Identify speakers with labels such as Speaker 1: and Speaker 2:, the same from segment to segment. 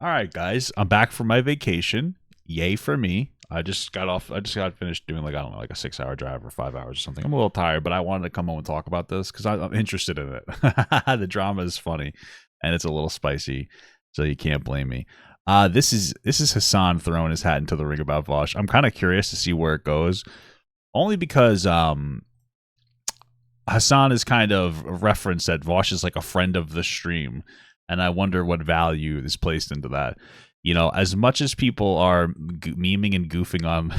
Speaker 1: All right, guys, I'm back from my vacation. Yay for me. I just got finished doing like I don't know, like a 6 hour drive or 5 hours or something. I'm a little tired, but I wanted to come home and talk about this because I'm interested in it. The drama is funny, and it's a little spicy, so you can't blame me. This is Hasan throwing his hat into the ring about Vaush. I'm kind of curious to see where it goes, only because Hasan is kind of referenced that Vaush is like a friend of the stream, and I wonder what value is placed into that. You know, as much as people are memeing and goofing on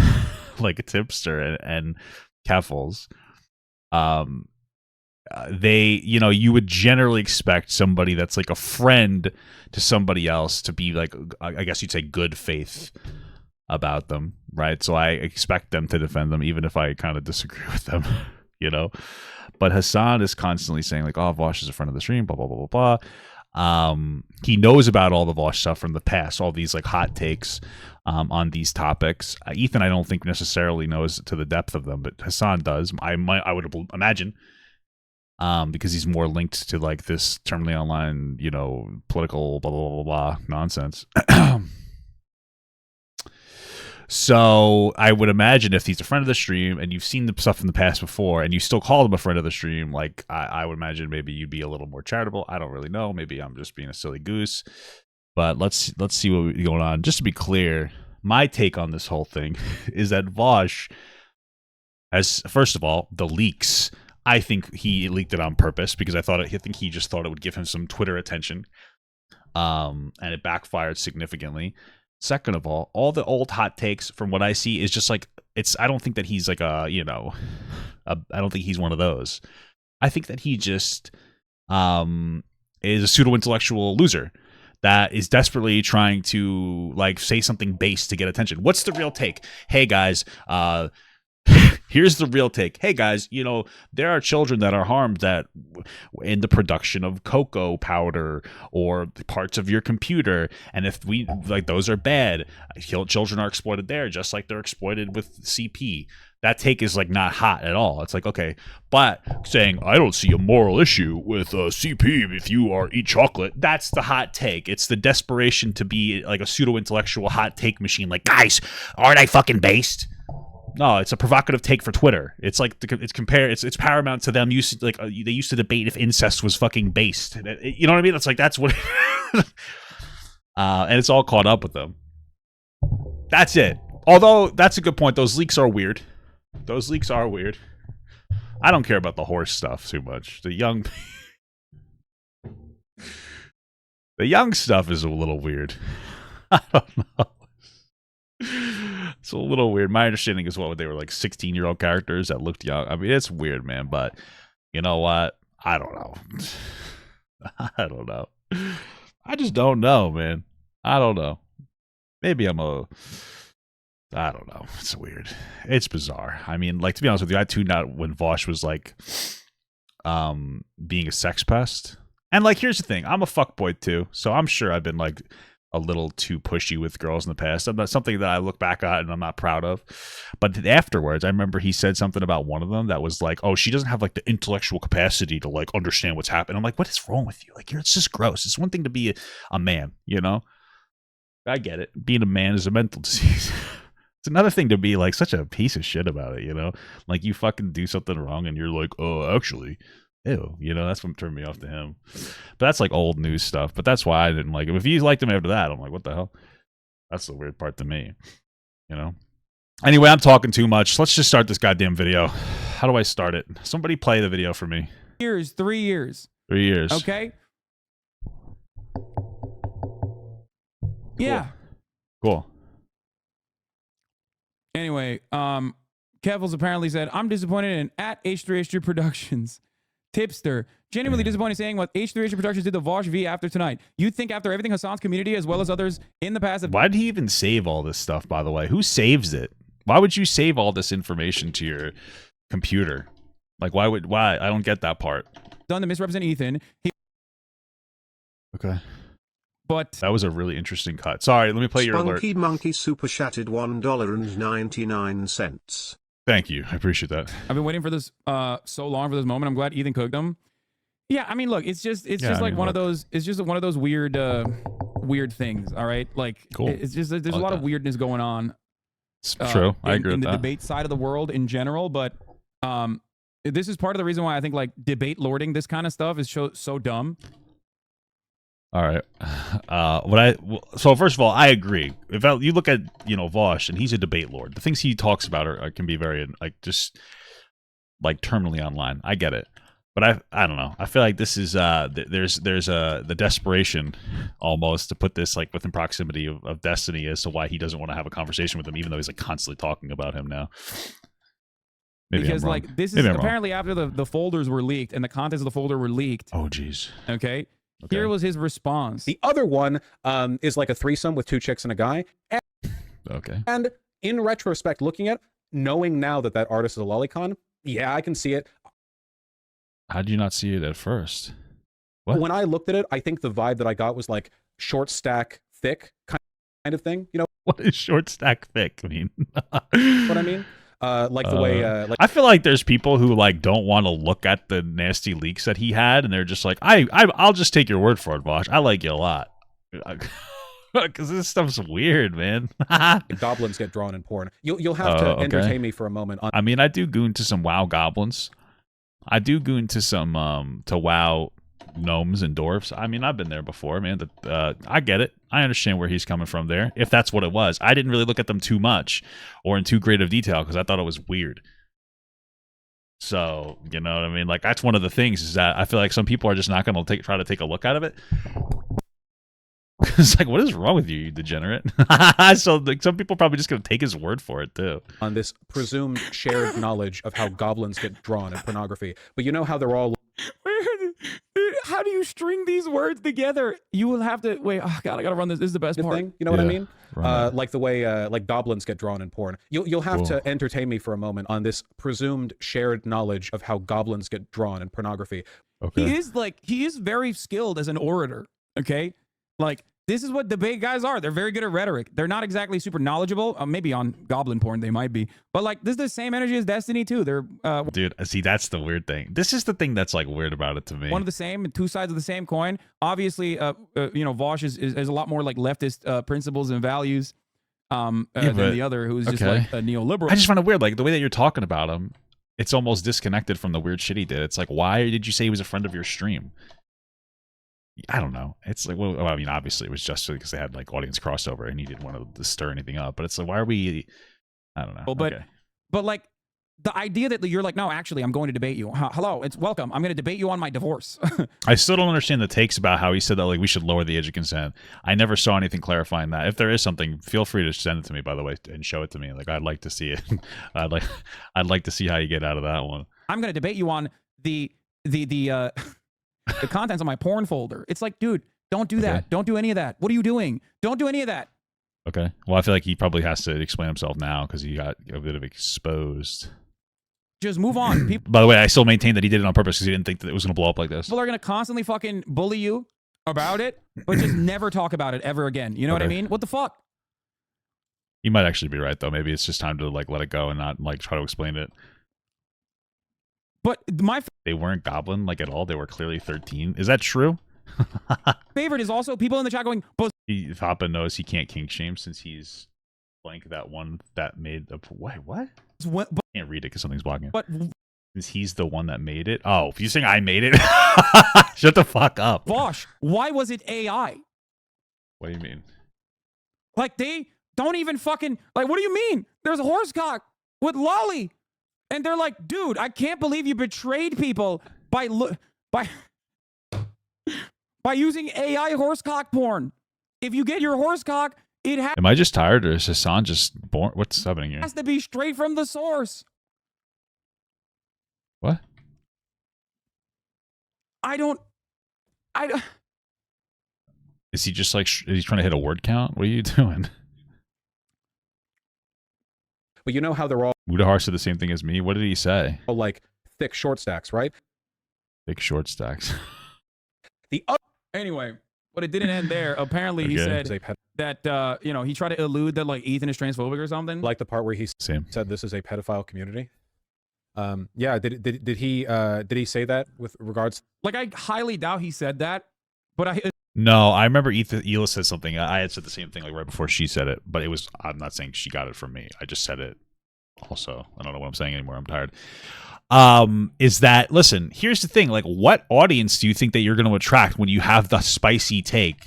Speaker 1: like a tipster and Keffels, um, you would generally expect somebody that's like a friend to somebody else to be like, I guess you'd say, good faith about them, right? So I expect them to defend them, even if I kind of disagree with them, you know. But Hasan is constantly saying like, "Oh, Vaush is a friend of the stream," blah blah blah blah blah. He knows about all the Vaush stuff from the past, all these like hot takes on these topics. Ethan, I don't think necessarily knows to the depth of them, but Hasan does. I would imagine, because he's more linked to like this terminally online, you know, political blah blah blah blah nonsense. So I would imagine if he's a friend of the stream and you've seen the stuff in the past before and you still call him a friend of the stream, like I would imagine maybe you'd be a little more charitable. I don't really know. Maybe I'm just being a silly goose. But let's see what's going on. Just to be clear, my take on this whole thing is that Vaush has, first of all, the leaks. I think he leaked it on purpose because I think he just thought it would give him some Twitter attention. And it backfired significantly. Second of all the old hot takes from what I see is just like, I don't think that he's like I don't think he's one of those. I think that he just is a pseudo-intellectual loser that is desperately trying to like say something base to get attention. What's the real take? Hey guys, here's the real take. Hey guys, you know, there are children that are harmed that in the production of cocoa powder or parts of your computer, and if we like those are bad. Children are exploited there just like they're exploited with CP. That take is like not hot at all. It's like, okay, but saying I don't see a moral issue with CP if you eat chocolate, that's the hot take. It's the desperation to be like a pseudo-intellectual hot take machine. Like, guys, aren't I fucking based? No, it's a provocative take for Twitter. It's like it's paramount to them. They used to debate if incest was fucking based. You know what I mean? It's like that's what, and it's all caught up with them. That's it. Although that's a good point. Those leaks are weird. I don't care about the horse stuff too much. The young stuff is a little weird. I don't know. It's a little weird. My understanding is they were like 16-year-old characters that looked young. I mean, it's weird, man. But you know what? I don't know. I don't know. I just don't know, man. I don't know. Maybe I don't know. It's weird. It's bizarre. I mean, like, to be honest with you, I tuned out when Vaush was like being a sex pest. And like, here's the thing. I'm a fuckboy too. So I'm sure I've been like a little too pushy with girls in the past. That's something that I look back at and I'm not proud of. But afterwards, I remember he said something about one of them that was like, oh, she doesn't have like the intellectual capacity to like understand what's happening. I'm like, what is wrong with you? Like, it's just gross. It's one thing to be a man, you know? I get it. Being a man is a mental disease. It's another thing to be like such a piece of shit about it, you know? Like you fucking do something wrong and you're like, oh, actually, ew, you know, that's what turned me off to him. But that's like old news stuff. But that's why I didn't like him. If you liked him after that, I'm like, what the hell? That's the weird part to me, you know? Anyway, I'm talking too much. Let's just start this goddamn video. How do I start it? Somebody play the video for me.
Speaker 2: 3 years.
Speaker 1: 3 years.
Speaker 2: Okay. Yeah.
Speaker 1: Cool.
Speaker 2: Anyway, Kevels apparently said, I'm disappointed in at H3H3 Productions. Tipster. Genuinely disappointed saying what H3H3 Productions did to Vaush V after tonight. You'd think after everything Hasan's community as well as others in the past...
Speaker 1: Why did he even save all this stuff, by the way? Who saves it? Why would you save all this information to your computer? Like, why? I don't get that part.
Speaker 2: Done to misrepresent Ethan.
Speaker 1: Okay.
Speaker 2: But
Speaker 1: that was a really interesting cut. Sorry, let me play your alert.
Speaker 3: Spunky Monkey super chatted $1.99.
Speaker 1: Thank you. I appreciate that.
Speaker 2: I've been waiting for this so long for this moment. I'm glad Ethan cooked them. Yeah, I mean, look, it's just
Speaker 1: Yeah,
Speaker 2: just
Speaker 1: I
Speaker 2: like
Speaker 1: mean,
Speaker 2: one of
Speaker 1: look.
Speaker 2: those. It's just one of those weird things. All right, like
Speaker 1: Cool.
Speaker 2: it's just there's
Speaker 1: I
Speaker 2: a
Speaker 1: like
Speaker 2: lot of
Speaker 1: that.
Speaker 2: weirdness going on.
Speaker 1: It's true. I agree
Speaker 2: in
Speaker 1: with
Speaker 2: the
Speaker 1: that.
Speaker 2: debate side of the world in general, but this is part of the reason why I think like debate lording this kind of stuff is so dumb.
Speaker 1: All right. So first of all, I agree. If you look at Vaush, and he's a debate lord, the things he talks about can be very just like terminally online. I get it, but I don't know. I feel like this is there's the desperation almost to put this like within proximity of Destiny as to why he doesn't want to have a conversation with him, even though he's like constantly talking about him now. Maybe
Speaker 2: because
Speaker 1: I'm wrong.
Speaker 2: like this is
Speaker 1: Maybe I'm wrong.
Speaker 2: apparently after the folders were leaked and the contents of the folder were leaked.
Speaker 1: Oh geez.
Speaker 2: Okay.
Speaker 1: Okay.
Speaker 2: Here was his response.
Speaker 3: The other one is like a threesome with 2 chicks and a guy.
Speaker 1: Okay.
Speaker 3: And in retrospect, looking at it, knowing now that artist is a lolicon, yeah, I can see it.
Speaker 1: How did you not see it at first? What?
Speaker 3: When I looked at it, I think the vibe that I got was like short stack thick kind of thing. You know
Speaker 1: What does short stack thick mean?
Speaker 3: what I mean? Like the way like
Speaker 1: I feel like there's people who like don't want to look at the nasty leaks that he had, and they're just like, I'll just take your word for it, Vaush. I like you a lot. Because this stuff's weird, man.
Speaker 3: goblins get drawn in porn. You'll have to entertain me for a moment.
Speaker 1: I mean, I do goon to some WoW goblins. I do goon to some to WoW gnomes and dwarves. I mean, I've been there before, man. I get it. I understand where he's coming from there. If that's what it was, I didn't really look at them too much or in too great of detail because I thought it was weird. So you know what I mean? Like that's one of the things is that I feel like some people are just not going to try to take a look at it. It's like, what is wrong with you, you degenerate? So like, some people are probably just going to take his word for it too.
Speaker 3: On this presumed shared knowledge of how goblins get drawn in pornography, but you know how they're all.
Speaker 2: How do you string these words together? You will have to wait. Oh God, I gotta run this. This is the best part.
Speaker 3: Thing, you know what I mean?
Speaker 1: Right.
Speaker 3: Like the way like goblins get drawn in porn. You'll have to entertain me for a moment on this presumed shared knowledge of how goblins get drawn in pornography.
Speaker 1: Okay.
Speaker 2: He is very skilled as an orator. Okay, like this is what debate guys are. They're very good at rhetoric. They're not exactly super knowledgeable. Maybe on goblin porn they might be, but like this is the same energy as Destiny too. They're
Speaker 1: dude. See, that's the weird thing. This is the thing that's like weird about it to me.
Speaker 2: one of the same, two sides of the same coin. Obviously, Vaush is a lot more like leftist principles and values than the other, who's just like a neoliberal.
Speaker 1: I just find it weird, like the way that you're talking about him. It's almost disconnected from the weird shit he did. It's like, why did you say he was a friend of your stream? I don't know. It's like, well, I mean, obviously it was just because they had like audience crossover and he didn't want to stir anything up. But it's like, why are we? I don't know.
Speaker 2: Well, but like the idea that you're like, no, actually, I'm going to debate you. Hello, it's welcome. I'm going to debate you on my divorce.
Speaker 1: I still don't understand the takes about how he said that like we should lower the age of consent. I never saw anything clarifying that. If there is something, feel free to send it to me, by the way, and show it to me. Like I'd like to see it. I'd like to see how you get out of that one.
Speaker 2: I'm going to debate you on the the contents of my porn folder. It's like, dude, don't do that. Don't do any of that. What are you doing? Don't do any of that.
Speaker 1: Okay. Well, I feel like he probably has to explain himself now because he got a bit of exposed.
Speaker 2: Just move on. People,
Speaker 1: by the way, I still maintain that he did it on purpose because he didn't think that it was going to blow up like this.
Speaker 2: people are going to constantly fucking bully you about it, but just never talk about it ever again. You know what I mean? What the fuck?
Speaker 1: He might actually be right though. Maybe it's just time to like let it go and not like try to explain it.
Speaker 2: But
Speaker 1: they weren't goblin like at all. They were clearly 13. Is that true?
Speaker 2: favorite is also people in the chat going,
Speaker 1: Papa knows he can't kink shame since he's blank that one that made a wait, what? I can't read it because something's blocking it.
Speaker 2: But
Speaker 1: since he's the one that made it. Oh, if you saying I made it, shut the fuck up.
Speaker 2: Vaush, why was it AI?
Speaker 1: What do you mean?
Speaker 2: Like they don't even fucking like. What do you mean? There's a horsecock with Lolly. And they're like, dude, I can't believe you betrayed people by using AI horsecock porn. If you get your horsecock, it
Speaker 1: Am I just tired or is Hasan just born? What's happening here?
Speaker 2: has to be straight from the source.
Speaker 1: What?
Speaker 2: I don't.
Speaker 1: Is he just like, is he trying to hit a word count? What are you doing?
Speaker 3: But you know how they're all
Speaker 1: Mudahar said the same thing as me. What did he say?
Speaker 3: like thick short stacks, right?
Speaker 1: Thick short stacks.
Speaker 2: Anyway, but it didn't end there. Apparently, he said that he tried to allude that like Ethan is transphobic or something.
Speaker 3: Like the part where he
Speaker 1: Same.
Speaker 3: said this is a pedophile community. Yeah, did he say that with regards?
Speaker 2: Like, I highly doubt he said that, but I
Speaker 1: No, I remember Ela said something. I had said the same thing like right before she said it, but it was. I'm not saying she got it from me. I just said it. Also, I don't know what I'm saying anymore. I'm tired. Is that listen? Here's the thing. Like, what audience do you think that you're going to attract when you have the spicy take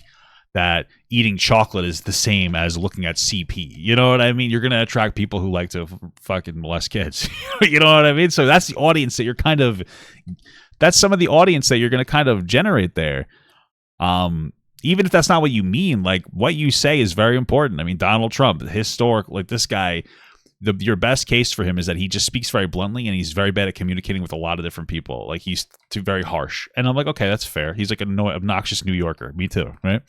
Speaker 1: that eating chocolate is the same as looking at CP? You know what I mean? You're going to attract people who like to fucking molest kids. You know what I mean? So that's the audience that you're kind of. That's some of the audience that you're going to kind of generate there. Even if that's not what you mean, like what you say is very important. I mean, Donald Trump, historic, like this guy, your best case for him is that he just speaks very bluntly and he's very bad at communicating with a lot of different people. Like he's very harsh. And I'm like, okay, that's fair. He's like an obnoxious New Yorker. Me too, right?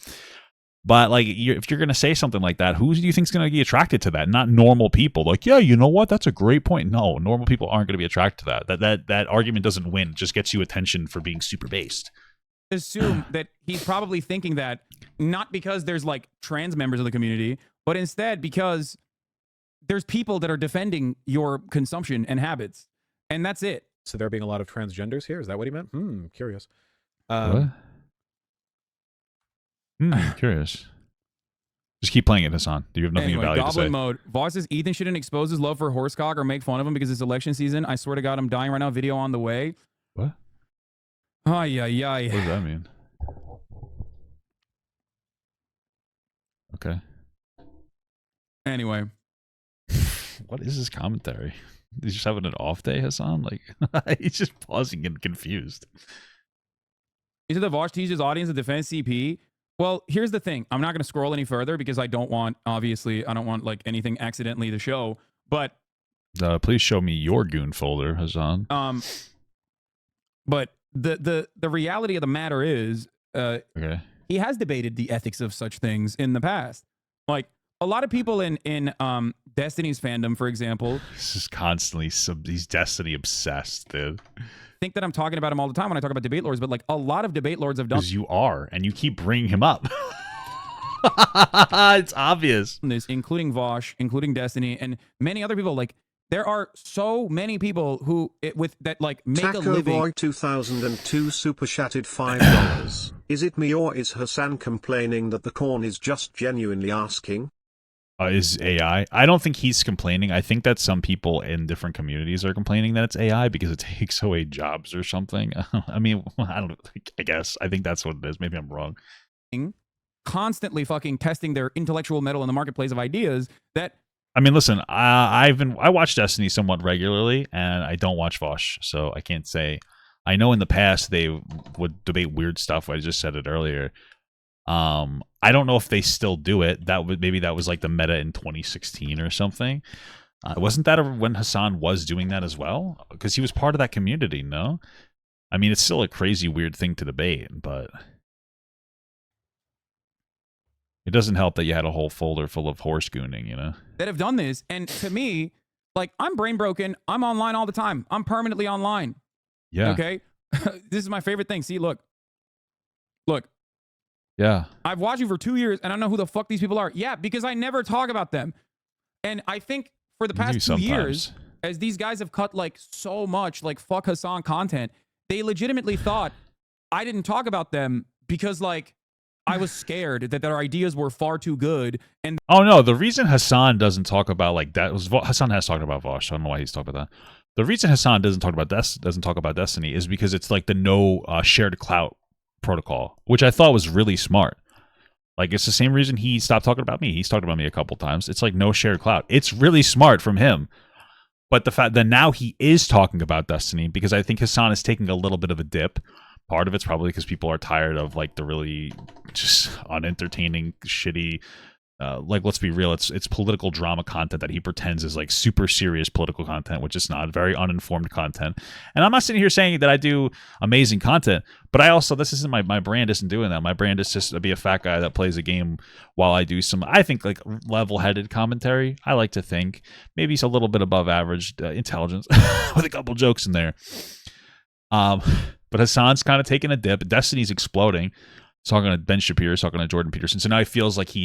Speaker 1: But like, if you're going to say something like that, who do you think is going to be attracted to that? Not normal people. Like, yeah, you know what? That's a great point. No, normal people aren't going to be attracted to that. That argument doesn't win. It just gets you attention for being super based.
Speaker 2: assume that he's probably thinking that not because there's like trans members of the community, but instead because there's people that are defending your consumption and habits, and that's it.
Speaker 3: So there being a lot of transgenders here? Is that what he meant? Curious.
Speaker 1: What? Curious. Just keep playing it, Hasan. Do you have nothing
Speaker 2: Anyway,
Speaker 1: of value to say?
Speaker 2: Goblin mode. Vaush says Ethan shouldn't expose his love for horsecock or make fun of him because it's election season. I swear to God, I'm dying right now. Video on the way.
Speaker 1: What?
Speaker 2: Ay, ay, ay.
Speaker 1: What does that mean? Okay.
Speaker 2: Anyway.
Speaker 1: What is his commentary? He's just having an off day, Hasan? Like, he's just pausing and confused.
Speaker 2: He said that Vaush teaches audience to defend CP. Well, here's the thing. I'm not going to scroll any further because I don't want, obviously, I don't want like anything accidentally to show. But
Speaker 1: please show me your goon folder, Hasan.
Speaker 2: But the reality of the matter is,
Speaker 1: Okay.
Speaker 2: he has debated the ethics of such things in the past. Like a lot of people in Destiny's fandom, for example,
Speaker 1: This is constantly he's Destiny obsessed, dude.
Speaker 2: think that I'm talking about him all the time when I talk about debate lords, but like a lot of debate lords have done
Speaker 1: Because you are, and you keep bringing him up. It's obvious.
Speaker 2: this, including Vaush, including Destiny, and many other people. Like there are so many people who with that like make
Speaker 4: Taco
Speaker 2: a living.
Speaker 4: Boy 2002 super chatted $5. Is it me or is Hasan complaining that the corn is just genuinely asking?
Speaker 1: Is AI? I don't think he's complaining. I think that some people in different communities are complaining that it's AI because it takes away jobs or something. I mean, I don't know. I guess. I think that's what it is. Maybe I'm wrong.
Speaker 2: Constantly fucking testing their intellectual metal in the marketplace of ideas that.
Speaker 1: I mean, listen, I watch Destiny somewhat regularly, and I don't watch Vaush, so I can't say. I know in the past they would debate weird stuff. I just said it earlier. I don't know if they still do it. Maybe that was like the meta in 2016 or something. Wasn't that when Hasan was doing that as well? Because he was part of that community. No, I mean it's still a crazy weird thing to debate, but it doesn't help that you had a whole folder full of horse gooning, you know,
Speaker 2: that have done this. And to me, like I'm brain broken. I'm online all the time. I'm permanently online.
Speaker 1: Yeah.
Speaker 2: Okay. This is my favorite thing. See, look.
Speaker 1: Yeah.
Speaker 2: I've watched you for 2 years and I don't know who the fuck these people are. Yeah, because I never talk about them. And I think for the past 2 years, as these guys have cut like so much like fuck Hasan content, they legitimately thought I didn't talk about them because like I was scared that their ideas were far too good. And
Speaker 1: oh no, the reason Hasan doesn't talk about like that was Hasan has talked about Vaush. I don't know why he's talking about that. The reason Hasan doesn't talk about Destiny is because it's like the no shared clout protocol, which I thought was really smart. Like it's the same reason he stopped talking about me. He's talked about me a couple times. It's like no shared clout. It's really smart from him. But the fact that now he is talking about Destiny, because I think Hasan is taking a little bit of a dip. Part of it's probably because people are tired of like the really just unentertaining, shitty, like let's be real, it's political drama content that he pretends is like super serious political content, which is not, very uninformed content. And I'm not sitting here saying that I do amazing content, but I also, this isn't my brand isn't doing that. My brand is just to be a fat guy that plays a game while I do some, I think like level-headed commentary. I like to think maybe it's a little bit above average intelligence with a couple jokes in there. But Hasan's kind of taking a dip. Destiny's exploding. He's talking to Ben Shapiro, he's talking to Jordan Peterson. So now he feels like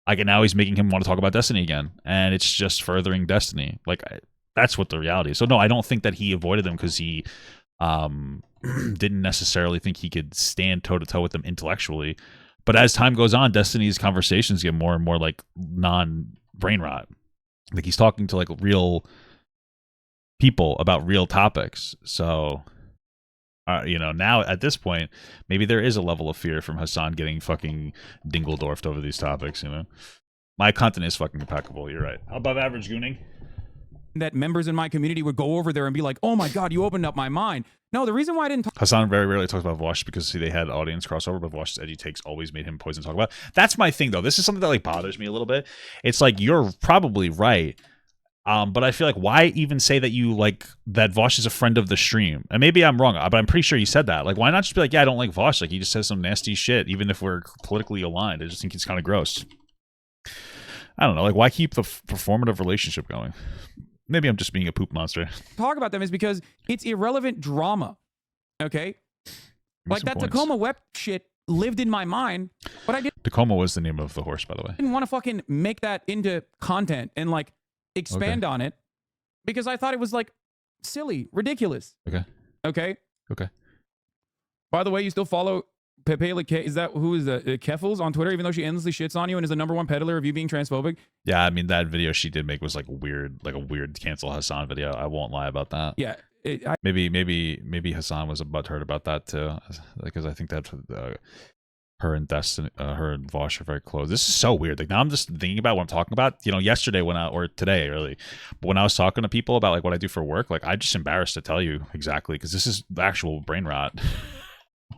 Speaker 1: now he's making him want to talk about Destiny again. And it's just furthering Destiny. Like, That's what the reality is. So no, I don't think that he avoided them because he didn't necessarily think he could stand toe to toe with them intellectually. But as time goes on, Destiny's conversations get more and more like non-brain rot. Like he's talking to like real people about real topics. So, you know, now at this point, maybe there is a level of fear from Hasan getting fucking dingledorfed over these topics. You know, my content is fucking impeccable. You're right. Above average gooning.
Speaker 2: That members in my community would go over there and be like, "Oh my god, you opened up my mind." No, the reason why I didn't talk
Speaker 1: Hasan very rarely talks about Vaush because see, they had audience crossover, but Vaush's edgy takes always made him poison to talk about. That's my thing, though. This is something that like bothers me a little bit. It's like you're probably right, but I feel like why even say that you like that Vaush is a friend of the stream? And maybe I'm wrong, but I'm pretty sure he said that. Like, why not just be like, yeah, I don't like Vaush. Like, he just says some nasty shit, even if we're politically aligned. I just think it's kind of gross. I don't know. Like, why keep the performative relationship going? Maybe I'm just being a poop monster.
Speaker 2: talk about them is because it's irrelevant drama. Okay? Like that
Speaker 1: points.
Speaker 2: Tacoma Web shit lived in my mind, but I
Speaker 1: Tacoma was the name of the horse, by the way.
Speaker 2: didn't want to fucking make that into content and like expand on it because I thought it was like silly, ridiculous.
Speaker 1: Okay.
Speaker 2: Okay?
Speaker 1: Okay.
Speaker 2: By the way, you still follow Pepe Le K? Is that who is that? Keffels on Twitter, even though she endlessly shits on you and is the #1 peddler of you being transphobic?
Speaker 1: Yeah, I mean that video she did make was like a weird cancel Hasan video. I won't lie about that.
Speaker 2: Yeah.
Speaker 1: Maybe Hasan was butthurt about that too, because I think that her and Destiny, her and Vaush are very close. This is so weird. Like now I'm just thinking about what I'm talking about. You know, yesterday or today really, but when I was talking to people about like what I do for work, like I'm just embarrassed to tell you exactly because this is the actual brain rot.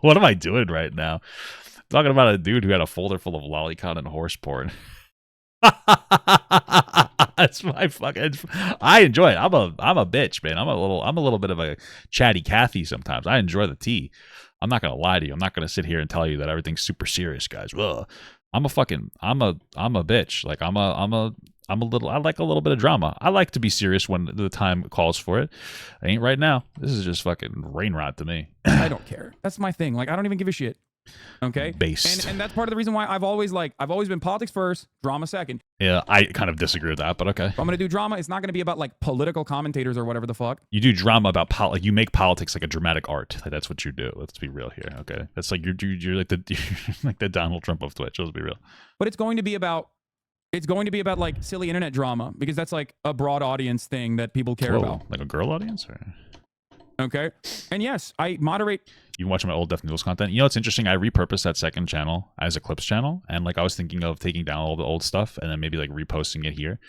Speaker 1: What am I doing right now? Talking about a dude who had a folder full of lolicon and horse porn. That's my fucking. I enjoy it. I'm a bitch, man. I'm a little bit of a chatty Cathy sometimes. I enjoy the tea. I'm not gonna lie to you. I'm not gonna sit here and tell you that everything's super serious, guys. Ugh. I'm a bitch. Like I like a little bit of drama. I like to be serious when the time calls for it. I ain't right now. This is just fucking rain rot to me.
Speaker 2: I don't care. That's my thing. Like I don't even give a shit. Okay.
Speaker 1: Based.
Speaker 2: And that's part of the reason why I've always been politics first, drama second.
Speaker 1: Yeah, I kind of disagree with that, but okay.
Speaker 2: If I'm gonna do drama, it's not gonna be about like political commentators or whatever the fuck.
Speaker 1: You do drama about like you make politics like a dramatic art. Like that's what you do. Let's be real here, okay? That's like you're like the Donald Trump of Twitch. Let's be real.
Speaker 2: But it's going to be about like silly internet drama because that's like a broad audience thing that people care about.
Speaker 1: Like a girl audience, or
Speaker 2: okay. And yes, I moderate.
Speaker 1: You can watch my old Death Noodles content. You know, it's interesting. I repurposed that second channel as a clips channel, and like I was thinking of taking down all the old stuff and then maybe like reposting it here.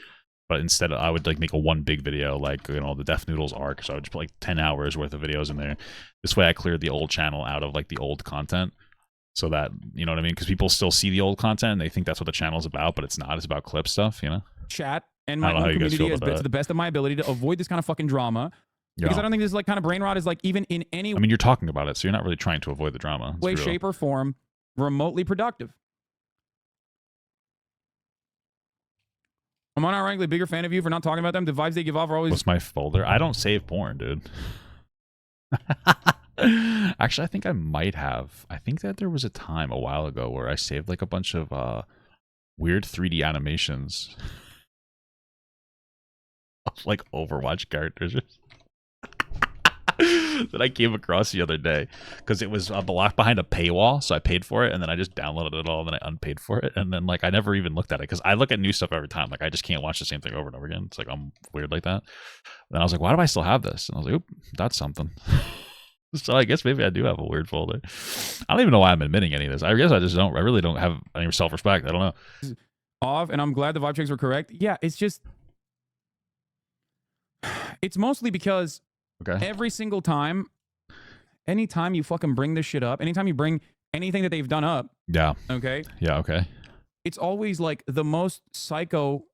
Speaker 1: But instead, I would like make one big video, like the Death Noodles arc. So I would just put like 10 hours worth of videos in there. This way, I cleared the old channel out of like the old content, so that you know what I mean. Because people still see the old content and they think that's what the channel's about, but it's not. It's about clip stuff, you know.
Speaker 2: Chat and my own community to the best of my ability to avoid this kind of fucking drama. Because I don't think this like kind of brain rot is like even in any
Speaker 1: I mean, you're talking about it, so you're not really trying to avoid the drama.
Speaker 2: way, shape, or form remotely productive. I'm unironically bigger fan of you for not talking about them. The vibes they give off are always...
Speaker 1: What's my folder? I don't save porn, dude. Actually, I think I might have. I think that there was a time a while ago where I saved like a bunch of weird 3D animations of like Overwatch characters that I came across the other day because it was blocked behind a paywall, so I paid for it and then I just downloaded it all and then I unpaid for it and then like I never even looked at it because I look at new stuff every time. Like I just can't watch the same thing over and over again. It's like I'm weird like that. And I was like, why do I still have this? And I was like, oop, that's something. So I guess maybe I do have a weird folder. I don't even know why I'm admitting any of this. I guess I just don't. I really don't have any self-respect. I don't know.
Speaker 2: Off, and I'm glad the vibe checks were correct. Yeah, it's just, it's mostly because every single time, anytime you fucking bring this shit up, anytime you bring anything that they've done up, okay, it's always like the most psycho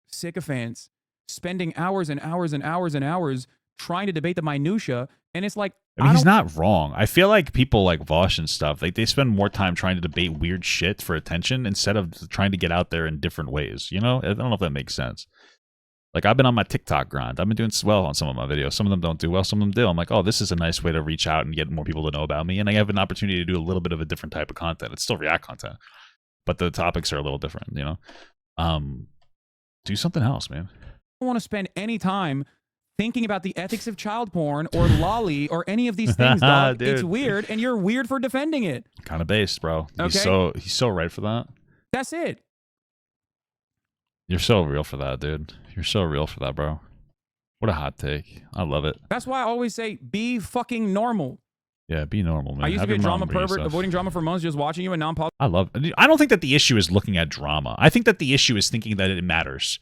Speaker 2: sycophants spending hours and hours and hours and hours trying to debate the minutia, and it's like,
Speaker 1: I mean, he's not wrong. I feel like people like Vaush and stuff, like they spend more time trying to debate weird shit for attention instead of trying to get out there in different ways. You know, I don't know if that makes sense. Like I've been on my TikTok grind. I've been doing well on some of my videos. Some of them don't do well. Some of them do. I'm like, oh, this is a nice way to reach out and get more people to know about me. And I have an opportunity to do a little bit of a different type of content. It's still React content, but the topics are a little different, you know? Do something else, man.
Speaker 2: I don't want to spend any time thinking about the ethics of child porn or lolly or any of these things, dog.
Speaker 1: Dude.
Speaker 2: It's weird, and you're weird for defending it.
Speaker 1: Kind of based, bro.
Speaker 2: Okay.
Speaker 1: He's so right for that.
Speaker 2: That's it.
Speaker 1: You're so real for that, dude. You're so real for that, bro. What a hot take. I love it.
Speaker 2: That's why I always say, be fucking normal.
Speaker 1: Yeah, be normal, man.
Speaker 2: I used to
Speaker 1: Have
Speaker 2: be a
Speaker 1: your mom
Speaker 2: drama
Speaker 1: bring you
Speaker 2: pervert,
Speaker 1: stuff.
Speaker 2: avoiding drama for months, just watching you and non-positive.
Speaker 1: I love it. I don't think that the issue is looking at drama. I think that the issue is thinking that it matters.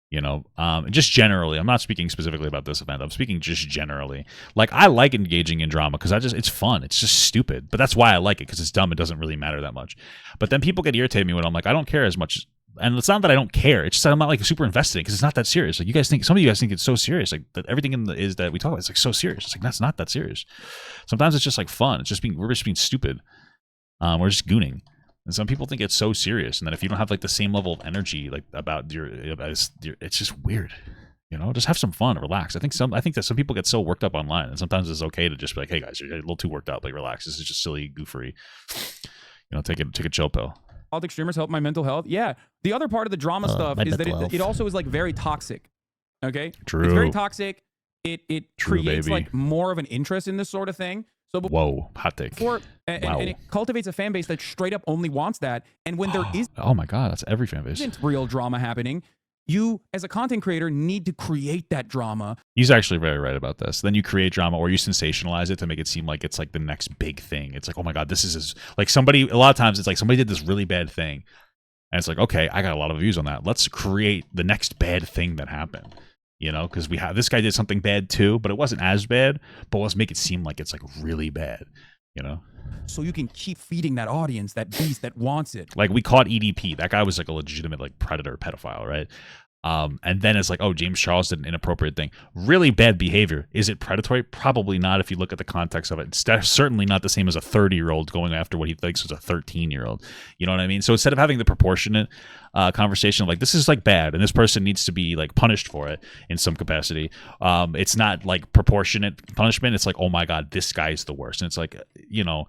Speaker 1: You know, just generally. I'm not speaking specifically about this event. I'm speaking just generally. Like, I like engaging in drama because it's fun. It's just stupid. But that's why I like it, because it's dumb. It doesn't really matter that much. But then people get irritated me when I'm like, I don't care as much. And it's not that I don't care. It's just that I'm not like super invested because it's not that serious. Like, some of you guys think it's so serious. Like, that everything is that we talk about is like so serious. It's like, that's not that serious. Sometimes it's just like fun. We're just being stupid. We're just gooning. And some people think it's so serious, and then if you don't have like the same level of energy like about your it's just weird, you know. Just have some fun, relax. I think that some people get so worked up online, and sometimes it's okay to just be like, hey guys, you're a little too worked up. Like, relax. This is just silly, goofery. You know, take a chill pill.
Speaker 2: Politics streamers help my mental health. Yeah. The other part of the drama stuff is that it also is like very toxic. Okay.
Speaker 1: True.
Speaker 2: It's very toxic. It
Speaker 1: True,
Speaker 2: creates
Speaker 1: baby.
Speaker 2: like more of an interest in this sort of thing. So
Speaker 1: whoa, hot take.
Speaker 2: Wow. And it cultivates a fan base that straight up only wants that. And when there
Speaker 1: oh my god, that's every fan base.
Speaker 2: isn't real drama happening, you as a content creator need to create that drama.
Speaker 1: He's actually very right about this. Then you create drama, or you sensationalize it to make it seem like it's like the next big thing. It's like, oh my god, this is like somebody. A lot of times, it's like somebody did this really bad thing, and it's like, okay, I got a lot of views on that. Let's create the next bad thing that happened. You know, because this guy did something bad too, but it wasn't as bad. But let's make it seem like it's like really bad. You know,
Speaker 2: so you can keep feeding that audience, that beast that wants it.
Speaker 1: like we caught EDP. That guy was like a legitimate like predator, pedophile, right? And then it's like, oh, James Charles did an inappropriate thing. Really bad behavior. Is it predatory? Probably not if you look at the context of it. It's certainly not the same as a 30-year-old going after what he thinks is a 13-year-old. You know what I mean? So instead of having the proportionate conversation of like, this is like bad and this person needs to be like punished for it in some capacity, it's not like proportionate punishment. It's like, oh my God, this guy's the worst. And it's like, you know,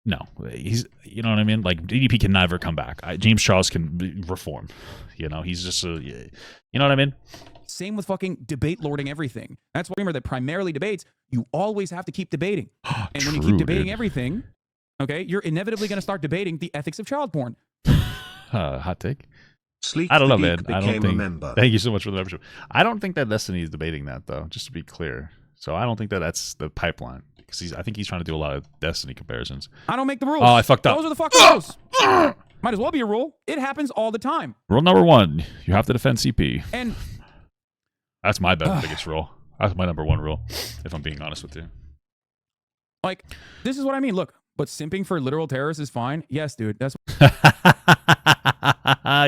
Speaker 1: no, you know what I mean? Like, DDP can never come back. James Charles can reform. You know, he's just you know what I mean?
Speaker 2: Same with fucking debate lording everything. That's why streamer that primarily debates, you always have to keep debating. And when you keep debating everything, okay, you're inevitably going to start debating the ethics of child porn.
Speaker 1: Hot take.
Speaker 4: Sleek
Speaker 1: I don't
Speaker 4: the
Speaker 1: know, man.
Speaker 4: Geek
Speaker 1: I don't
Speaker 4: became a
Speaker 1: think.
Speaker 4: member.
Speaker 1: Thank you so much for the membership. I don't think that Destiny is debating that, though. Just to be clear, so I don't think that that's the pipeline, because I think he's trying to do a lot of Destiny comparisons.
Speaker 2: I don't make the rules.
Speaker 1: Oh, I fucked up.
Speaker 2: Those are the fucking rules. Might as well be a rule. It happens all the time.
Speaker 1: Rule number 1: you have to defend CP.
Speaker 2: And
Speaker 1: That's my biggest rule. That's my number 1 rule, if I'm being honest with you.
Speaker 2: like, this is what I mean. Look, but simping for literal terrorists is fine. Yes, dude. That's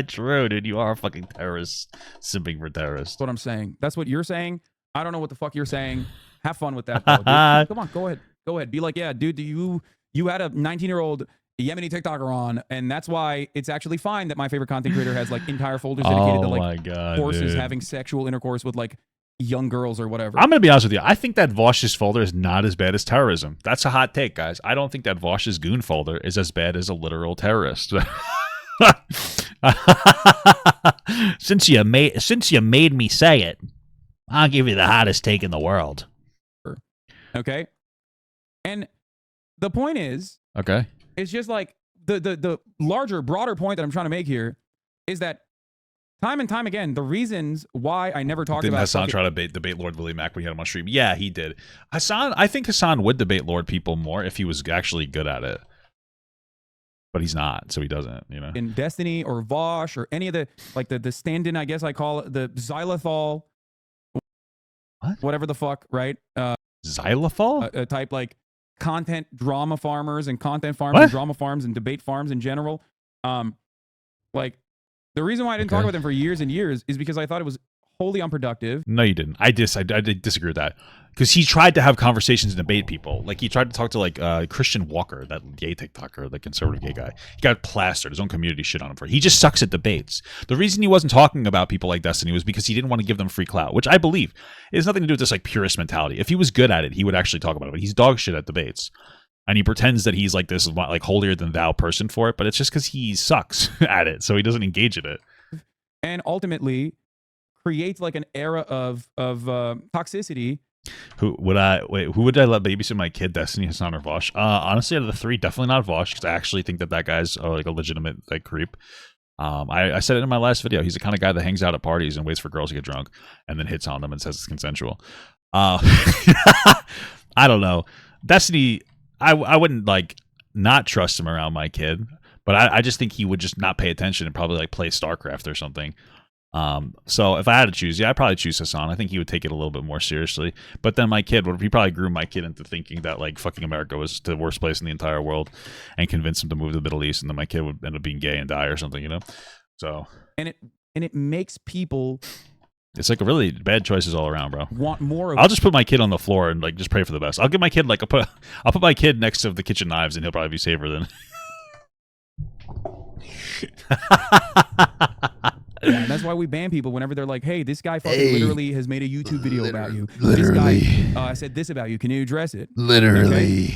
Speaker 1: True, dude. You are a fucking terrorist, simping for terrorists.
Speaker 2: what I'm saying. That's what you're saying. I don't know what the fuck you're saying. Have fun with that, though, dude. Come on, go ahead. Go ahead. Be like, yeah, dude, you had a 19-year-old Yemeni TikToker on, and that's why it's actually fine that my favorite content creator has like entire folders dedicated to like horses having sexual intercourse with like young girls or whatever.
Speaker 1: I'm gonna be honest with you. I think that Vaush's folder is not as bad as terrorism. That's a hot take, guys. I don't think that Vaush's goon folder is as bad as a literal terrorist. Since you made me say it, I'll give you the hottest take in the world.
Speaker 2: Okay, and the point is,
Speaker 1: okay,
Speaker 2: it's just like the larger, broader point that I'm trying to make here is that time and time again, the reasons why I never talked
Speaker 1: Didn't
Speaker 2: about
Speaker 1: Hasan try to debate Lord Willie Mack when he had him on stream? Yeah, he did. I think Hasan would debate Lord people more if he was actually good at it. But he's not, so he doesn't, you know.
Speaker 2: In Destiny or Vaush or any of the, like the stand-in, I guess I call it, the xylithol, whatever the fuck, right?
Speaker 1: Xylithol?
Speaker 2: Type like content drama farmers and content farms and drama farms and debate farms in general. Like, the reason why I didn't talk about them for years and years is because I thought it was wholly unproductive.
Speaker 1: No, you didn't. I did disagree with that, because he tried to have conversations and debate people. Like, he tried to talk to like Christian Walker, that gay TikToker, the conservative gay guy. He got plastered. His own community shit on him for it. He just sucks at debates. The reason he wasn't talking about people like Destiny was because he didn't want to give them free clout, which I believe it has nothing to do with this like purist mentality. If he was good at it, he would actually talk about it. But he's dog shit at debates. And he pretends that he's like this like holier than thou person for it, but it's just because he sucks at it, so he doesn't engage in it.
Speaker 2: And ultimately creates like an era of toxicity.
Speaker 1: Who would I let babysit my kid? Destiny, Hasan, or Vaush? Honestly, out of the three, definitely not Vaush, because I actually think that guy's like a legitimate like creep. I said it in my last video. He's the kind of guy that hangs out at parties and waits for girls to get drunk and then hits on them and says it's consensual. I don't know. Destiny, I wouldn't like not trust him around my kid, but I just think he would just not pay attention and probably like play StarCraft or something. So if I had to choose, I'd probably choose Hasan. I think he would take it a little bit more seriously. But then my kid, he probably grew my kid into thinking that like fucking America was the worst place in the entire world, and convinced him to move to the Middle East, and then my kid would end up being gay and die or something, you know. So
Speaker 2: and it makes people.
Speaker 1: It's like a really bad choices all around, bro.
Speaker 2: Want more of
Speaker 1: I'll just put my kid on the floor and like just pray for the best. I'll give my kid like I'll put my kid next to the kitchen knives, and he'll probably be safer than.
Speaker 2: Yeah, and that's why we ban people whenever they're like, "Hey, this guy fucking literally has made a YouTube video about you. This guy said this about you. Can you address it?"
Speaker 1: Literally.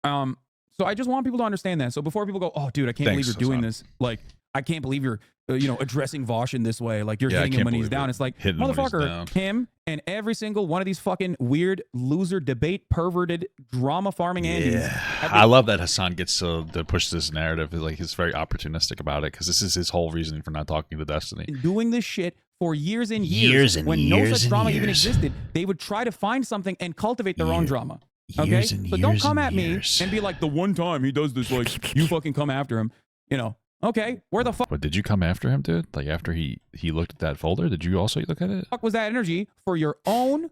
Speaker 2: Okay? So I just want people to understand that. So before people go, "Oh, dude, I can't believe you're doing this," like, I can't believe you're, addressing Vaush in this way. Like, you're hitting him when he's down. It's like, motherfucker, him and every single one of these fucking weird loser debate perverted drama farming Andys.
Speaker 1: Yeah, I love that Hasan gets to push this narrative. Like, he's very opportunistic about it because this is his whole reasoning for not talking to Destiny.
Speaker 2: Doing this shit for years and years, when no such drama even existed, they would try to find something and cultivate their own drama. Okay, so don't come at me and be like, the one time he does this, like, you fucking come after him. Okay, where the fuck?
Speaker 1: But did you come after him, dude? Like, after he looked at that folder, did you also look at it?
Speaker 2: Fuck was that energy for your own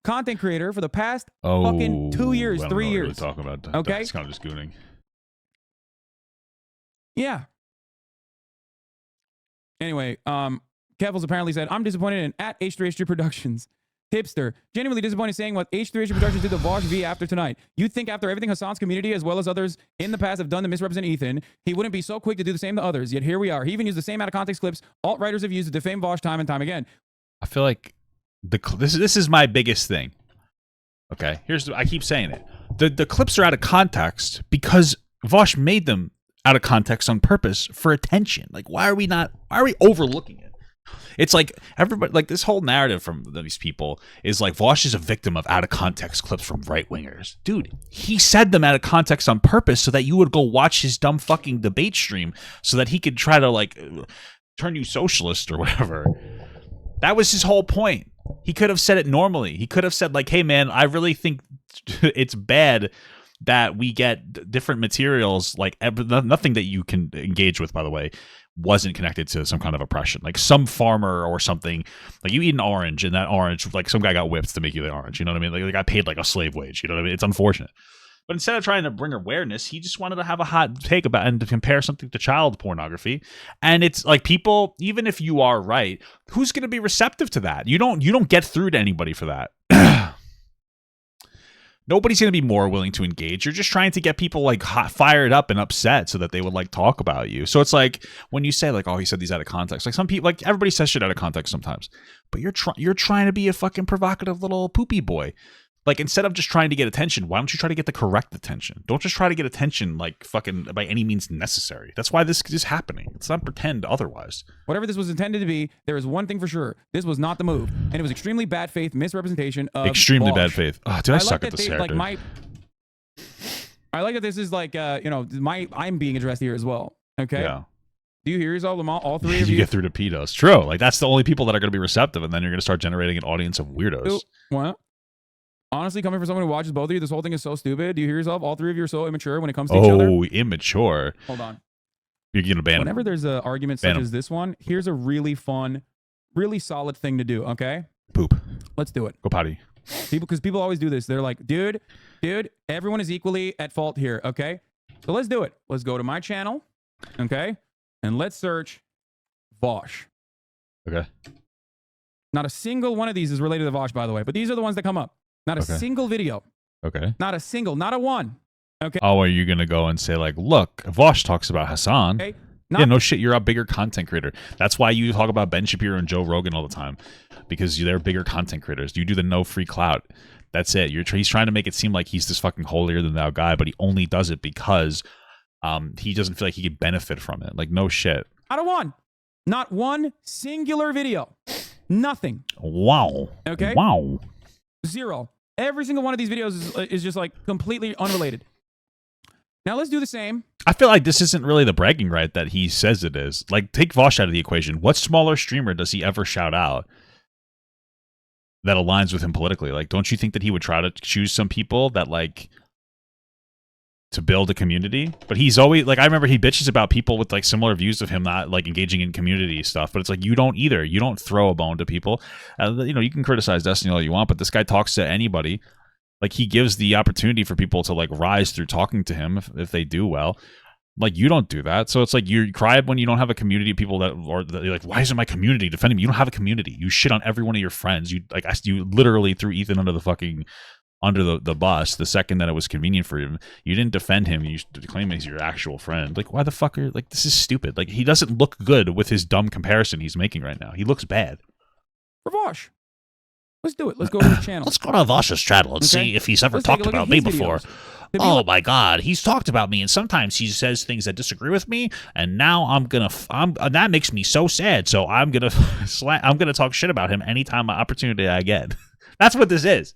Speaker 2: content creator for the past fucking 2 years, 3 years?
Speaker 1: Really talking about
Speaker 2: okay,
Speaker 1: it's kind of just gooning.
Speaker 2: Yeah. Anyway, Kevils apparently said, "I'm disappointed in at H3H3 Productions. Hipster, genuinely disappointed saying what H3H3 Productions did to Vaush V after tonight. You'd think after everything Hasan's community as well as others in the past have done to misrepresent Ethan, he wouldn't be so quick to do the same to others. Yet here we are. He even used the same out of context clips alt-writers have used to defame Vaush time and time again."
Speaker 1: I feel like this is my biggest thing. Okay, I keep saying it. The clips are out of context because Vaush made them out of context on purpose for attention. Like, why are we overlooking it? It's like everybody, like, this whole narrative from these people is like Vaush is a victim of out of context clips from right wingers. Dude, he said them out of context on purpose so that you would go watch his dumb fucking debate stream so that he could try to like turn you socialist or whatever. That was his whole point. He could have said it normally. He could have said like, "Hey man, I really think it's bad that we get different materials, like nothing that you can engage with, by the way, wasn't connected to some kind of oppression. Like some farmer or something, like you eat an orange and that orange, like some guy got whipped to make you the orange. You know what I mean? Like they got paid like a slave wage. You know what I mean? It's unfortunate. But instead of trying to bring awareness, he just wanted to have a hot take about and to compare something to child pornography. And it's like, people, even if you are right, who's going to be receptive to that? You don't get through to anybody for that. Nobody's going to be more willing to engage. You're just trying to get people like fired up and upset so that they would like talk about you. So it's like when you say like, "Oh, he said these out of context." Like some people, like everybody says shit out of context sometimes, but you're trying to be a fucking provocative little poopy boy. Like, instead of just trying to get attention, why don't you try to get the correct attention? Don't just try to get attention like fucking by any means necessary. That's why this is happening. Let's not pretend otherwise.
Speaker 2: Whatever this was intended to be, there is one thing for sure. This was not the move. And it was extremely bad faith misrepresentation of
Speaker 1: extremely
Speaker 2: Vaush.
Speaker 1: Bad faith. Oh, dude, I suck at this character.
Speaker 2: I like that this is like, I'm being addressed here as well. Okay?
Speaker 1: Yeah.
Speaker 2: Do you hear yourself, all three of
Speaker 1: you
Speaker 2: you?
Speaker 1: get through to pedos. True. Like, that's the only people that are going to be receptive, and then you're going to start generating an audience of weirdos.
Speaker 2: What? Honestly, coming from someone who watches both of you, this whole thing is so stupid. Do you hear yourself? All three of you are so immature when it comes to each other.
Speaker 1: Oh, immature.
Speaker 2: Hold on.
Speaker 1: You're going to ban
Speaker 2: Whenever there's an argument such as this one, here's a really fun, really solid thing to do, okay?
Speaker 1: Poop.
Speaker 2: Let's do it.
Speaker 1: Go potty.
Speaker 2: Because people always do this. They're like, dude, everyone is equally at fault here, okay? So let's do it. Let's go to my channel, okay? And let's search Vaush.
Speaker 1: Okay.
Speaker 2: Not a single one of these is related to Vaush, by the way, but these are the ones that come up. Not a single video.
Speaker 1: Okay.
Speaker 2: Not a one. Okay.
Speaker 1: Oh, are you going to go and say, like, look, Vaush talks about Hasan.
Speaker 2: Okay.
Speaker 1: Yeah, no shit. You're a bigger content creator. That's why you talk about Ben Shapiro and Joe Rogan all the time, because they're bigger content creators. You do the no free clout. That's it. He's trying to make it seem like he's this fucking holier than thou guy, but he only does it because he doesn't feel like he could benefit from it. Like, no shit.
Speaker 2: Not a one. Not one singular video. Nothing.
Speaker 1: Wow.
Speaker 2: Okay?
Speaker 1: Wow.
Speaker 2: Zero. Every single one of these videos is just like completely unrelated. Now let's do the same.
Speaker 1: I feel like this isn't really the bragging right that he says it is. Like, take Vaush out of the equation. What smaller streamer does he ever shout out that aligns with him politically? Like, don't you think that he would try to choose some people that, like, to build a community? But he's always, like, I remember he bitches about people with, like, similar views of him not, like, engaging in community stuff. But it's like, you don't either. You don't throw a bone to people. You know, you can criticize Destiny all you want, but this guy talks to anybody. Like, he gives the opportunity for people to, like, rise through talking to him if they do well. Like, you don't do that. So it's like you cry when you don't have a community of people that are like, why isn't my community defending me? You don't have a community. You shit on every one of your friends. You literally threw Ethan under the bus the second that it was convenient for him. You didn't defend him. You claim he's your actual friend. Like, why the fuck are, like, this is stupid. Like, he doesn't look good with his dumb comparison he's making right now. He looks bad.
Speaker 2: For Vaush. Let's do it. Let's go to his channel.
Speaker 1: Let's go to Vaush's channel and see if he's ever talked about me before. Oh my God, he's talked about me, and sometimes he says things that disagree with me, and now that makes me so sad. So I'm gonna talk shit about him anytime opportunity I get. That's what this is.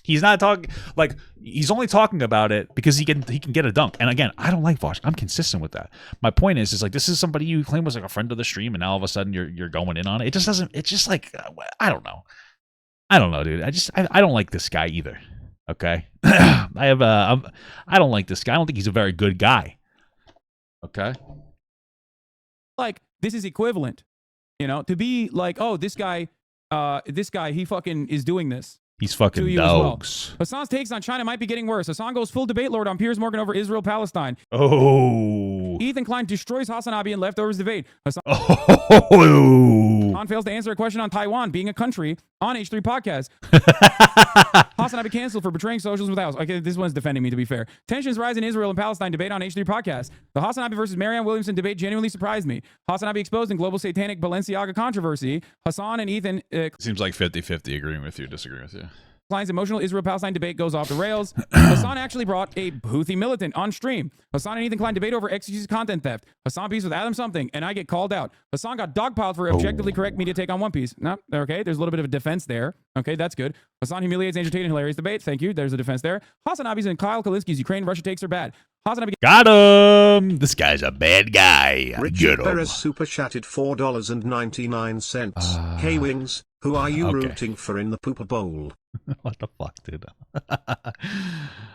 Speaker 1: He's not talking, like, he's only talking about it because he can get a dunk. And again, I don't like Vaush. I'm consistent with that. My point is like, this is somebody you claim was like a friend of the stream, and now all of a sudden you're going in on it. It just doesn't. It's just like, I don't know. I don't know, dude. I don't like this guy either. Okay, I don't like this guy. I don't think he's a very good guy. Okay,
Speaker 2: like, this is equivalent, you know, to be like, oh, this guy, he fucking is doing this.
Speaker 1: He's fucking dogs.
Speaker 2: Well. Hasan's takes on China might be getting worse. Hasan goes full debate lord on Piers Morgan over Israel-Palestine.
Speaker 1: Oh.
Speaker 2: Ethan Klein destroys Hasanabi in leftovers debate. Hasan fails to answer a question on Taiwan being a country on H3 podcast. Hasanabi canceled for betraying socialism with house. Okay, this one's defending me, to be fair. Tensions rise in Israel and Palestine debate on H3 podcast. The Hasanabi versus Marianne Williamson debate genuinely surprised me. Hasanabi exposed in global satanic Balenciaga controversy. Hasan and Ethan...
Speaker 1: Seems like 50-50, agreeing with you, disagreeing with you.
Speaker 2: Klein's emotional Israel-Palestine debate goes off the rails. Hasan actually brought a Houthi militant on stream. Hasan and Ethan Klein debate over excuses content theft. Hasan beefs with Adam something, and I get called out. Hasan got dogpiled for objectively correct media take on One Piece. No, okay, there's a little bit of a defense there. Okay, that's good. Hasan humiliates Andrew Tate in hilarious debate. Thank you. There's a defense there. Hasanabi's and Kyle Kalinski's Ukraine Russia takes are bad. Hasanabi
Speaker 1: got him. This guy's a bad guy.
Speaker 4: Richard Perez super chatted $4.99. Hey Wings, who are you rooting for in the Pooper Bowl?
Speaker 1: What the fuck, dude?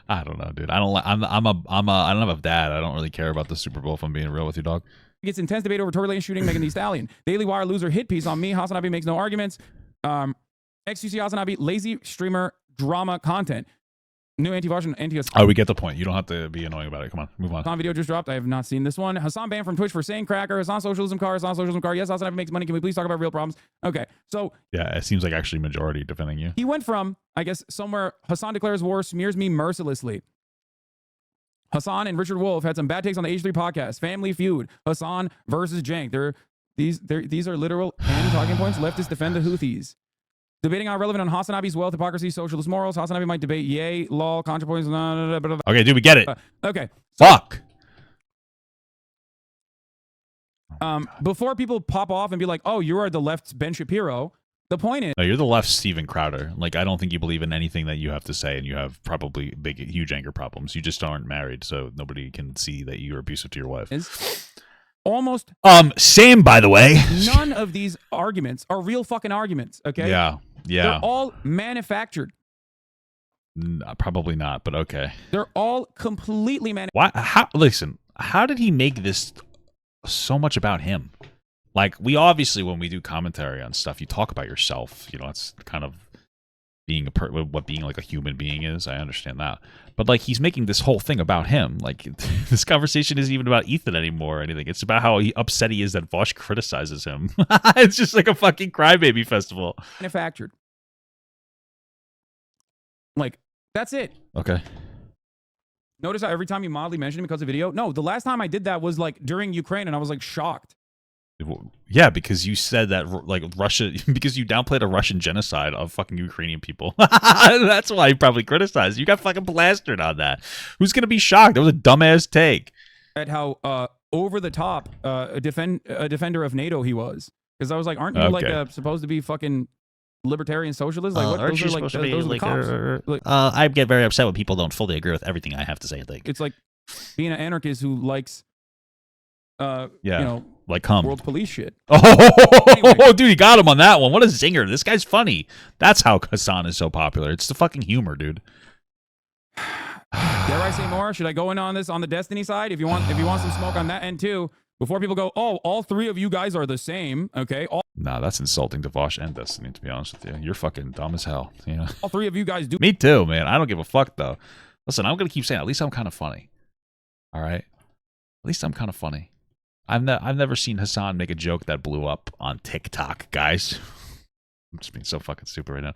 Speaker 1: I don't know, dude. I don't have a dad. I don't really care about the Super Bowl, if I'm being real with you, dog.
Speaker 2: Gets intense debate over Tory Lane shooting Megan Thee Stallion. Daily Wire loser hit piece on me. Hasanabi makes no arguments. XQC Hasanabi lazy streamer drama content. New anti-Vaush and anti-Hasan.
Speaker 1: Oh, we get the point. You don't have to be annoying about it. Come on, move on.
Speaker 2: Hasan video just dropped. I have not seen this one. Hasan banned from Twitch for saying cracker. Hasan socialism car. Hasan socialism car. Yes, Hasan makes money. Can we please talk about real problems? Okay, so
Speaker 1: yeah, it seems like actually majority defending you.
Speaker 2: He went from, I guess, somewhere Hasan declares war, smears me mercilessly. Hasan and Richard Wolf had some bad takes on the H3 podcast. Family Feud. Hasan versus Jank. These are literal and talking points. Leftists defend the Houthis. Debating on relevant on Hasanabi's wealth, hypocrisy, socialist morals. Hasanabi might debate yay, lol, contrapoints.
Speaker 1: Okay, dude, we get it.
Speaker 2: Okay.
Speaker 1: Fuck.
Speaker 2: Before people pop off and be like, oh, you are the left's Ben Shapiro, the point is...
Speaker 1: No, you're the left's Steven Crowder. Like, I don't think you believe in anything that you have to say, and you have probably huge anger problems. You just aren't married, so nobody can see that you're abusive to your wife.
Speaker 2: Almost...
Speaker 1: Same, by the way.
Speaker 2: None of these arguments are real fucking arguments, okay?
Speaker 1: Yeah.
Speaker 2: They're all manufactured.
Speaker 1: Probably not, but okay.
Speaker 2: They're all completely
Speaker 1: manufactured. Listen, how did he make this so much about him? Like, we obviously, when we do commentary on stuff, you talk about yourself. You know, it's kind of being what being like a human being is. I understand that. But like, he's making this whole thing about him. Like, this conversation isn't even about Ethan anymore or anything. It's about how upset he is that Vaush criticizes him. It's just like a fucking crybaby festival.
Speaker 2: Manufactured. Like, that's it.
Speaker 1: Okay.
Speaker 2: Notice how every time you mildly mention it because of video? No, the last time I did that was like during Ukraine, and I was like shocked.
Speaker 1: Yeah, because you said that, like, Russia, because you downplayed a Russian genocide of fucking Ukrainian people. That's why you probably criticized. You got fucking plastered on that. Who's going to be shocked? That was a dumbass take.
Speaker 2: At how over the top a defender of NATO he was. Because I was like, aren't you like supposed to be fucking libertarian socialists? Like, what?
Speaker 5: Aren't
Speaker 2: Those
Speaker 5: you
Speaker 2: are like
Speaker 5: supposed to be
Speaker 2: those are the
Speaker 5: like,
Speaker 2: cops.
Speaker 5: I get very upset when people don't fully agree with everything I have to say and think.
Speaker 2: It's like being an anarchist who likes, you know,
Speaker 1: like
Speaker 2: world police shit.
Speaker 1: Oh, dude, he got him on that one. What a zinger! This guy's funny. That's how Hasan is so popular. It's the fucking humor, dude.
Speaker 2: Dare I say more? Should I go in on this on the Destiny side? If you want some smoke on that end too, before people go, oh, all three of you guys are the same. Okay,
Speaker 1: Nah, that's insulting to Vaush and Destiny. To be honest with you, you're fucking dumb as hell. You know?
Speaker 2: all three of you guys do.
Speaker 1: Me too, man. I don't give a fuck though. Listen, I'm gonna keep saying. At least I'm kind of funny. All right. At least I'm kind of funny. I've never seen Hasan make a joke that blew up on TikTok, guys. I'm just being so fucking stupid right now.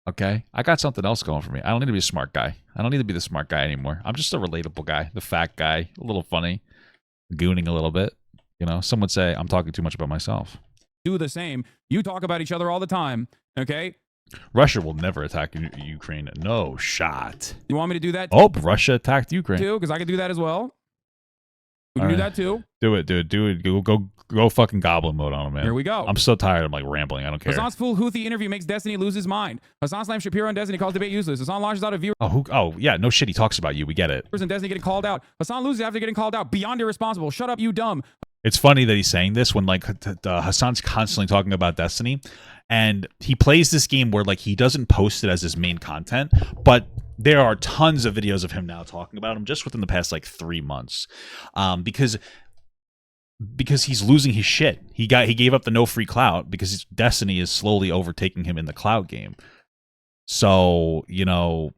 Speaker 1: Okay, I got something else going for me. I don't need to be a smart guy. I don't need to be the smart guy anymore. I'm just a relatable guy, the fat guy, a little funny, gooning a little bit. You know, some would say I'm talking too much about myself.
Speaker 2: Do the same. You talk about each other all the time. Okay.
Speaker 1: Russia will never attack Ukraine. No shot.
Speaker 2: You want me to do that?
Speaker 1: Oh, Russia attacked Ukraine
Speaker 2: too, because I can do that as well. We can do that too.
Speaker 1: Do it. Go fucking goblin mode on him, man.
Speaker 2: Here we go.
Speaker 1: I'm so tired. I'm like rambling. I don't care.
Speaker 2: Hasan's full Houthi interview makes Destiny lose his mind. Hasan slams Shapiro on Destiny, calls debate useless. Hasan launches out a viewer.
Speaker 1: Oh, yeah. No shit. He talks about you. We get it.
Speaker 2: And Destiny getting called out. Hasan loses after getting called out. Beyond irresponsible. Shut up, you dumb.
Speaker 1: It's funny that he's saying this when like Hasan's constantly talking about Destiny, and he plays this game where like he doesn't post it as his main content, but there are tons of videos of him now talking about him just within the past like 3 months, because he's losing his shit. He gave up the no free clout because his Destiny is slowly overtaking him in the cloud game. So, you know,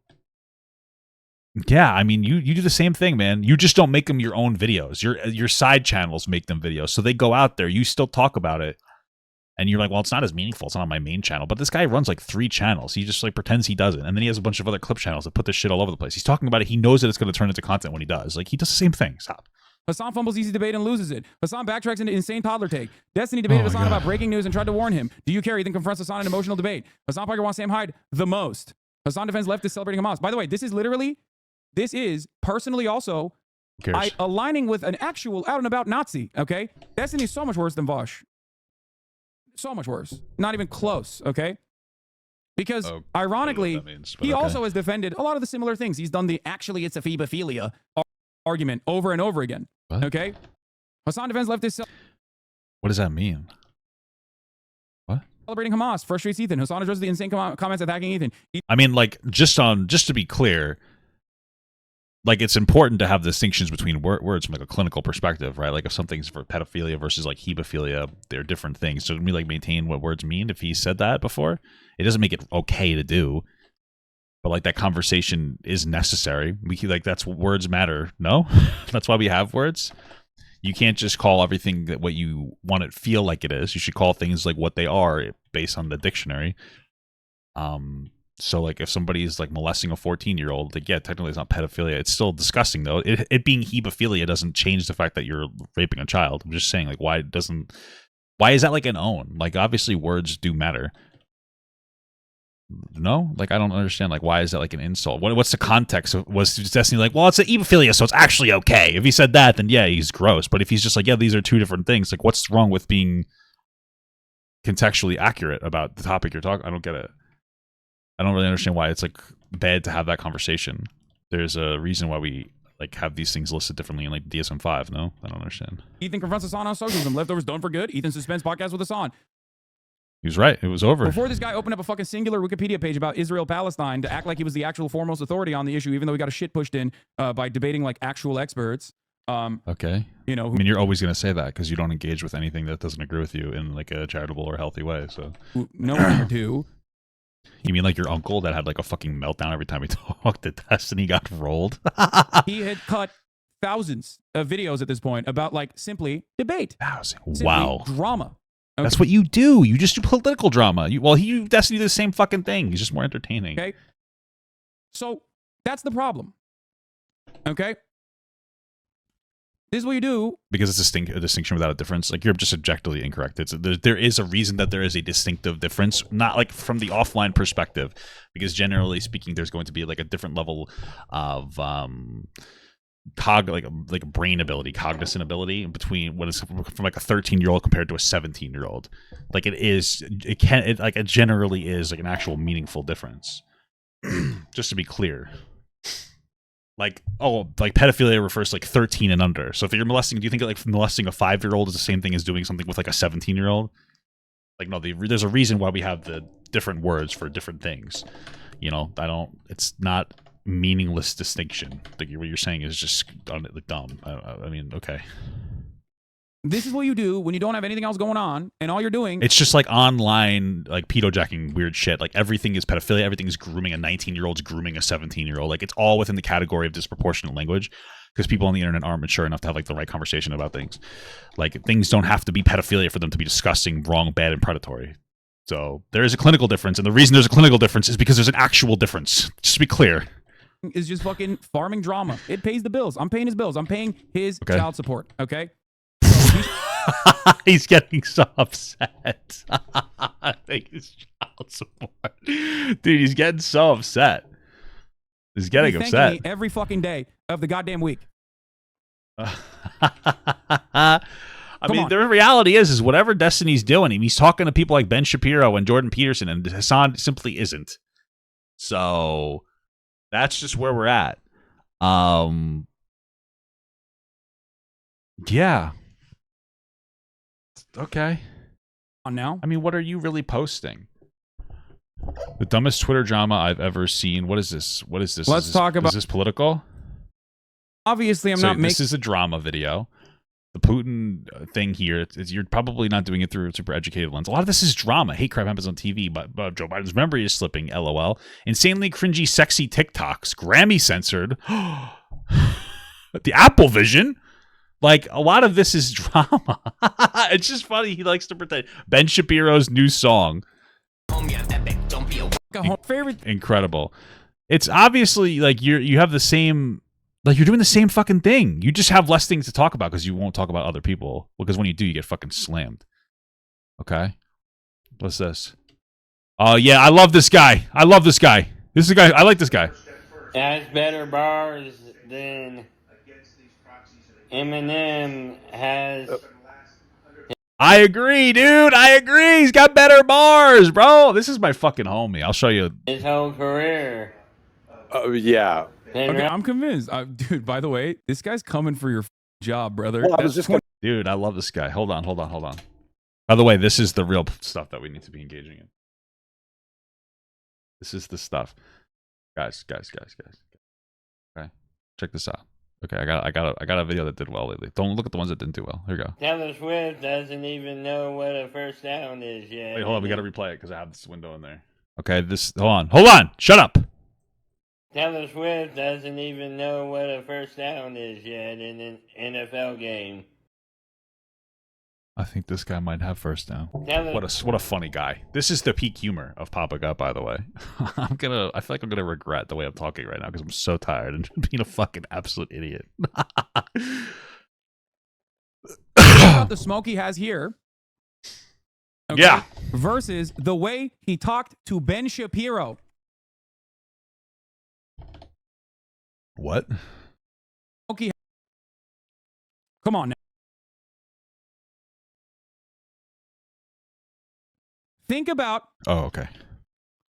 Speaker 1: yeah, I mean, you do the same thing, man. You just don't make them your own videos. Your side channels make them videos. So they go out there, you still talk about it, and you're like, well, it's not as meaningful. It's not on my main channel. But this guy runs like 3 channels. He just like pretends he doesn't. And then he has a bunch of other clip channels that put this shit all over the place. He's talking about it. He knows that it's going to turn into content when he does. Like, he does the same thing. Stop.
Speaker 2: Hasan fumbles easy debate and loses it. Hasan backtracks into insane toddler take. Destiny debated Hasan about breaking news and tried to warn him. Do you care? Ethan confronts Hasan in emotional debate. Hasan Parker wants Sam Hyde the most. Hasan defends leftist celebrating Hamas. By the way, this is personally also aligning with an actual out and about Nazi. Okay, Destiny is so much worse than Vaush. So much worse. Not even close. Okay. Because ironically, he also has defended a lot of the similar things. He's done the actually it's a phebophilia argument over and over again.
Speaker 1: What?
Speaker 2: Okay. Hasan defends leftist.
Speaker 1: What does that mean? What?
Speaker 2: Celebrating Hamas frustrates Ethan. Hasan addresses the insane comments attacking Ethan.
Speaker 1: I mean, like, just to be clear, like, it's important to have distinctions between words from like a clinical perspective, right? Like, if something's for pedophilia versus like hebophilia, they're different things. So we like maintain what words mean. If he said that before, it doesn't make it okay to do. But like that conversation is necessary. That's what words matter. No, that's why we have words. You can't just call everything that what you want it to feel like it is. You should call things like what they are based on the dictionary. So like if somebody's like molesting a 14-year-old, like, yeah, technically it's not pedophilia. It's still disgusting though. It being hebophilia doesn't change the fact that you're raping a child. I'm just saying, like, why is that like an own? Like, obviously words do matter. No, like, I don't understand. Like, why is that like an insult? What's the context? Was Destiny like, well, it's an hebophilia, so it's actually okay? If he said that, then yeah, he's gross. But if he's just like, yeah, these are 2 different things, like, what's wrong with being contextually accurate about the topic you're talking? I don't get it. I don't really understand why it's like bad to have that conversation. There's a reason why we like have these things listed differently in like DSM-5. No, I don't understand.
Speaker 2: Ethan confronts Hasan on socialism. Leftovers done for good. Ethan suspends podcast with Hasan.
Speaker 1: He was right. It was over.
Speaker 2: Before this guy opened up a fucking singular Wikipedia page about Israel-Palestine to act like he was the actual foremost authority on the issue, even though he got a shit pushed in by debating like actual experts.
Speaker 1: Okay.
Speaker 2: You know,
Speaker 1: I mean, you're always going to say that because you don't engage with anything that doesn't agree with you in like a charitable or healthy way. So
Speaker 2: no one ever do.
Speaker 1: You mean like your uncle that had like a fucking meltdown every time he talked to Destiny got rolled?
Speaker 2: He had cut thousands of videos at this point about like simply debate.
Speaker 1: Wow.
Speaker 2: Drama. Okay.
Speaker 1: That's what you do. You just do political drama. You Destiny do the same fucking thing. He's just more entertaining.
Speaker 2: Okay. So that's the problem. Okay. This is what you do.
Speaker 1: Because it's a distinction without a difference. Like, you're just objectively incorrect. There is a reason that there is a distinctive difference, not like from the offline perspective, because generally speaking, there's going to be like a different level of like a brain ability, cognizant ability between what is from like a 13-year-old compared to a 17-year-old. Like it generally is like an actual meaningful difference. Just to be clear. Like pedophilia refers to like 13 and under. So if you're molesting, do you think like molesting a 5-year-old is the same thing as doing something with like a 17-year-old? Like no, there's a reason why we have the different words for different things. You know, it's not meaningless distinction. Like what you're saying is just dumb. I mean, okay.
Speaker 2: This is what you do when you don't have anything else going on, and all you're doing.
Speaker 1: It's just like online, like pedo-jacking weird shit. Like everything is pedophilia. Everything is grooming. A 19-year-old's grooming a 17-year-old. Like it's all within the category of disproportionate language because people on the internet aren't mature enough to have like the right conversation about things. Like things don't have to be pedophilia for them to be disgusting, wrong, bad, and predatory. So there is a clinical difference, and the reason there's a clinical difference is because there's an actual difference. Just to be clear.
Speaker 2: Is just fucking farming drama. It pays the bills. I'm paying his bills. I'm paying his child support. Okay.
Speaker 1: He's getting so upset. I think his child support. Dude, he's getting so upset. He's getting upset.
Speaker 2: Me every fucking day of the goddamn week.
Speaker 1: I mean, the reality is whatever Destiny's doing, he's talking to people like Ben Shapiro and Jordan Peterson, and Hasan simply isn't. So that's just where we're at. Yeah. Okay.
Speaker 2: On now.
Speaker 1: I mean, what are you really posting? The dumbest Twitter drama I've ever seen. What is this?
Speaker 2: Let's talk about.
Speaker 1: Is this political?
Speaker 2: Obviously, I'm not making.
Speaker 1: This is a drama video. The Putin thing here is you're probably not doing it through a super educated lens. A lot of this is drama. Hate crime happens on TV, but Joe Biden's memory is slipping. LOL. Insanely cringy, sexy TikToks. Grammy censored. The Apple Vision. Like, a lot of this is drama. It's just funny. He likes to pretend. Ben Shapiro's new song.
Speaker 2: Favorite.
Speaker 1: Incredible. It's obviously, like, you have the same... Like, you're doing the same fucking thing. You just have less things to talk about because you won't talk about other people. Because when you do, you get fucking slammed. Okay? What's this? Oh, yeah, I love this guy. This is a guy. I like this guy.
Speaker 6: Has better bars than Eminem has.
Speaker 1: I agree, dude. I agree. He's got better bars, bro. This is my fucking homie. I'll show you.
Speaker 6: His whole career.
Speaker 7: Yeah.
Speaker 2: Okay, I'm convinced. Dude, by the way, this guy's coming for your job, brother.
Speaker 7: Well, I was just
Speaker 1: Dude, I love this guy. Hold on. By the way, this is the real stuff that we need to be engaging in. This is the stuff. Guys. Okay. Check this out. Okay, I got a video that did well lately. Don't look at the ones that didn't do well. Here we go.
Speaker 6: Taylor Swift doesn't even know what a first down is yet.
Speaker 1: Wait, hold on. We got to replay it because I have this window in there. Okay, hold on. Shut up.
Speaker 6: Taylor Swift doesn't even know what a first down is yet in an NFL game.
Speaker 1: I think this guy might have first down. What a funny guy. This is the peak humor of Papa Gut, by the way. I feel like I'm gonna regret the way I'm talking right now because I'm so tired and being a fucking absolute idiot.
Speaker 2: About the smoke he has here. Okay,
Speaker 1: yeah.
Speaker 2: Versus the way he talked to Ben Shapiro.
Speaker 1: What?
Speaker 2: Okay. Come on now. Think about
Speaker 1: okay.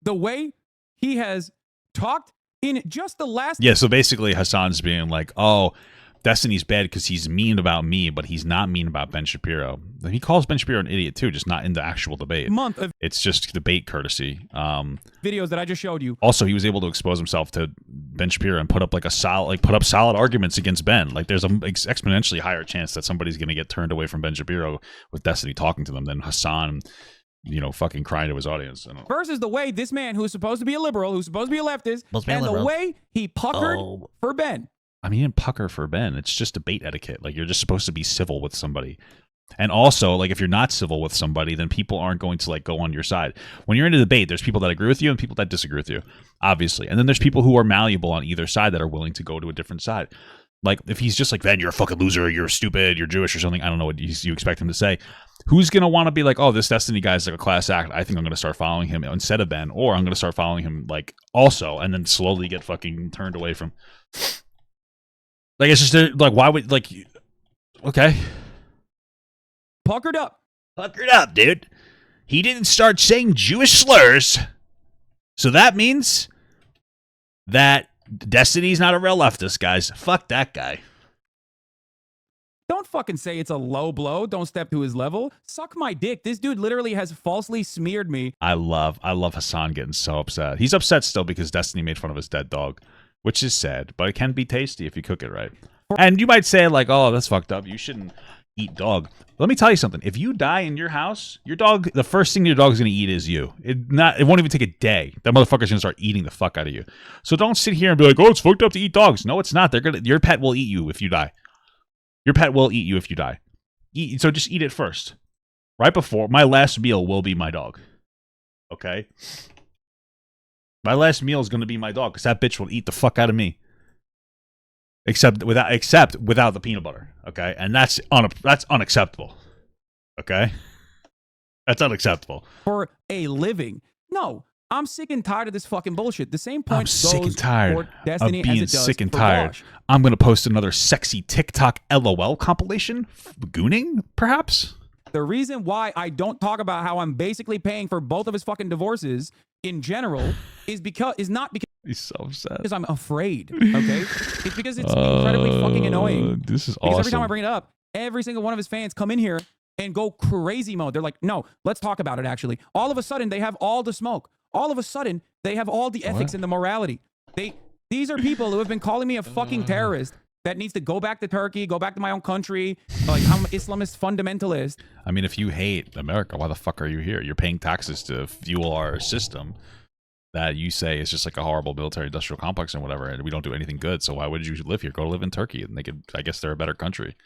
Speaker 2: The way he has talked in just the last...
Speaker 1: Yeah, so basically Hasan's being like, oh, Destiny's bad because he's mean about me, but he's not mean about Ben Shapiro. He calls Ben Shapiro an idiot too, just not in the actual debate.
Speaker 2: Month of
Speaker 1: it's just debate courtesy.
Speaker 2: Videos that I just showed you.
Speaker 1: Also, he was able to expose himself to Ben Shapiro and put up solid arguments against Ben. Like there's an exponentially higher chance that somebody's going to get turned away from Ben Shapiro with Destiny talking to them than Hasan, fucking crying to his audience.
Speaker 2: Versus the way this man who's supposed to be a liberal, who's supposed to be a leftist, and the way he puckered for Ben.
Speaker 1: I mean, he didn't pucker for Ben. It's just debate etiquette. Like, you're just supposed to be civil with somebody. And also, like, if you're not civil with somebody, then people aren't going to, like, go on your side. When you're in a debate, there's people that agree with you and people that disagree with you, obviously. And then there's people who are malleable on either side that are willing to go to a different side. Like, if he's just like, Ben, you're a fucking loser, you're stupid, you're Jewish or something, I don't know what you expect him to say. Who's going to want to be like, oh, this Destiny guy's like a class act, I think I'm going to start following him instead of Ben, or I'm going to start following him, like, also, and then slowly get fucking turned away from... Like, it's just like, why would like? Okay,
Speaker 2: Puckered up.
Speaker 1: puckered up, dude. He didn't start saying Jewish slurs, so that means that Destiny's not a real leftist, guys. Fuck that guy.
Speaker 2: Don't fucking say it's a low blow. Don't step to his level. Suck my dick. This dude literally has falsely smeared me.
Speaker 1: I love Hasan getting so upset. He's upset still because Destiny made fun of his dead dog, which is sad, but it can be tasty if you cook it right. And you might say like, "Oh, that's fucked up. You shouldn't eat dog." Let me tell you something. If you die in your house, your dog, the first thing your dog's gonna eat is you. It won't even take a day. That motherfucker's gonna start eating the fuck out of you. So don't sit here and be like, "Oh, it's fucked up to eat dogs." No, it's not. Your pet will eat you if you die. Your pet will eat you if you die. So just eat it first. Right before my last meal will be my dog. Okay? My last meal is going to be my dog because that bitch will eat the fuck out of me. Except without the peanut butter. Okay? And that's unacceptable. Okay? That's unacceptable.
Speaker 2: For a living. No. I'm sick and tired of this fucking bullshit. The same point
Speaker 1: I'm
Speaker 2: goes
Speaker 1: sick and tired
Speaker 2: for Destiny
Speaker 1: of being
Speaker 2: as it does
Speaker 1: sick and
Speaker 2: for
Speaker 1: tired.
Speaker 2: Vaush.
Speaker 1: I'm going to post another sexy TikTok LOL compilation. Gooning, perhaps?
Speaker 2: The reason why I don't talk about how I'm basically paying for both of his fucking divorces in general is not because
Speaker 1: He's so upset.
Speaker 2: I'm afraid, okay? It's because it's incredibly fucking annoying.
Speaker 1: This is
Speaker 2: Because
Speaker 1: awesome.
Speaker 2: every time I bring it up, every single one of his fans come in here and go crazy mode. They're like, no, let's talk about it actually. All of a sudden, they have all the smoke. All of a sudden, they have all the ethics and the morality. These are people who have been calling me a fucking terrorist that needs to go back to Turkey, go back to my own country. Like, I'm an Islamist fundamentalist.
Speaker 1: I mean, if you hate America, why the fuck are you here? You're paying taxes to fuel our system that you say is just like a horrible military-industrial complex and whatever, and we don't do anything good. So why would you live here? Go live in Turkey, and I guess they're a better country.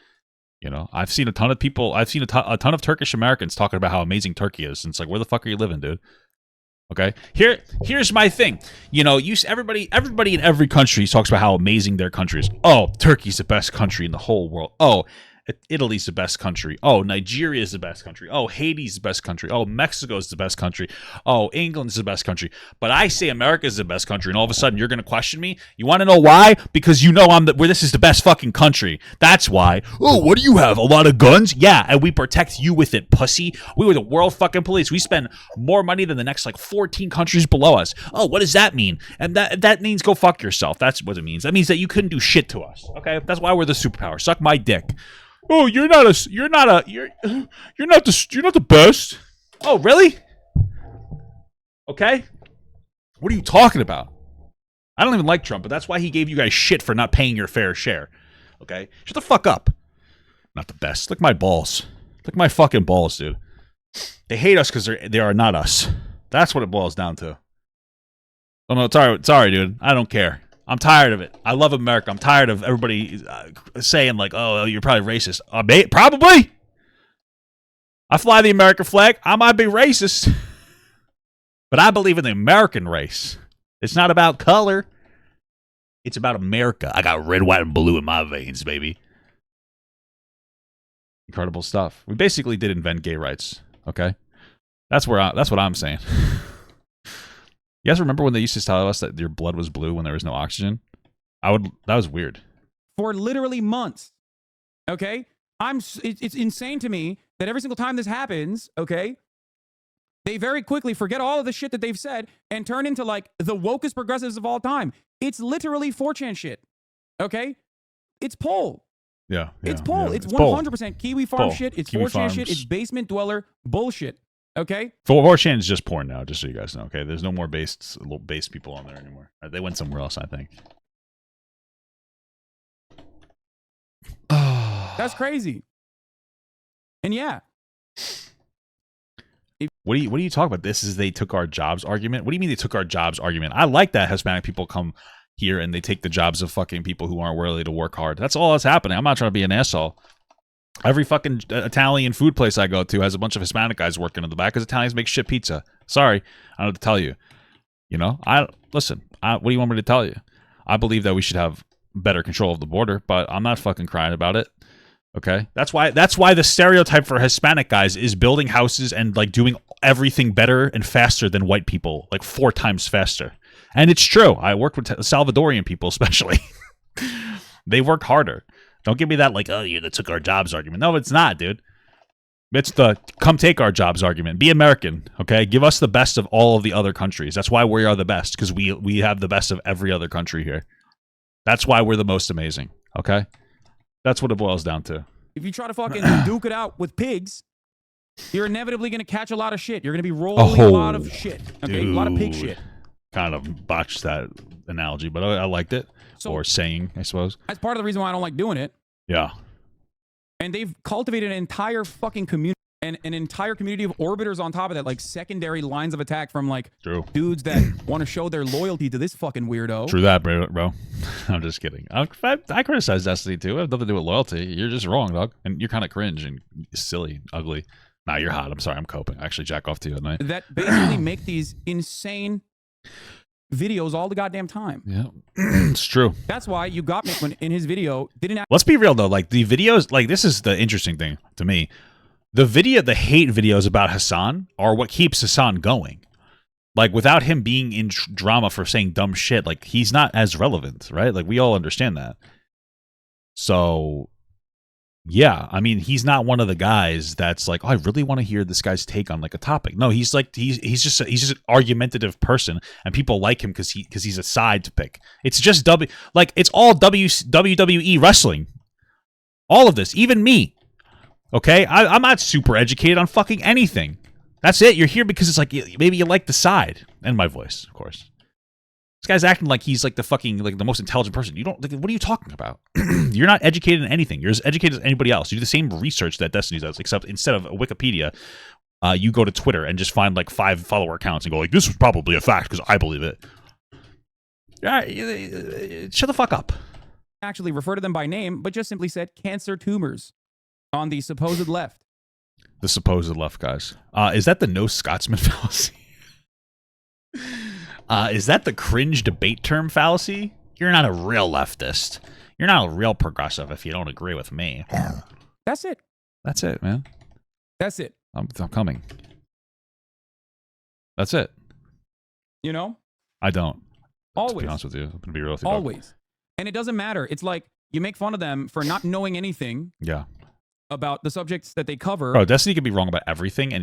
Speaker 1: You know, I've seen a ton of people. I've seen a ton of Turkish Americans talking about how amazing Turkey is. And it's like, where the fuck are you living, dude? Okay, here's my thing. You know, everybody in every country talks about how amazing their country is. Oh, Turkey's the best country in the whole world. Oh, Italy's the best country. Oh, Nigeria is the best country. Oh, Haiti's the best country. Oh, Mexico's the best country. Oh, England's the best country. But I say America's the best country, and all of a sudden you're gonna question me. You want to know why? Because you know where this is the best fucking country. That's why. Oh, what do you have? A lot of guns? Yeah, and we protect you with it, pussy. We were the world fucking police. We spend more money than the next like 14 countries below us. Oh, what does that mean? And that means go fuck yourself. That's what it means. That means that you couldn't do shit to us. Okay, that's why we're the superpower. Suck my dick. Oh, you're not the best. Oh, really? Okay. What are you talking about? I don't even like Trump, but that's why he gave you guys shit for not paying your fair share. Okay? Shut the fuck up. Not the best. Lick my balls. Lick my fucking balls, dude. They hate us because they are not us. That's what it boils down to. Oh no, sorry, dude. I don't care. I'm tired of it. I love America. I'm tired of everybody saying like, "Oh, you're probably racist." Probably. I fly the American flag. I might be racist, but I believe in the American race. It's not about color. It's about America. I got red, white, and blue in my veins, baby. Incredible stuff. We basically did invent gay rights. Okay, that's what I'm saying. You guys remember when they used to tell us that your blood was blue when there was no oxygen? That was weird.
Speaker 2: For literally months. Okay? It's insane to me that every single time this happens, okay, they very quickly forget all of the shit that they've said and turn into like the wokest progressives of all time. It's literally 4chan shit. Okay? It's poll.
Speaker 1: Yeah.
Speaker 2: It's poll.
Speaker 1: Yeah.
Speaker 2: It's 100% Kiwi Farm
Speaker 1: Poll.
Speaker 2: shit. It's
Speaker 1: Kiwi
Speaker 2: 4chan
Speaker 1: Farms.
Speaker 2: shit. It's basement dweller bullshit. Okay?
Speaker 1: 4chan is just porn now, just so you guys know. Okay, there's no more base people on there anymore. They went somewhere else, I think.
Speaker 2: That's crazy. And yeah.
Speaker 1: What do you talk about? This is they took our jobs argument. What do you mean they took our jobs argument? I like that Hispanic people come here and they take the jobs of fucking people who aren't worthy to work hard. That's all that's happening. I'm not trying to be an asshole. Every fucking Italian food place I go to has a bunch of Hispanic guys working in the back because Italians make shit pizza. Sorry, I don't know what to tell you. You know, what do you want me to tell you? I believe that we should have better control of the border, but I'm not fucking crying about it. Okay, that's why the stereotype for Hispanic guys is building houses and like doing everything better and faster than white people, like 4 times faster. And it's true. I worked with Salvadorian people, especially. They work harder. Don't give me that like, oh, you that took our jobs argument. No, it's not, dude. It's the come take our jobs argument. Be American, okay? Give us the best of all of the other countries. That's why we are the best, because we have the best of every other country here. That's why we're the most amazing, okay? That's what it boils down to.
Speaker 2: If you try to fucking duke it out with pigs, you're inevitably going to catch a lot of shit. You're going to be rolling a lot of shit. Okay, a lot of pig shit.
Speaker 1: Kind of botched that analogy, but I liked it.
Speaker 2: So,
Speaker 1: or saying, I suppose.
Speaker 2: That's part of the reason why I don't like doing it.
Speaker 1: Yeah.
Speaker 2: And they've cultivated an entire fucking community and an entire community of orbiters on top of that, like secondary lines of attack from like dudes that want to show their loyalty to this fucking weirdo.
Speaker 1: True that, bro. I'm just kidding. I criticize Destiny too. It has nothing to do with loyalty. You're just wrong, dog. And you're kind of cringe and silly, ugly. Nah, you're hot. I'm sorry. I'm coping. I actually jack off to you at night.
Speaker 2: That basically make these insane videos all the goddamn time.
Speaker 1: Yeah, it's true.
Speaker 2: That's why you got Mick in his video didn't.
Speaker 1: Let's be real though. Like the videos, like this is the interesting thing to me. The hate videos about Hasan are what keeps Hasan going. Like without him being in drama for saying dumb shit, like he's not as relevant, right? Like we all understand that. So yeah, I mean, he's not one of the guys that's like, oh, I really want to hear this guy's take on like a topic. No, he's like he's just an argumentative person, and people like him because he's a side to pick. It's just it's all WWE wrestling. All of this, even me. Okay, I'm not super educated on fucking anything. That's it. You're here because it's like maybe you like the side and my voice, of course. This guy's acting like he's like the fucking like the most intelligent person. You don't. Like, what are you talking about? You're not educated in anything. You're as educated as anybody else. You do the same research that Destiny does, except instead of Wikipedia, you go to Twitter and just find like 5 follower accounts and go like, "This was probably a fact because I believe it." Shut the fuck up.
Speaker 2: Actually refer to them by name, but just simply said cancer tumors on the supposed left.
Speaker 1: The supposed left, guys. Is that the no Scotsman fallacy? Is that the cringe debate term fallacy? You're not a real leftist. You're not a real progressive if you don't agree with me.
Speaker 2: That's it.
Speaker 1: That's it, man.
Speaker 2: That's it.
Speaker 1: I'm coming. That's it.
Speaker 2: You know?
Speaker 1: I don't.
Speaker 2: Always.
Speaker 1: To be honest with you. I'm going to be real with you.
Speaker 2: Always. And it doesn't matter. It's like you make fun of them for not knowing anything.
Speaker 1: Yeah.
Speaker 2: About the subjects that they cover.
Speaker 1: Bro, Destiny can be wrong about everything, and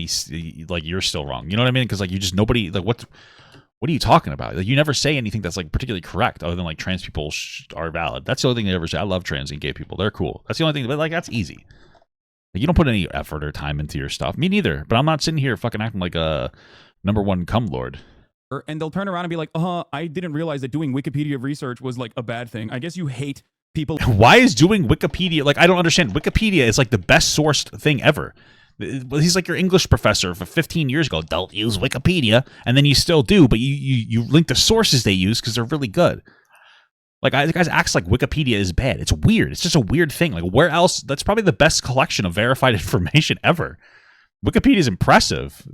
Speaker 1: like you're still wrong. You know what I mean? Because like you just nobody like what are you talking about? Like you never say anything that's like particularly correct, other than like trans people are valid. That's the only thing they ever say. I love trans and gay people. They're cool. That's the only thing. But like that's easy. Like, you don't put any effort or time into your stuff. Me neither. But I'm not sitting here fucking acting like a #1 cum lord.
Speaker 2: And they'll turn around and be like, I didn't realize that doing Wikipedia research was like a bad thing. I guess you hate people.
Speaker 1: Why is doing Wikipedia, like, I don't understand. Wikipedia is like the best sourced thing ever. He's like your English professor for 15 years ago. Don't use Wikipedia. And then you still do, but you link the sources they use because they're really good. Like, the guys acts like Wikipedia is bad. It's weird. It's just a weird thing. Like, where else? That's probably the best collection of verified information ever. Wikipedia is impressive.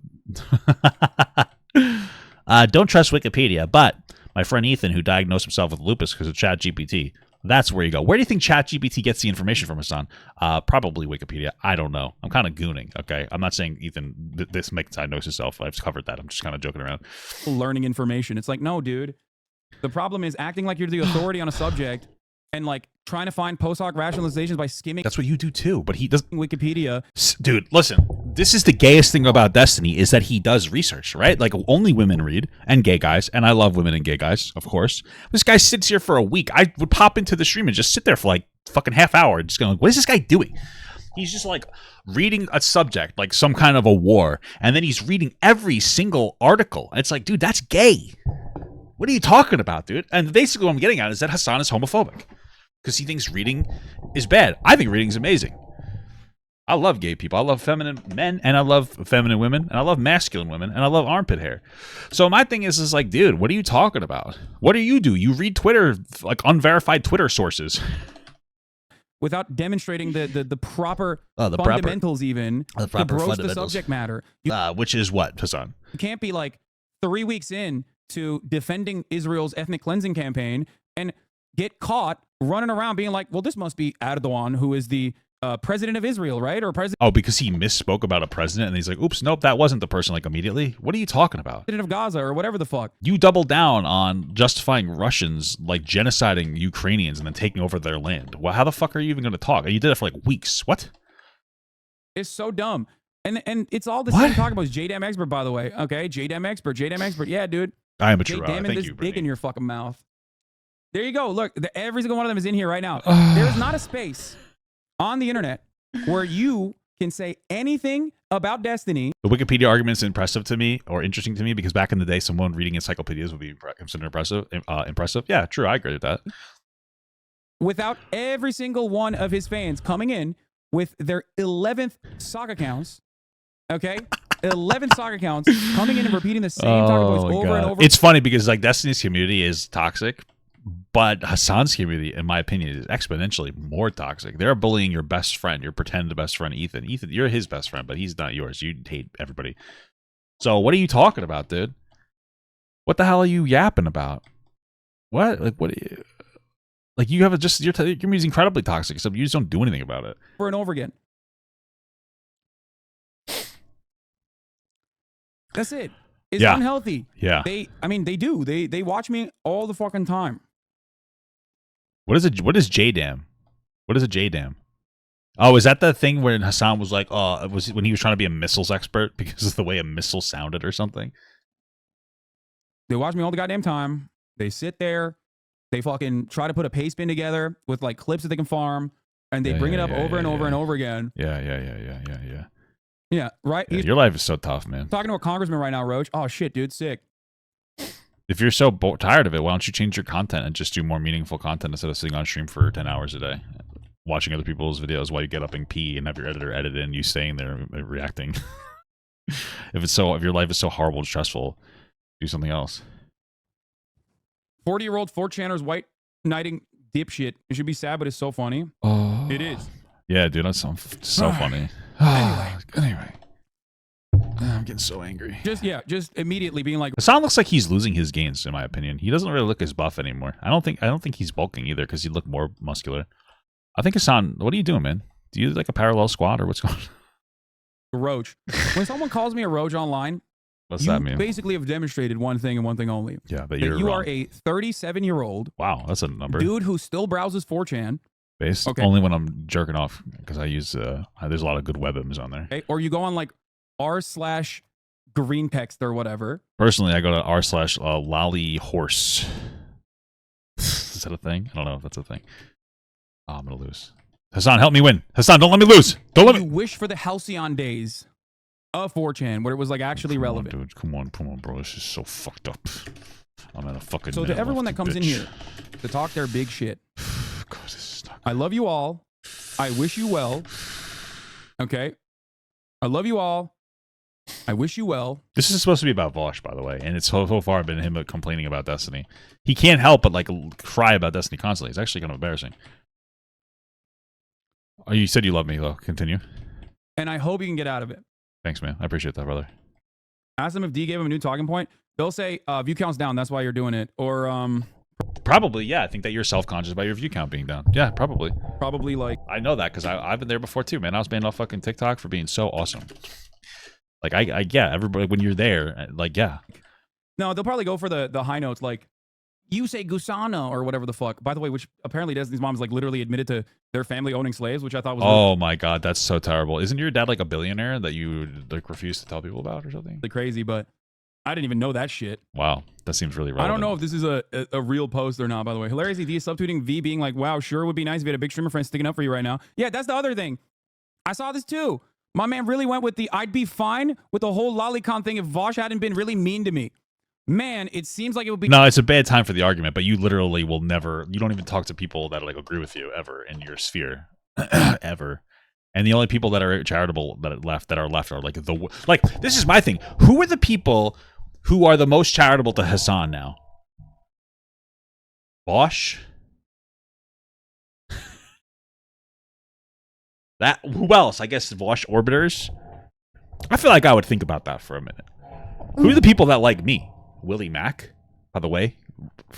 Speaker 1: Don't trust Wikipedia, but my friend Ethan, who diagnosed himself with lupus because of ChatGPT, that's where you go. Where do you think ChatGPT gets the information from, Hasan? Probably Wikipedia. I don't know. I'm kind of gooning, okay? I'm not saying Ethan, this makes diagnose himself. I've covered that. I'm just kind of joking around.
Speaker 2: Learning information. It's like, no, dude. The problem is acting like you're the authority on a subject and like trying to find post hoc rationalizations by skimming.
Speaker 1: That's what you do too, but he doesn't.
Speaker 2: Wikipedia.
Speaker 1: Dude, listen. This is the gayest thing about Destiny is that he does research, right? Like only women read, and gay guys, and I love women and gay guys, of course. This guy sits here for a week. I would pop into the stream and just sit there for like fucking half hour, just going, what is this guy doing? He's just like reading a subject, like some kind of a war, and then he's reading every single article. And it's like, dude, that's gay. What are you talking about, dude? And basically what I'm getting at is that Hasan is homophobic because he thinks reading is bad. I think reading is amazing. I love gay people. I love feminine men, and I love feminine women, and I love masculine women, and I love armpit hair. So my thing is like, dude, what are you talking about? What do? You read Twitter, like unverified Twitter sources.
Speaker 2: Without demonstrating the proper fundamentals even to broach the subject matter.
Speaker 1: Which is what, Hasan?
Speaker 2: You can't be like 3 weeks in to defending Israel's ethnic cleansing campaign and get caught running around being like, well, this must be Erdogan, who is the president of Israel, right? Or president
Speaker 1: Oh, because he misspoke about a president, and he's like, "Oops, nope, that wasn't the person." Like immediately, what are you talking about?
Speaker 2: of Gaza or whatever the fuck.
Speaker 1: You double down on justifying Russians like genociding Ukrainians and then taking over their land. Well, how the fuck are you even going to talk? You did it for like weeks. What?
Speaker 2: It's so dumb. And it's all the
Speaker 1: What?
Speaker 2: same talking about JDam expert, by the way. Okay, JDam expert. Yeah, dude.
Speaker 1: I am a true.
Speaker 2: JDam and
Speaker 1: Thank
Speaker 2: this
Speaker 1: you,
Speaker 2: dick
Speaker 1: Brittany.
Speaker 2: in your fucking mouth. There you go. Look, every single one of them is in here right now. There's not a space on the internet where you can say anything about Destiny.
Speaker 1: The Wikipedia argument is impressive to me or interesting to me because back in the day, someone reading encyclopedias would be considered impressive. Impressive. Yeah, true. I agree with that.
Speaker 2: Without every single one of his fans coming in with their 11th sock accounts, okay? 11 sock accounts coming in and repeating the same talking points
Speaker 1: my
Speaker 2: over
Speaker 1: God.
Speaker 2: and over.
Speaker 1: It's funny because like Destiny's community is toxic, but Hasan's community, in my opinion, is exponentially more toxic. They're bullying your best friend, your pretend best friend, Ethan. Ethan, you're his best friend, but he's not yours. You hate everybody. So what are you talking about, dude? What the hell are you yapping about? What? Like what? Are you, like you have a just your community is incredibly toxic, except you just don't do anything about it.
Speaker 2: over and over again. That's it. It's
Speaker 1: Yeah.
Speaker 2: unhealthy.
Speaker 1: Yeah.
Speaker 2: They do. They watch me all the fucking time.
Speaker 1: What is it? What is JDam? What is a JDam? Oh, is that the thing when Hasan was like, oh, it was when he was trying to be a missiles expert because of the way a missile sounded or something?
Speaker 2: They watch me all the goddamn time. They sit there. They fucking try to put a paste bin together with like clips that they can farm, and they bring it up over and over and over again.
Speaker 1: Yeah.
Speaker 2: Yeah, right.
Speaker 1: Yeah,
Speaker 2: He's
Speaker 1: your life is so tough, man.
Speaker 2: talking to a congressman right now, Roach. Oh shit, dude, sick.
Speaker 1: If you're so tired of it, why don't you change your content and just do more meaningful content instead of sitting on stream for 10 hours a day, watching other people's videos while you get up and pee and have your editor edit in you staying there and reacting? If your life is so horrible and stressful, do something else.
Speaker 2: 40-year-old 4chaners white knighting dipshit. It should be sad, but it's so funny.
Speaker 1: Oh,
Speaker 2: It is.
Speaker 1: Yeah, dude, that's so funny. Anyway, I'm getting so angry.
Speaker 2: Just immediately being like,
Speaker 1: Hasan looks like he's losing his gains, in my opinion. He doesn't really look as buff anymore. I don't think he's bulking either because he looked more muscular. I think Hasan, what are you doing, man? Do you like a parallel squat or what's going on?
Speaker 2: Roach. When someone calls me a Roach online,
Speaker 1: What's
Speaker 2: you
Speaker 1: that mean?
Speaker 2: basically have demonstrated one thing and one thing only.
Speaker 1: Yeah, that
Speaker 2: That
Speaker 1: you're
Speaker 2: you
Speaker 1: wrong.
Speaker 2: are a 37-year-old
Speaker 1: Wow, that's a number.
Speaker 2: dude who still browses 4chan,
Speaker 1: Based
Speaker 2: okay.
Speaker 1: only when I'm jerking off because I use there's a lot of good web images on there.
Speaker 2: okay? Or you go on like r/greentext or whatever.
Speaker 1: Personally, I go to r/lolly horse. Is that a thing? I don't know if that's a thing. Oh, I'm gonna lose. Hasan, help me win. Hasan, don't let me lose. Don't let
Speaker 2: You
Speaker 1: me.
Speaker 2: wish for the halcyon days of 4chan where it was like actually relevant.
Speaker 1: Come on, dude. Come on, bro. This is so fucked up. I'm at a fucking.
Speaker 2: So to everyone that comes in here to talk their big shit,
Speaker 1: God, this is not.
Speaker 2: I love you all. I wish you well. Okay? I love you all. I wish you well.
Speaker 1: This is supposed to be about Vaush, by the way, and it's so far been him complaining about Destiny. He can't help but like cry about Destiny constantly. It's actually kind of embarrassing. Oh, you said you love me, though. Continue.
Speaker 2: And I hope you can get out of it.
Speaker 1: Thanks, man. I appreciate that, brother.
Speaker 2: Ask them if D gave him a new talking point. They'll say, view count's down. That's why you're doing it. Or
Speaker 1: Probably, yeah. I think that you're self-conscious about your view count being down. Yeah, probably.
Speaker 2: probably like,
Speaker 1: I know that because I've been there before too, man. I was banned off fucking TikTok for being so awesome. Like yeah, everybody when you're there, like yeah.
Speaker 2: no, they'll probably go for the high notes like, you say Gusano or whatever the fuck. By the way, which apparently Destiny's mom is like literally admitted to their family owning slaves, which I thought was
Speaker 1: Oh my god, that's so terrible. Isn't your dad like a billionaire that you like refuse to tell people about or something?
Speaker 2: really crazy, but I didn't even know that shit.
Speaker 1: Wow, that seems really relevant.
Speaker 2: I don't know if this is a real post or not, by the way. Hilarious D is subtweeting V being like, wow, sure would be nice if you had a big streamer friend sticking up for you right now. Yeah, that's the other thing. I saw this too. My man really went with the I'd be fine with the whole lolicon thing if Vaush hadn't been really mean to me. Man, it seems like it would be
Speaker 1: No, it's a bad time for the argument, but you literally will never. You don't even talk to people that like agree with you ever in your sphere, ever. And the only people that are charitable that are left are like This is my thing. Who are the people who are the most charitable to Hasan now? Vaush. That who else? I guess Vaush orbiters. I feel like I would think about that for a minute. Who are the people that like me? Willie Mack, by the way.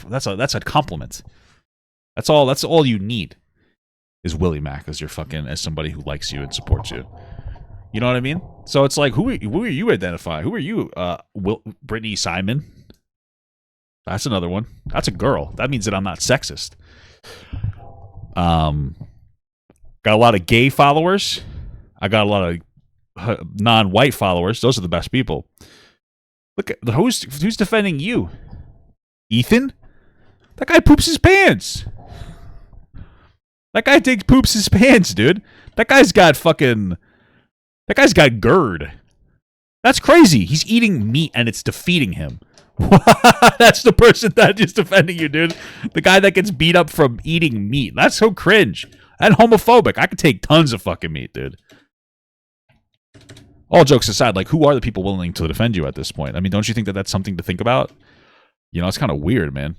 Speaker 1: That's a compliment. That's all you need. is Willie Mack as your fucking as somebody who likes you and supports you. You know what I mean? So it's like, who are you identifying? Who are you? Brittany Simon. That's another one. That's a girl. That means that I'm not sexist. Got a lot of gay followers. I got a lot of non-white followers. Those are the best people. Look at who's defending you, Ethan. That guy poops his pants. That guy poops his pants, dude. That guy's got GERD. That's crazy. He's eating meat and it's defeating him. That's the person that is defending you, dude. The guy that gets beat up from eating meat. That's so cringe and homophobic. I could take tons of fucking meat, dude. All jokes aside, like, who are the people willing to defend you at this point? I mean, don't you think that that's something to think about? You know, it's kind of weird, man.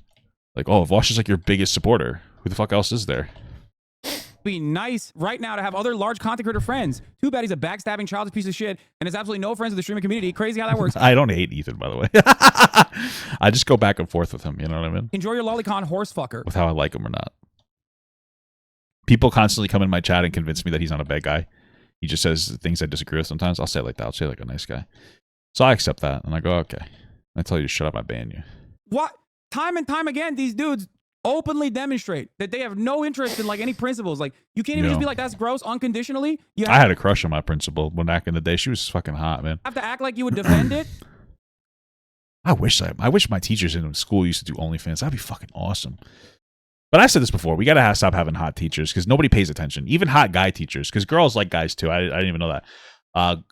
Speaker 1: Like, oh, Vaush is like your biggest supporter. Who the fuck else is there?
Speaker 2: Be nice right now to have other large content creator friends. Too bad he's a backstabbing childish piece of shit and has absolutely no friends in the streaming community. Crazy how that works.
Speaker 1: I don't hate Ethan, by the way. I just go back and forth with him, you know what I mean?
Speaker 2: Enjoy your lolicon horse fucker.
Speaker 1: With how I like him or not. People constantly come in my chat and convince me that he's not a bad guy. He just says things I disagree with sometimes. I'll say it like that. I'll say like a nice guy. So I accept that. And I go, okay. I tell you to shut up, I ban you.
Speaker 2: What? Time and time again, these dudes openly demonstrate that they have no interest in like any principles. Like, you can't even just be like, that's gross unconditionally. I
Speaker 1: had a crush on my principal when back in the day. She was fucking hot, man.
Speaker 2: Have to act like you would defend it.
Speaker 1: I wish my teachers in school used to do OnlyFans. That'd be fucking awesome. But I said this before. We gotta stop having hot teachers because nobody pays attention. Even hot guy teachers, because girls like guys too. I didn't even know that.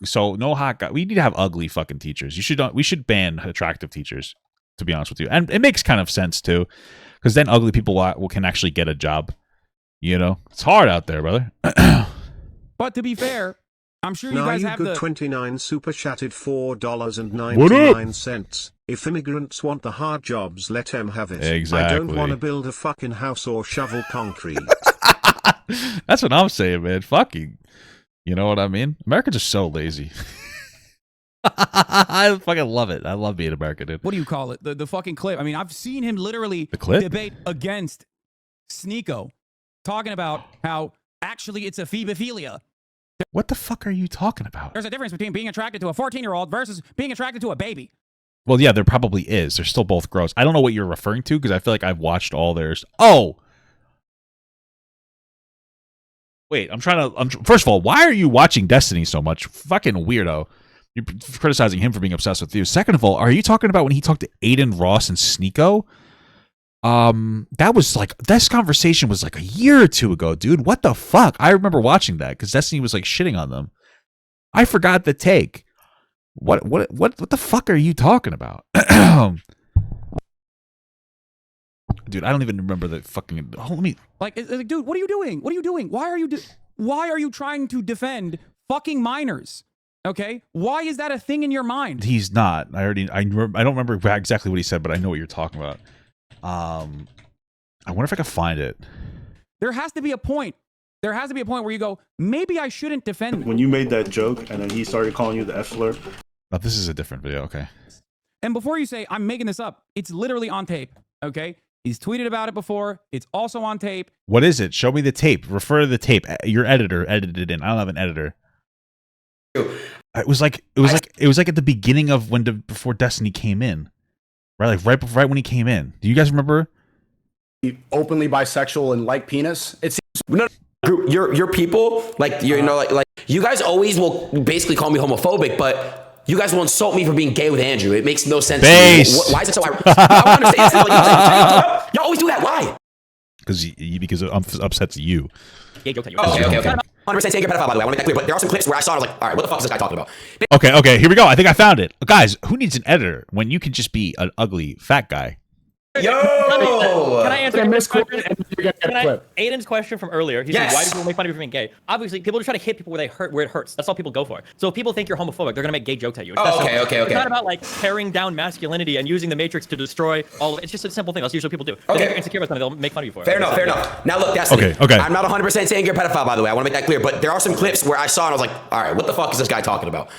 Speaker 1: So no hot guy. We need to have ugly fucking teachers. We should ban attractive teachers. To be honest with you, and it makes kind of sense too, because then ugly people can actually get a job. You know, it's hard out there, brother.
Speaker 2: But to be fair, I'm sure you guys have the
Speaker 4: 29 super chatted $4.99. If immigrants want the hard jobs, let them have it.
Speaker 1: Exactly.
Speaker 4: I don't want to build a fucking house or shovel concrete.
Speaker 1: That's what I'm saying, man. Fucking, you know what I mean? Americans are so lazy. I fucking love it. I love being American, dude.
Speaker 2: What do you call it? The fucking clip. I mean, I've seen him literally debate against Sneeko, talking about how actually it's a phebophilia.
Speaker 1: What the fuck are you talking about?
Speaker 2: There's a difference between being attracted to a 14-year-old versus being attracted to a baby.
Speaker 1: Well, yeah, there probably is. They're still both gross. I don't know what you're referring to because I feel like I've watched all theirs. Oh! Wait, first of all, why are you watching Destiny so much? Fucking weirdo. You're criticizing him for being obsessed with you. Second of all, are you talking about when he talked to Aiden Ross and Sneeko? That was like, this conversation was like a year or two ago, dude. What the fuck? I remember watching that because Destiny was like shitting on them. I forgot the take. What the fuck are you talking about? Dude, I don't even remember the fucking. Oh, let me.
Speaker 2: Like, dude, what are you doing? What are you doing? Why are you trying to defend fucking minors? Okay, why is that a thing in your mind?
Speaker 1: He's not. I don't remember exactly what he said, but I know what you're talking about. I wonder if I can find it.
Speaker 2: There has to be a point. There has to be a point where you go, maybe I shouldn't defend.
Speaker 8: When you made that joke and then he started calling you the F slur.
Speaker 1: Oh, this is a different video. Okay.
Speaker 2: And before you say I'm making this up, it's literally on tape. Okay, he's tweeted about it before. It's also on tape.
Speaker 1: What is it? Show me the tape. Refer to the tape. Your editor edited it in. I don't have an editor. It was like at the beginning of before Destiny came in, right? Like right when he came in. Do you guys remember?
Speaker 9: Openly bisexual and like penis. It's your people like you know like you guys always will basically call me homophobic, but you guys will insult me for being gay with Andrew. It makes no sense. Why is it so? I don't understand. Y'all always do that. Why?
Speaker 1: Because it upsets you.
Speaker 9: Okay. 100% saying you're a pedophile, by the way. I want to make that clear. But there are some clips where I saw it. I was like, all right, what the fuck is this guy talking about?
Speaker 1: Okay, here we go. I think I found it. Guys, who needs an editor when you can just be an ugly fat guy?
Speaker 9: Yo!
Speaker 10: Can I answer Aiden's question? Aiden's question from earlier. He said, why do people make fun of you for being gay? Obviously, people are trying to hit people where it hurts. That's all people go for. So if people think you're homophobic, they're going to make gay jokes at you.
Speaker 9: Okay.
Speaker 10: It's not about like tearing down masculinity and using the Matrix to destroy all of it. It's just a simple thing. That's usually what people do. If you're insecure about something, they'll make fun of you for it.
Speaker 9: Fair enough. Now look, Destiny.
Speaker 1: Okay.
Speaker 9: I'm not 100% saying you're a pedophile, by the way. I want to make that clear. But there are some clips where I saw it and I was like, all right, what the fuck is this guy talking about?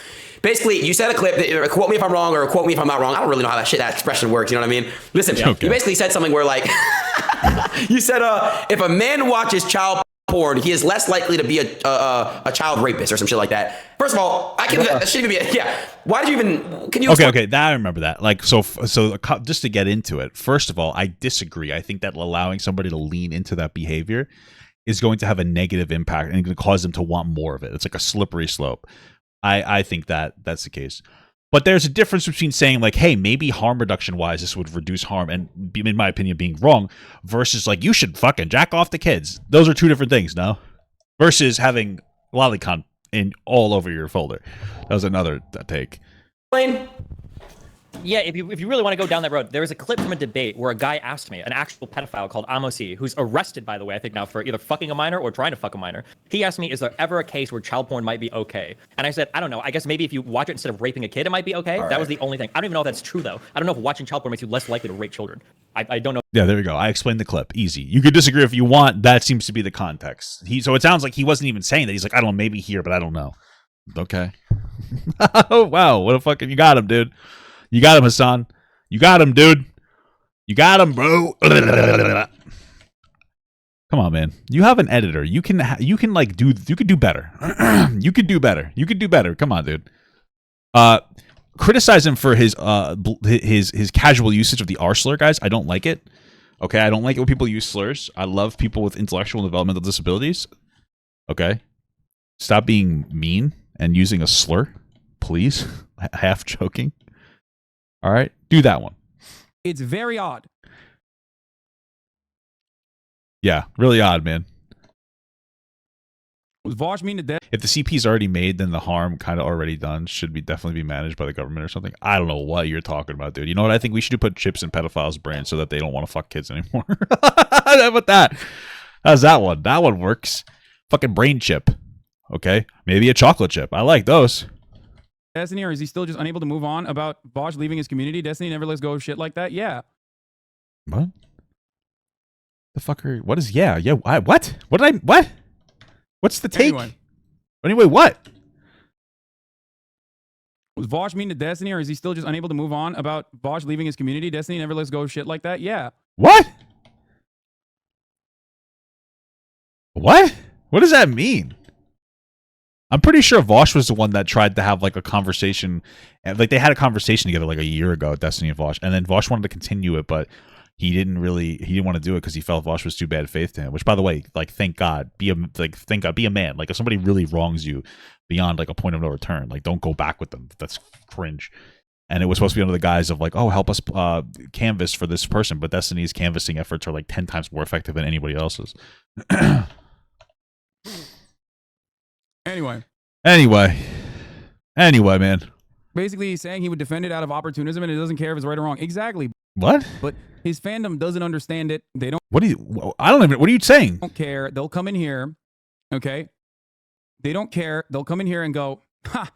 Speaker 9: Basically, you said a clip, that, quote me if I'm wrong or quote me if I'm not wrong. I don't really know how that expression works, you know what I mean? Listen, you basically said something where like, you said, if a man watches child porn, he is less likely to be a child rapist or some shit like that. First of all, that shouldn't even be. Yeah. Why did you even? Can you?
Speaker 1: Okay. That I remember that. Like, so just to get into it. First of all, I disagree. I think that allowing somebody to lean into that behavior is going to have a negative impact and going to cause them to want more of it. It's like a slippery slope. I think that's the case. But there's a difference between saying like, hey, maybe harm reduction wise, this would reduce harm and in my opinion being wrong versus like, you should fucking jack off the kids. Those are two different things, no? Versus having lolicon in all over your folder. That was another take.
Speaker 10: Yeah, if you really want to go down that road, there was a clip from a debate where a guy asked me, an actual pedophile called Amosi, who's arrested, by the way, I think now for either fucking a minor or trying to fuck a minor. He asked me, is there ever a case where child porn might be okay? And I said, I don't know. I guess maybe if you watch it instead of raping a kid, it might be okay. That was the only thing. I don't even know if that's true, though. I don't know if watching child porn makes you less likely to rape children. I don't know.
Speaker 1: Yeah, there we go. I explained the clip. Easy. You could disagree if you want. That seems to be the context. So it sounds like he wasn't even saying that. He's like, I don't know, maybe here, but I don't know. Okay. Oh, wow. What a fucking... You got him, dude. You got him, Hasan. You got him, dude. You got him, bro. Come on, man. You have an editor. You can like do. You could do better. You could do better. You could do better. Come on, dude. Criticize him for his casual usage of the R slur, guys. I don't like it. Okay, I don't like it when people use slurs. I love people with intellectual and developmental disabilities. Okay, stop being mean and using a slur, please. Half joking. All right, do that one.
Speaker 2: It's very odd.
Speaker 1: Yeah, really odd, man.
Speaker 2: Was Vaush mean to death?
Speaker 1: If the CP is already made, then the harm kind of already done should be definitely be managed by the government or something. I don't know what you're talking about, dude. You know what? I think we should do put chips in pedophiles' brains so that they don't want to fuck kids anymore. How about that? How's that one? That one works. Fucking brain chip. Okay, maybe a chocolate chip. I like those.
Speaker 2: Destiny, or is he still just unable to move on about Vaush leaving his community? Destiny never lets go of shit like that? Yeah.
Speaker 1: What? The fucker? What is yeah? Yeah, what? What? What's the take? Anyway, what?
Speaker 2: Was Vaush mean to Destiny, or is he still just unable to move on about Vaush leaving his community? Destiny never lets go of shit like that? Yeah.
Speaker 1: What? What? What does that mean? I'm pretty sure Vaush was the one that tried to have like a conversation, like they had a conversation together like a year ago, Destiny and Vaush, and then Vaush wanted to continue it, but he didn't want to do it because he felt Vaush was too bad faith to him. Which, by the way, like thank God, be a man. Like if somebody really wrongs you beyond like a point of no return, like don't go back with them. That's cringe. And it was supposed to be under the guise of like, oh, help us canvas for this person, but Destiny's canvassing efforts are like 10 times more effective than anybody else's.
Speaker 2: Anyway,
Speaker 1: man.
Speaker 2: Basically, he's saying he would defend it out of opportunism and he doesn't care if it's right or wrong. Exactly.
Speaker 1: What?
Speaker 2: But his fandom doesn't understand it. They don't.
Speaker 1: What are you saying?
Speaker 2: Don't care. They'll come in here. Okay. They don't care. They'll come in here and go, ha,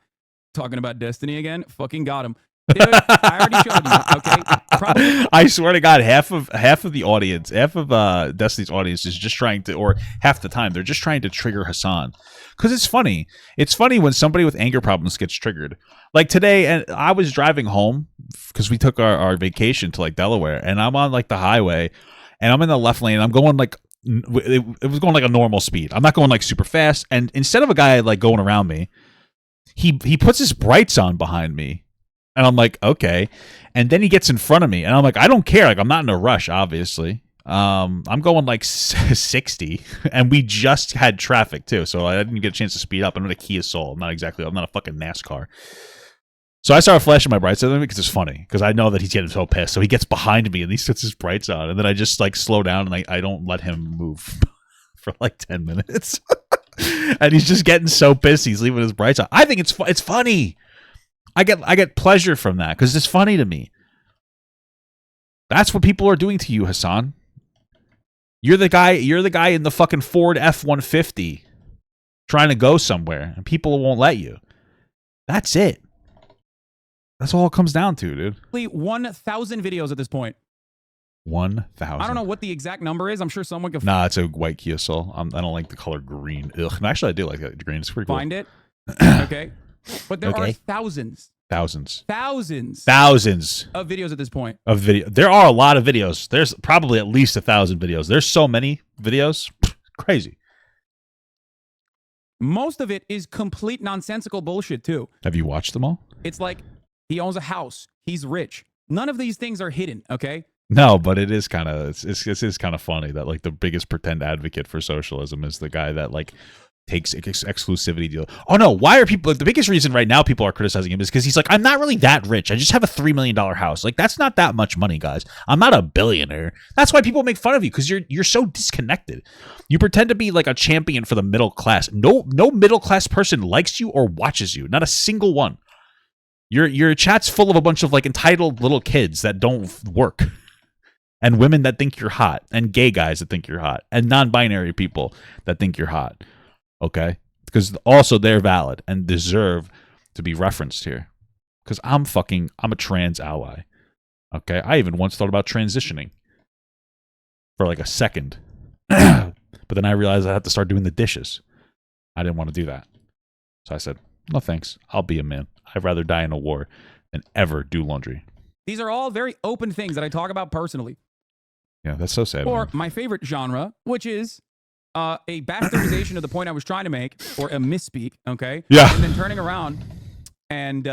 Speaker 2: talking about Destiny again. Fucking got him. Dude, I already showed you. Okay. Probably.
Speaker 1: I swear to God, half of the audience, half of Destiny's audience is just trying to, or half the time, they're just trying to trigger Hasan. Because it's funny. It's funny when somebody with anger problems gets triggered. Like today, and I was driving home because we took our vacation to like Delaware, and I'm on like the highway, and I'm in the left lane, and I'm going like, it was going like a normal speed. I'm not going like super fast. And instead of a guy like going around me, he puts his brights on behind me. And I'm like, okay. And then he gets in front of me. And I'm like, I don't care. Like, I'm not in a rush, obviously. I'm going like 60. And we just had traffic, too. So I didn't get a chance to speed up. I'm not a Kia Soul. I'm not a fucking NASCAR. So I started flashing my brights at him because it's funny. Because I know that he's getting so pissed. So he gets behind me and he puts his brights on. And then I just like slow down and I don't let him move for like 10 minutes. And he's just getting so pissed. He's leaving his brights on. I think it's funny. I get pleasure from that because it's funny to me. That's what people are doing to you, Hasan. You're the guy in the fucking Ford F-150 trying to go somewhere and people won't let you. That's it. That's all it comes down to, dude.
Speaker 2: 1,000 videos at this point.
Speaker 1: 1,000.
Speaker 2: I don't know what the exact number is. I'm sure someone could
Speaker 1: Nah, it's a white Kia Soul. I don't like the color green. Ugh. No, actually, I do like that green. It's pretty cool.
Speaker 2: Find it. Okay. But there are thousands of videos at this point.
Speaker 1: There are a lot of videos. There's probably at least 1,000 videos. There's so many videos. Crazy.
Speaker 2: Most of it is complete nonsensical bullshit too.
Speaker 1: Have you watched them all?
Speaker 2: It's like he owns a house, he's rich. None of these things are hidden, okay?
Speaker 1: No, but it is kind of it is kind of funny that like the biggest pretend advocate for socialism is the guy that like takes exclusivity deal. Oh no, why are people the biggest reason right now people are criticizing him is because he's like, I'm not really that rich. I just have a $3 million house. Like that's not that much money, guys. I'm not a billionaire. That's why people make fun of you because you're so disconnected. You pretend to be like a champion for the middle class. No middle class person likes you or watches you. Not a single one. Your chat's full of a bunch of like entitled little kids that don't work. And women that think you're hot, and gay guys that think you're hot, and non-binary people that think you're hot. Okay? Because also they're valid and deserve to be referenced here. Because I'm a trans ally. Okay? I even once thought about transitioning for like a second. But then I realized I had to start doing the dishes. I didn't want to do that. So I said, no thanks. I'll be a man. I'd rather die in a war than ever do laundry.
Speaker 2: These are all very open things that I talk about personally.
Speaker 1: Yeah, that's so sad.
Speaker 2: Or
Speaker 1: man.
Speaker 2: my favorite genre, which is a bastardization of the point I was trying to make, or a misspeak, okay?
Speaker 1: Yeah.
Speaker 2: And then turning around and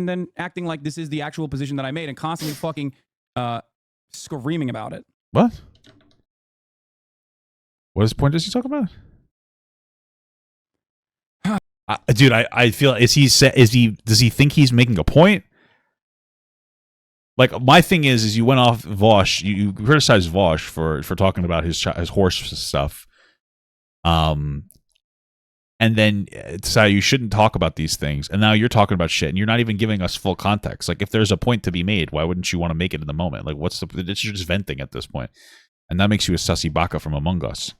Speaker 2: then acting like this is the actual position that I made and constantly fucking screaming about it.
Speaker 1: What? What point does he talk about? Dude, I feel does he think he's making a point? Like my thing is you went off Vaush, you criticized Vaush for talking about his horse stuff, and then decided you shouldn't talk about these things, and now you're talking about shit, and you're not even giving us full context. Like if there's a point to be made, why wouldn't you want to make it in the moment? Like what's you're just venting at this point, and that makes you a sussy baka from Among Us.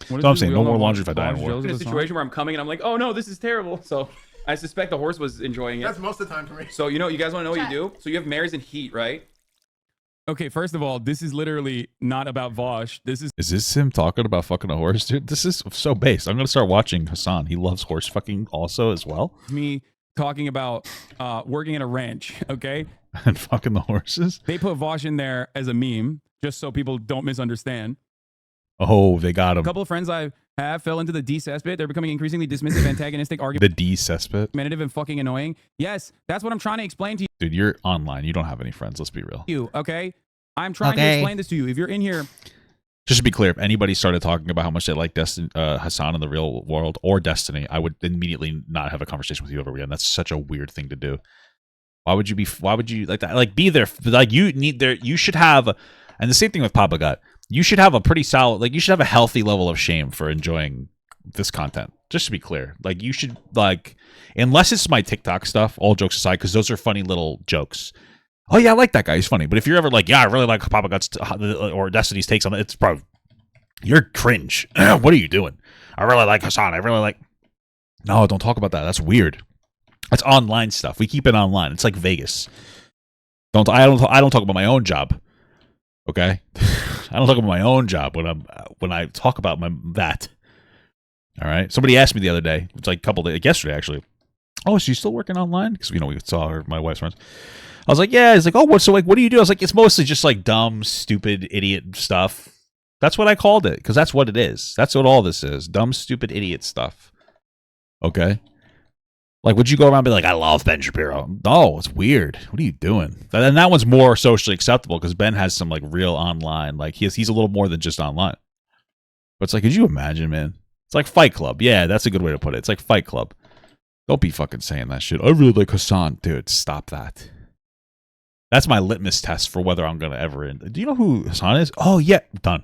Speaker 1: So I'm saying no more laundry if I die in war.
Speaker 2: In a situation where I'm coming and I'm like, oh no, this is terrible. So I suspect the horse was enjoying it.
Speaker 11: That's most of the time for me.
Speaker 2: So you guys want to know what you do? So you have mares in heat, right? Okay, first of all, this is literally not about Vaush. Is
Speaker 1: this him talking about fucking a horse, dude? This is so base. I'm gonna start watching Hasan. He loves horse fucking also as well.
Speaker 2: Me talking about working at a ranch, okay?
Speaker 1: And fucking the horses.
Speaker 2: They put Vaush in there as a meme, just so people don't misunderstand.
Speaker 1: Oh, they got him.
Speaker 2: A couple of friends I have fell into the D-cesspit. They're becoming increasingly dismissive, antagonistic, argumentative,
Speaker 1: The D-cesspit.
Speaker 2: and fucking annoying. Yes, that's what I'm trying to explain to
Speaker 1: Dude, you're online. You don't have any friends. Let's be real.
Speaker 2: you, okay? I'm trying to explain this to you. If you're in here...
Speaker 1: Just to be clear, if anybody started talking about how much they like Hasan in the real world or Destiny, I would immediately not have a conversation with you ever again. That's such a weird thing to do. Why would you like that? Like, be there. Like, you should have... And the same thing with Papa Gut. You should have a pretty solid, like you should have a healthy level of shame for enjoying this content. Just to be clear, like you should like, unless it's my TikTok stuff, all jokes aside, because those are funny little jokes. Oh yeah, I like that guy. He's funny. But if you're ever like, yeah, I really like Papa Guts or Destiny's takes on it, it's probably, you're cringe. What are you doing? I really like Hasan. I really like. No, don't talk about that. That's weird. That's online stuff. We keep it online. It's like Vegas. I don't talk about my own job. Okay, I don't talk about my own job when I talk about that. All right. Somebody asked me the other day. It's like a couple days, yesterday actually. Oh, is she still working online? Because we saw her, my wife's friends. I was like, yeah. He's like, oh, what do you do? I was like, it's mostly just like dumb, stupid, idiot stuff. That's what I called it because that's what it is. That's what all this is. Dumb, stupid, idiot stuff. Okay. Like, would you go around and be like, I love Ben Shapiro? No, it's weird. What are you doing? And that one's more socially acceptable because Ben has some, like, real online. Like, he's a little more than just online. But it's like, could you imagine, man? It's like Fight Club. Yeah, that's a good way to put it. It's like Fight Club. Don't be fucking saying that shit. I really like Hasan. Dude, stop that. That's my litmus test for whether I'm going to ever... Do you know who Hasan is? Oh, yeah. Done.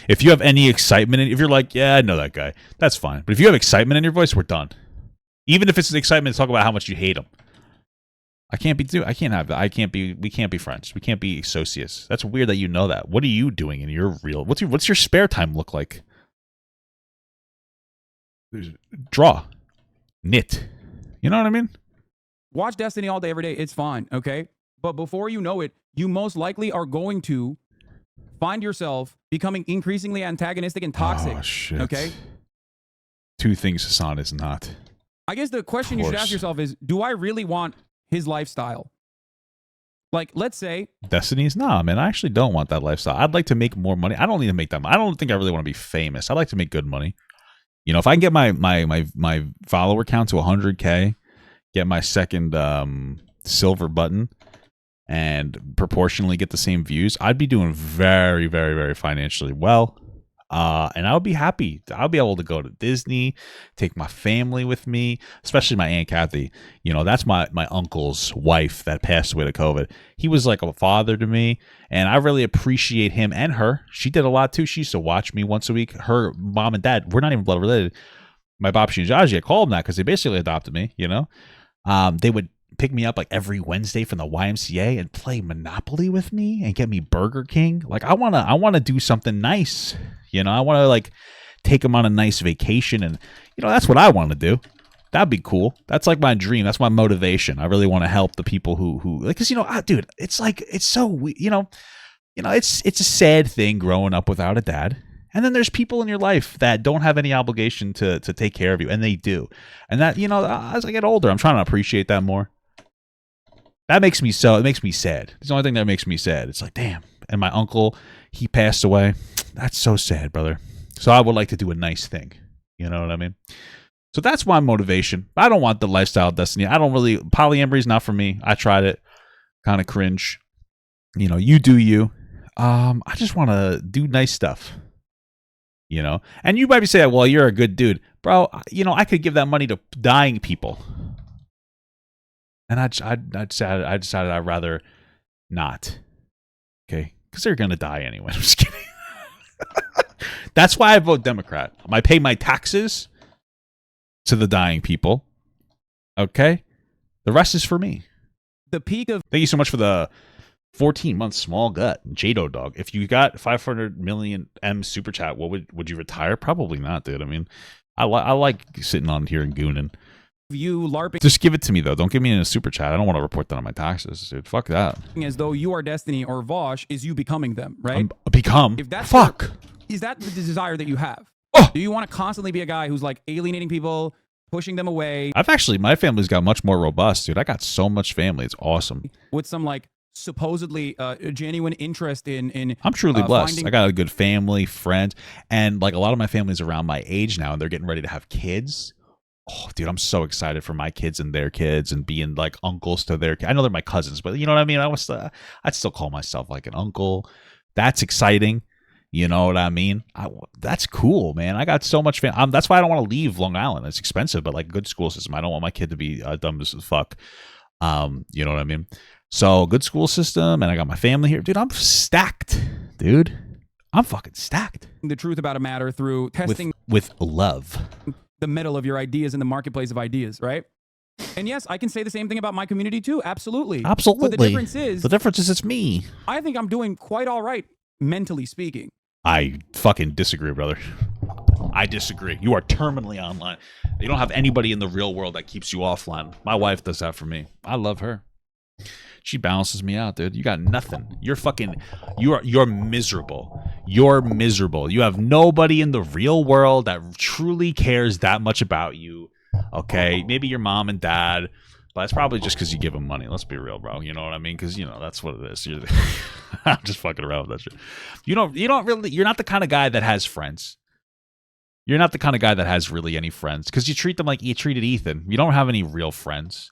Speaker 1: If you have any excitement, if you're like, yeah, I know that guy, that's fine. But if you have excitement in your voice, we're done. Even if it's the excitement to talk about how much you hate him. We can't be friends. We can't be associates. That's weird that you know that. What are you doing in your real, what's your spare time look like? Draw. Knit. You know what I mean?
Speaker 2: Watch Destiny all day, every day. It's fine, okay? But before you know it, you most likely are going to find yourself becoming increasingly antagonistic and toxic.
Speaker 1: Oh, shit.
Speaker 2: Okay?
Speaker 1: Two things Hasan is not.
Speaker 2: I guess the question you should ask yourself is, do I really want his lifestyle? Like, let's say
Speaker 1: Destiny's? Nah, man, I actually don't want that lifestyle. I'd like to make more money. I don't need to make that money. I don't think I really want to be famous. I'd like to make good money. You know, if I can get my follower count to 100K, get my second silver button, and proportionally get the same views, I'd be doing very, very, very financially well. And I would be happy. I'll be able to go to Disney, take my family with me, especially my Aunt Kathy. You know, that's my uncle's wife that passed away to COVID. He was like a father to me, and I really appreciate him and her. She did a lot too. She used to watch me once a week. Her mom and dad, we're not even blood related. My Babshi and Jaji, I call them that because they basically adopted me, you know. They would pick me up like every Wednesday from the YMCA and play Monopoly with me and get me Burger King. Like I wanna do something nice. You know, I want to like take them on a nice vacation, and you know that's what I want to do. That'd be cool. That's like my dream. That's my motivation. I really want to help the people who like, cause you know, dude, it's like it's so you know, it's a sad thing growing up without a dad. And then there's people in your life that don't have any obligation to take care of you, and they do. And that, you know, as I get older, I'm trying to appreciate that more. That makes me it makes me sad. It's the only thing that makes me sad. It's like, damn. And my uncle, he passed away. That's so sad, brother. So I would like to do a nice thing. You know what I mean? So that's my motivation. I don't want the lifestyle of Destiny. Polyamory is not for me. I tried it. Kind of cringe. You know, you do you. I just want to do nice stuff. You know? And you might be saying, well, you're a good dude. Bro, you know, I could give that money to dying people. And I decided I'd rather not. Okay? Because they're going to die anyway. I'm just kidding. That's why I vote Democrat. I pay my taxes to the dying people. Okay? The rest is for me.
Speaker 2: the peak of...
Speaker 1: Thank you so much for the 14-month small gut. Jado Dog. If you got 500 million M super chat, what would you retire? Probably not, dude. I mean, I like sitting on here and gooning.
Speaker 2: You LARPing.
Speaker 1: Just give it to me, though. Don't give me in a super chat. I don't want to report that on my taxes, dude. Fuck that.
Speaker 2: As though you are Destiny or Vaush is you becoming them, right?
Speaker 1: Become?
Speaker 2: If that's
Speaker 1: Fuck.
Speaker 2: Is that the desire that you have?
Speaker 1: Oh!
Speaker 2: Do you want to constantly be a guy who's like alienating people, pushing them away?
Speaker 1: My family's got much more robust, dude. I got so much family. It's awesome.
Speaker 2: With some like supposedly genuine interest in
Speaker 1: I'm truly blessed.
Speaker 2: finding...
Speaker 1: I got a good family, friends, and like a lot of my family's around my age now, and they're getting ready to have kids. Oh, dude, I'm so excited for my kids and their kids and being like uncles to their kids. I know they're my cousins, but you know what I mean? I'd still call myself like an uncle. That's exciting. You know what I mean? That's cool, man. I got so much fun. That's why I don't want to leave Long Island. It's expensive, but like good school system. I don't want my kid to be dumb as fuck. You know what I mean? So good school system, and I got my family here. Dude, I'm stacked, dude. I'm fucking stacked.
Speaker 2: The truth about a matter through testing
Speaker 1: with love.
Speaker 2: The metal of your ideas in the marketplace of ideas, right? And yes, I can say the same thing about my community too. Absolutely.
Speaker 1: Absolutely.
Speaker 2: But the difference is
Speaker 1: it's me.
Speaker 2: I think I'm doing quite all right, mentally speaking.
Speaker 1: I fucking disagree, brother. I disagree. You are terminally online. You don't have anybody in the real world that keeps you offline. My wife does that for me. I love her. She balances me out, dude. You got nothing. You're miserable. You're miserable. You have nobody in the real world that truly cares that much about you. Okay, maybe your mom and dad, but it's probably just because you give them money. Let's be real, bro. You know what I mean? Because you know that's what it is. I'm just fucking around with that shit. You're not the kind of guy that has friends. You're not the kind of guy that has really any friends because you treat them like you treated Ethan. You don't have any real friends.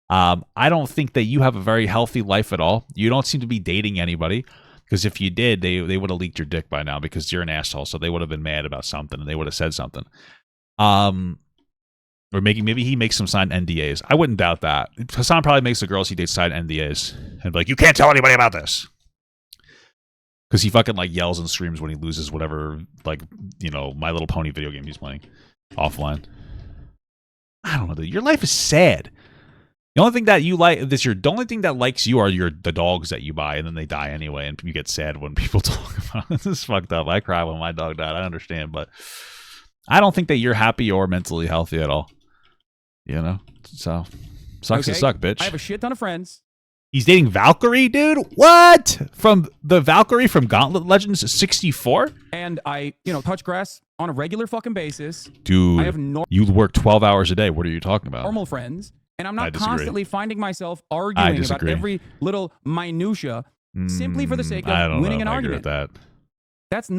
Speaker 1: I don't think that you have a very healthy life at all. You don't seem to be dating anybody because if you did, they would have leaked your dick by now because you're an asshole. So they would have been mad about something and they would have said something. Or maybe he makes them sign NDAs. I wouldn't doubt that. Hasan probably makes the girls he dates sign NDAs and be like, you can't tell anybody about this. Because he fucking like yells and screams when he loses whatever, like, you know, My Little Pony video game he's playing offline. I don't know, dude. Your life is sad. The only thing that you like the only thing that likes you are the dogs that you buy, and then they die anyway, and you get sad when people talk about it. This is fucked up. I cry when my dog died. I understand, but I don't think that you're happy or mentally healthy at all. You know? So sucks to suck, bitch.
Speaker 2: I have a shit ton of friends.
Speaker 1: He's dating Valkyrie, dude? What? From the Valkyrie from Gauntlet Legends 64?
Speaker 2: And I, touch grass on a regular fucking basis.
Speaker 1: Dude,
Speaker 2: I have
Speaker 1: you work 12 hours a day. What are you talking about?
Speaker 2: Normal friends. And I'm not
Speaker 1: disagree.
Speaker 2: constantly finding myself arguing about
Speaker 1: disagree.
Speaker 2: every little minutia simply for the sake
Speaker 1: I
Speaker 2: of
Speaker 1: don't
Speaker 2: winning
Speaker 1: know
Speaker 2: an
Speaker 1: if I agree
Speaker 2: argument.
Speaker 1: with that.
Speaker 2: That's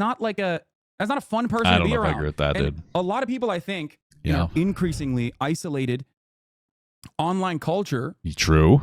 Speaker 2: not a fun person
Speaker 1: I
Speaker 2: to
Speaker 1: don't
Speaker 2: be
Speaker 1: know if I
Speaker 2: around.
Speaker 1: agree with that,
Speaker 2: And
Speaker 1: dude.
Speaker 2: a lot of people, I think,
Speaker 1: Yeah.
Speaker 2: in our increasingly isolated online culture
Speaker 1: True.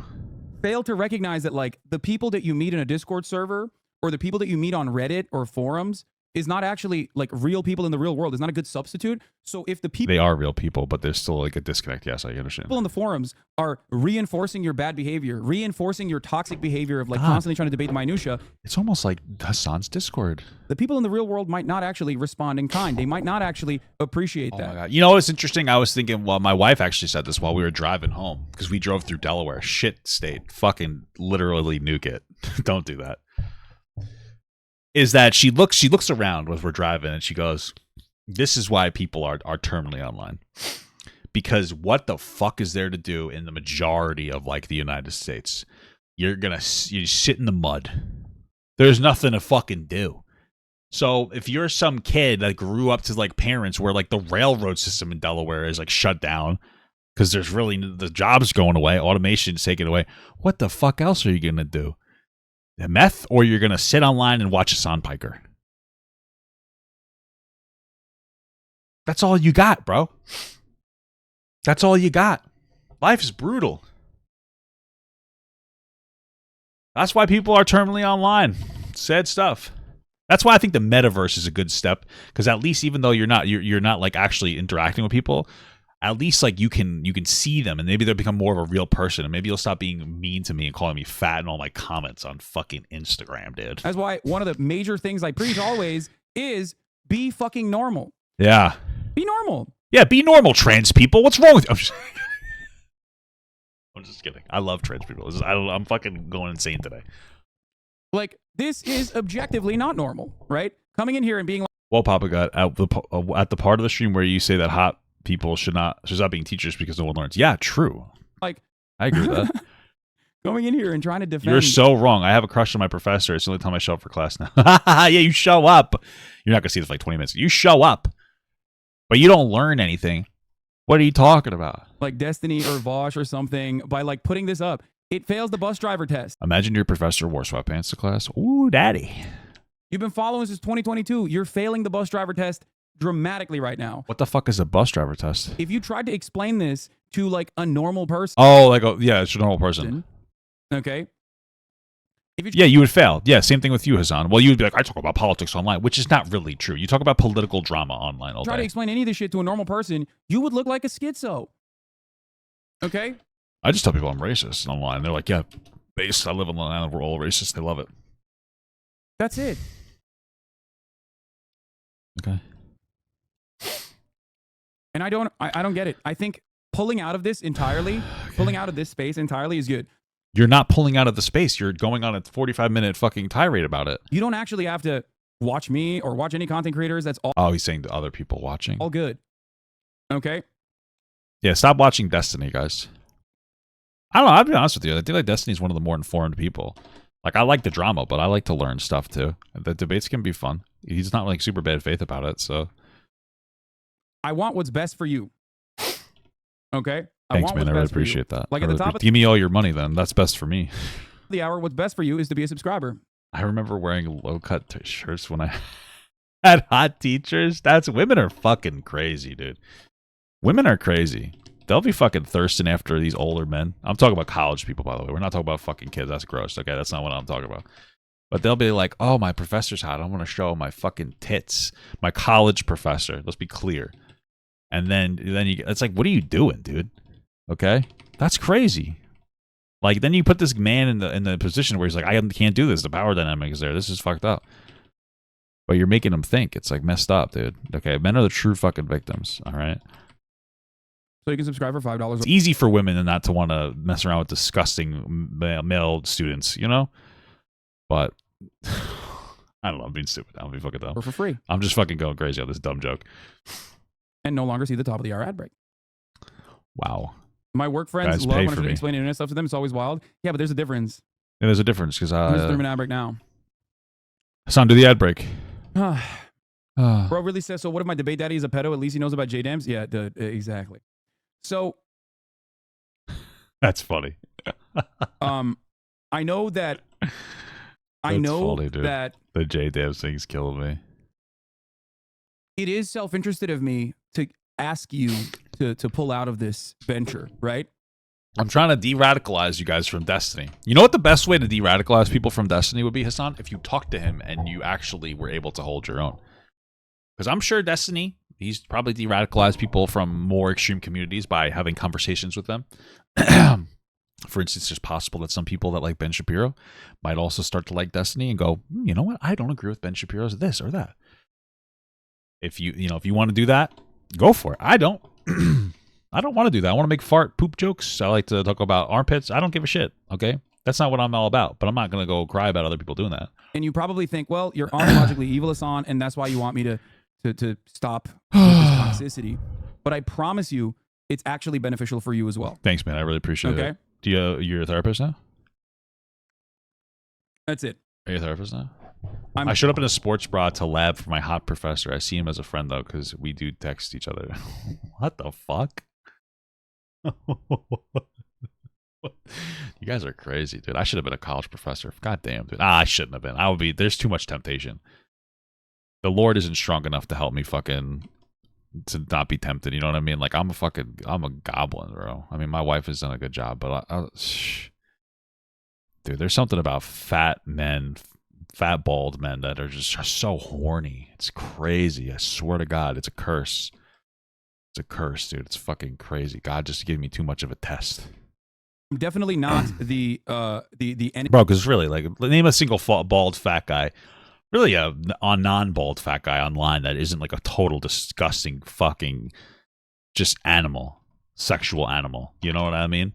Speaker 2: fail to recognize that like the people that you meet in a Discord server or the people that you meet on Reddit or forums is not actually like real people in the real world. It's not a good substitute. So if the people
Speaker 1: They are real people, but there's still like a disconnect. Yes, I understand.
Speaker 2: in the forums are reinforcing your bad behavior, reinforcing your toxic behavior of like constantly trying to debate the minutia,
Speaker 1: It's almost like Hasan's Discord.
Speaker 2: the people in the real world might not actually respond in kind. They might not actually appreciate
Speaker 1: Oh
Speaker 2: that.
Speaker 1: my God. You know what's interesting? I was thinking, well, my wife actually said this while we were driving home because we drove through Delaware. Shit state. Fucking literally nuke it. Don't do that. Is that she looks around as we're driving and she goes, this is why people are terminally online. Because what the fuck is there to do in the majority of like the United States? You sit in the mud. There's nothing to fucking do. So if you're some kid that grew up to like parents where like the railroad system in Delaware is like shut down because there's really the jobs going away, automation's taken away. What the fuck else are you gonna do? Meth, or you're gonna sit online and watch Hasan Piker? That's all you got, bro. That's all you got. Life is brutal. That's why people are terminally online. Sad stuff. That's why I think the metaverse is a good step, because at least even though you're not like actually interacting with people, at least like you can see them and maybe they'll become more of a real person and maybe you'll stop being mean to me and calling me fat in all my comments on fucking Instagram, dude.
Speaker 2: That's why one of the major things I preach always is be fucking normal.
Speaker 1: Yeah.
Speaker 2: Be normal.
Speaker 1: Yeah, be normal, trans people. What's wrong with you? I'm just kidding. I love trans people. I'm fucking going insane today.
Speaker 2: Like, this is objectively not normal, right? Coming in here and being like,
Speaker 1: Well, Papa got at the part of the stream where you say that hot people should stop being teachers because no one learns. Yeah, true.
Speaker 2: like
Speaker 1: I agree with that.
Speaker 2: going in here and trying to defend.
Speaker 1: You're so wrong. I have a crush on my professor. It's the only time I show up for class now. Yeah, you show up. You're not going to see this for like 20 minutes. You show up, but you don't learn anything. What are you talking about?
Speaker 2: like Destiny or Vaush or something by like putting this up. It fails the bus driver test.
Speaker 1: Imagine your professor wore sweatpants to class. Ooh, daddy.
Speaker 2: You've been following since 2022. You're failing the bus driver test dramatically right now.
Speaker 1: What the fuck is a bus driver test?
Speaker 2: If you tried to explain this to like a normal person,
Speaker 1: Oh, like yeah, it's a normal person.
Speaker 2: okay? If you
Speaker 1: Yeah, you would fail. Yeah, same thing with you, Hasan. Well, you would be like, I talk about politics online, which is not really true. You talk about political drama online all
Speaker 2: try to
Speaker 1: day.
Speaker 2: explain any of this shit to a normal person, you would look like a schizo. Okay?
Speaker 1: I just tell people I'm racist online. They're like, yeah, based. I live on Long Island. We're all racist. They love it.
Speaker 2: That's it.
Speaker 1: Okay.
Speaker 2: And I don't get it. I think pulling out of this entirely, pulling out of this space entirely is good.
Speaker 1: You're not pulling out of the space. You're going on a 45-minute fucking tirade about it.
Speaker 2: You don't actually have to watch me or watch any content creators. That's
Speaker 1: Oh, he's saying to other people watching.
Speaker 2: all good. Okay?
Speaker 1: Yeah, stop watching Destiny, guys. I don't know. I'll be honest with you. I think like Destiny's one of the more informed people. Like, I like the drama, but I like to learn stuff too. The debates can be fun. He's not like super bad faith about it, so.
Speaker 2: I want what's best for you. Okay?
Speaker 1: Thanks, man. I really appreciate that.
Speaker 2: Like at the top of
Speaker 1: Give me all your money then. That's best for me.
Speaker 2: the hour, what's best for you is to be a subscriber.
Speaker 1: I remember wearing low-cut shirts when I had hot teachers. Women are fucking crazy, dude. Women are crazy. They'll be fucking thirsting after these older men. I'm talking about college people, by the way. We're not talking about fucking kids. That's gross. Okay, that's not what I'm talking about. But they'll be like, oh, my professor's hot. I want to show my fucking tits. My college professor. Let's be clear. And then it's like, what are you doing, dude? Okay? That's crazy. Like, then you put this man in the position where he's like, I can't do this. The power dynamic is there. This is fucked up. But you're making him think. It's like messed up, dude. Okay, men are the true fucking victims, all right?
Speaker 2: So you can subscribe for $5.
Speaker 1: It's easy for women and not to want to mess around with disgusting male students, you know? But, I don't know. I'm being stupid. I'm being fucking dumb.
Speaker 2: Or for free.
Speaker 1: I'm just fucking going crazy on this dumb joke.
Speaker 2: And no longer see the top of the hour ad break.
Speaker 1: Wow.
Speaker 2: My work friends
Speaker 1: Guys,
Speaker 2: love
Speaker 1: pay
Speaker 2: when I
Speaker 1: for
Speaker 2: try to
Speaker 1: me.
Speaker 2: explain internet stuff to them. It's always wild. Yeah, but there's a difference.
Speaker 1: Yeah, there's a difference because
Speaker 2: I'm just 3-minute ad break now.
Speaker 1: Hassan, do the ad break.
Speaker 2: Bro really says, so what if my debate daddy is a pedo? At least he knows about JDAMs? Yeah, exactly. So
Speaker 1: That's funny.
Speaker 2: I know that. I
Speaker 1: That's
Speaker 2: know
Speaker 1: funny, dude.
Speaker 2: that
Speaker 1: The J Dams thing's killing me.
Speaker 2: it is self-interested of me to ask you to pull out of this venture, right?
Speaker 1: I'm trying to de-radicalize you guys from Destiny. You know what the best way to de-radicalize people from Destiny would be, Hasan? If you talk to him and you actually were able to hold your own. Because I'm sure Destiny, he's probably de-radicalized people from more extreme communities by having conversations with them. For instance, it's possible that some people that like Ben Shapiro might also start to like Destiny and go, you know what? I don't agree with Ben Shapiro's this or that. If if you want to do that, go for it. I don't. I don't want to do that. I want to make fart poop jokes. I like to talk about armpits. I don't give a shit. Okay, that's not what I'm all about. But I'm not gonna go cry about other people doing that.
Speaker 2: And you probably think, well, you're ontologically evil, Hasan, and that's why you want me to stop with this toxicity. But I promise you, it's actually beneficial for you as well.
Speaker 1: Thanks, man. I really appreciate it. Do you're a therapist now?
Speaker 2: That's it.
Speaker 1: Are you a therapist now? I showed up in a sports bra to lab for my hot professor. I see him as a friend though, because we do text each other. What the fuck? You guys are crazy, dude. I should have been a college professor. God damn, dude. I shouldn't have been. I would be. There's too much temptation. The Lord isn't strong enough to help me fucking to not be tempted. You know what I mean? Like I'm a goblin, bro. I mean, my wife has done a good job, but dude, there's something about fat bald men that are just so horny. It's crazy. I swear to God, it's a curse. It's a curse, dude. It's fucking crazy. God just gave me too much of a test.
Speaker 2: I'm definitely not the enemy.
Speaker 1: Bro, because really, like, name a single bald fat guy. Really, a non-bald fat guy online that isn't like a total disgusting fucking just animal, sexual animal. You know what I mean?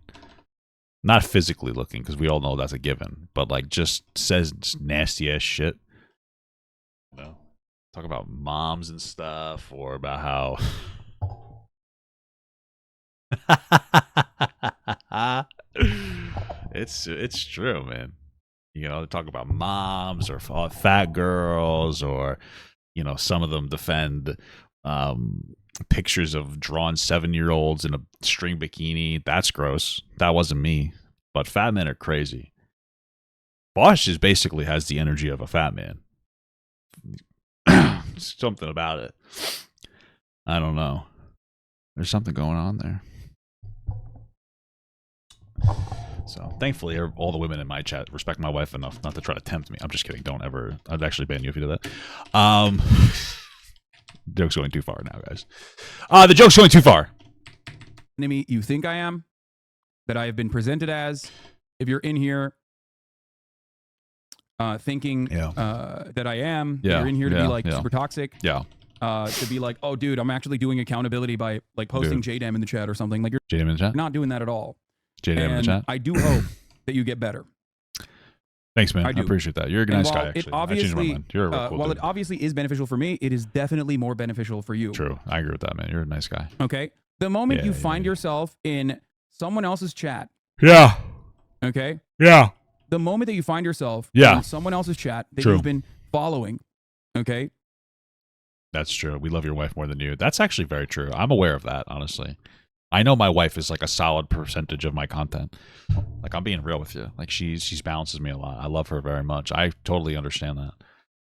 Speaker 1: Not physically looking, because we all know that's a given, but like just says nasty ass shit. You know, talk about moms and stuff, or about how. It's true, man. You know, they talk about moms or fat girls, or some of them defend pictures of drawn 7-year-olds in a string bikini. That's gross. That wasn't me. But fat men are crazy. Vaush basically has the energy of a fat man. Something about it. I don't know. There's something going on there. So thankfully, all the women in my chat respect my wife enough not to try to tempt me. I'm just kidding. Don't ever. I'd actually ban you if you do that. Joke's going too far now, guys. The joke's going too far.
Speaker 2: Enemy you think I am, that I have been presented as. If you're in here thinking that I am, you're in here to be like super toxic.
Speaker 1: Yeah.
Speaker 2: To be like, oh, dude, I'm actually doing accountability by like posting JDM in the chat or something. Like you're
Speaker 1: JDM in the chat?
Speaker 2: Not doing that at all.
Speaker 1: JDM in the chat?
Speaker 2: I do hope that you get better.
Speaker 1: Thanks, man. I appreciate that. You're a nice guy, actually.
Speaker 2: It obviously,
Speaker 1: You're a cool
Speaker 2: while
Speaker 1: dude.
Speaker 2: it obviously is beneficial for me, it is definitely more beneficial for you.
Speaker 1: True. I agree with that, man. You're a nice guy.
Speaker 2: Okay. The moment you find yourself in someone else's chat.
Speaker 1: Yeah.
Speaker 2: Okay.
Speaker 1: Yeah.
Speaker 2: The moment that you find yourself in someone else's chat that you've been following. Okay.
Speaker 1: That's true. We love your wife more than you. That's actually very true. I'm aware of that, honestly. I know my wife is like a solid percentage of my content. Like, I'm being real with you. Like, she's balances me a lot. I love her very much. I totally understand that.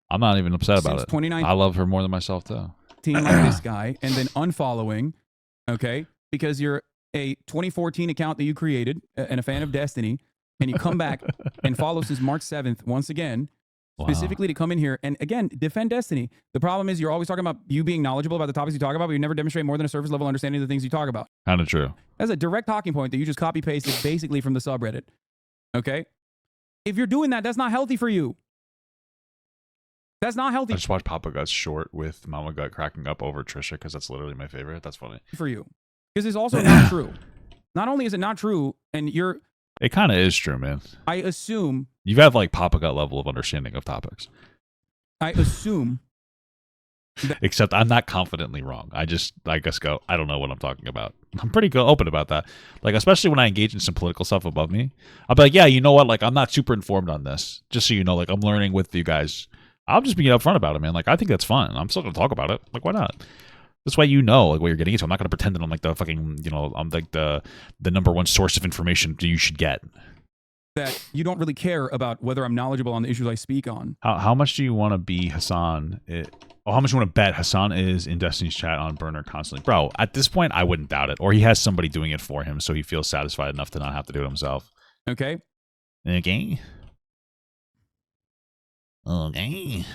Speaker 1: I'm not even upset about it. I love her more than myself, too.
Speaker 2: Team like this guy, and then unfollowing, okay, because you're a 2014 account that you created and a fan of Destiny, and you come back and follow since March 7th once again, specifically to come in here and again defend Destiny. The problem is you're always talking about you being knowledgeable about the topics you talk about, but you never demonstrate more than a surface level understanding of the things you talk about.
Speaker 1: Kind of true.
Speaker 2: That's a direct talking point that you just copy pasted basically from the subreddit. Okay, if you're doing that, that's not healthy for you. That's not healthy.
Speaker 1: I just watched Papa Gut's short with Mama Gut cracking up over Trisha because that's literally my favorite. That's funny
Speaker 2: for you because it's also not true. Not only is it not true, and you're.
Speaker 1: It kind of is true, man.
Speaker 2: I assume
Speaker 1: you have like Papa Gut level of understanding of topics.
Speaker 2: I assume.
Speaker 1: Except I'm not confidently wrong. I guess go, I don't know what I'm talking about. I'm pretty open about that. Like, especially when I engage in some political stuff above me, I'll be like, yeah, you know what? Like, I'm not super informed on this. Just so you know, like, I'm learning with you guys. I'll just be upfront about it, man. Like, I think that's fun. I'm still going to talk about it. Like, why not? That's why you know like what you're getting into. I'm not gonna pretend that I'm like the fucking I'm like the number one source of information that you should get.
Speaker 2: That you don't really care about whether I'm knowledgeable on the issues I speak on.
Speaker 1: How much do you want to be Hasan? How much you want to bet Hasan is in Destiny's chat on Burner constantly? Bro, at this point, I wouldn't doubt it. Or he has somebody doing it for him, so he feels satisfied enough to not have to do it himself.
Speaker 2: Okay.
Speaker 1: Okay. Okay.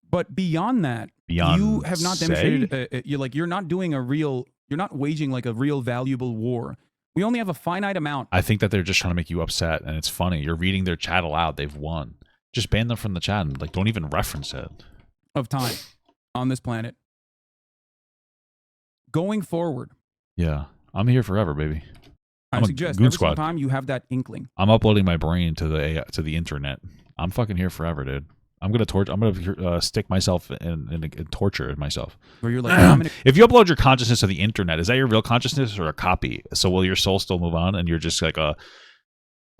Speaker 2: But beyond that, you have not demonstrated. You're not doing you're not waging like a real valuable war. We only have a finite amount.
Speaker 1: I think that they're just trying to make you upset, and it's funny. You're reading their chat aloud. They've won. Just ban them from the chat and like don't even reference it.
Speaker 2: Of time on this planet. Going forward.
Speaker 1: Yeah, I'm here forever, baby.
Speaker 2: I suggest every single time you have that inkling.
Speaker 1: I'm uploading my brain to the internet. I'm fucking here forever, dude. I'm gonna stick myself in torture myself.
Speaker 2: Where you're like,
Speaker 1: if you upload your consciousness to the internet, is that your real consciousness or a copy? So will your soul still move on, and you're just like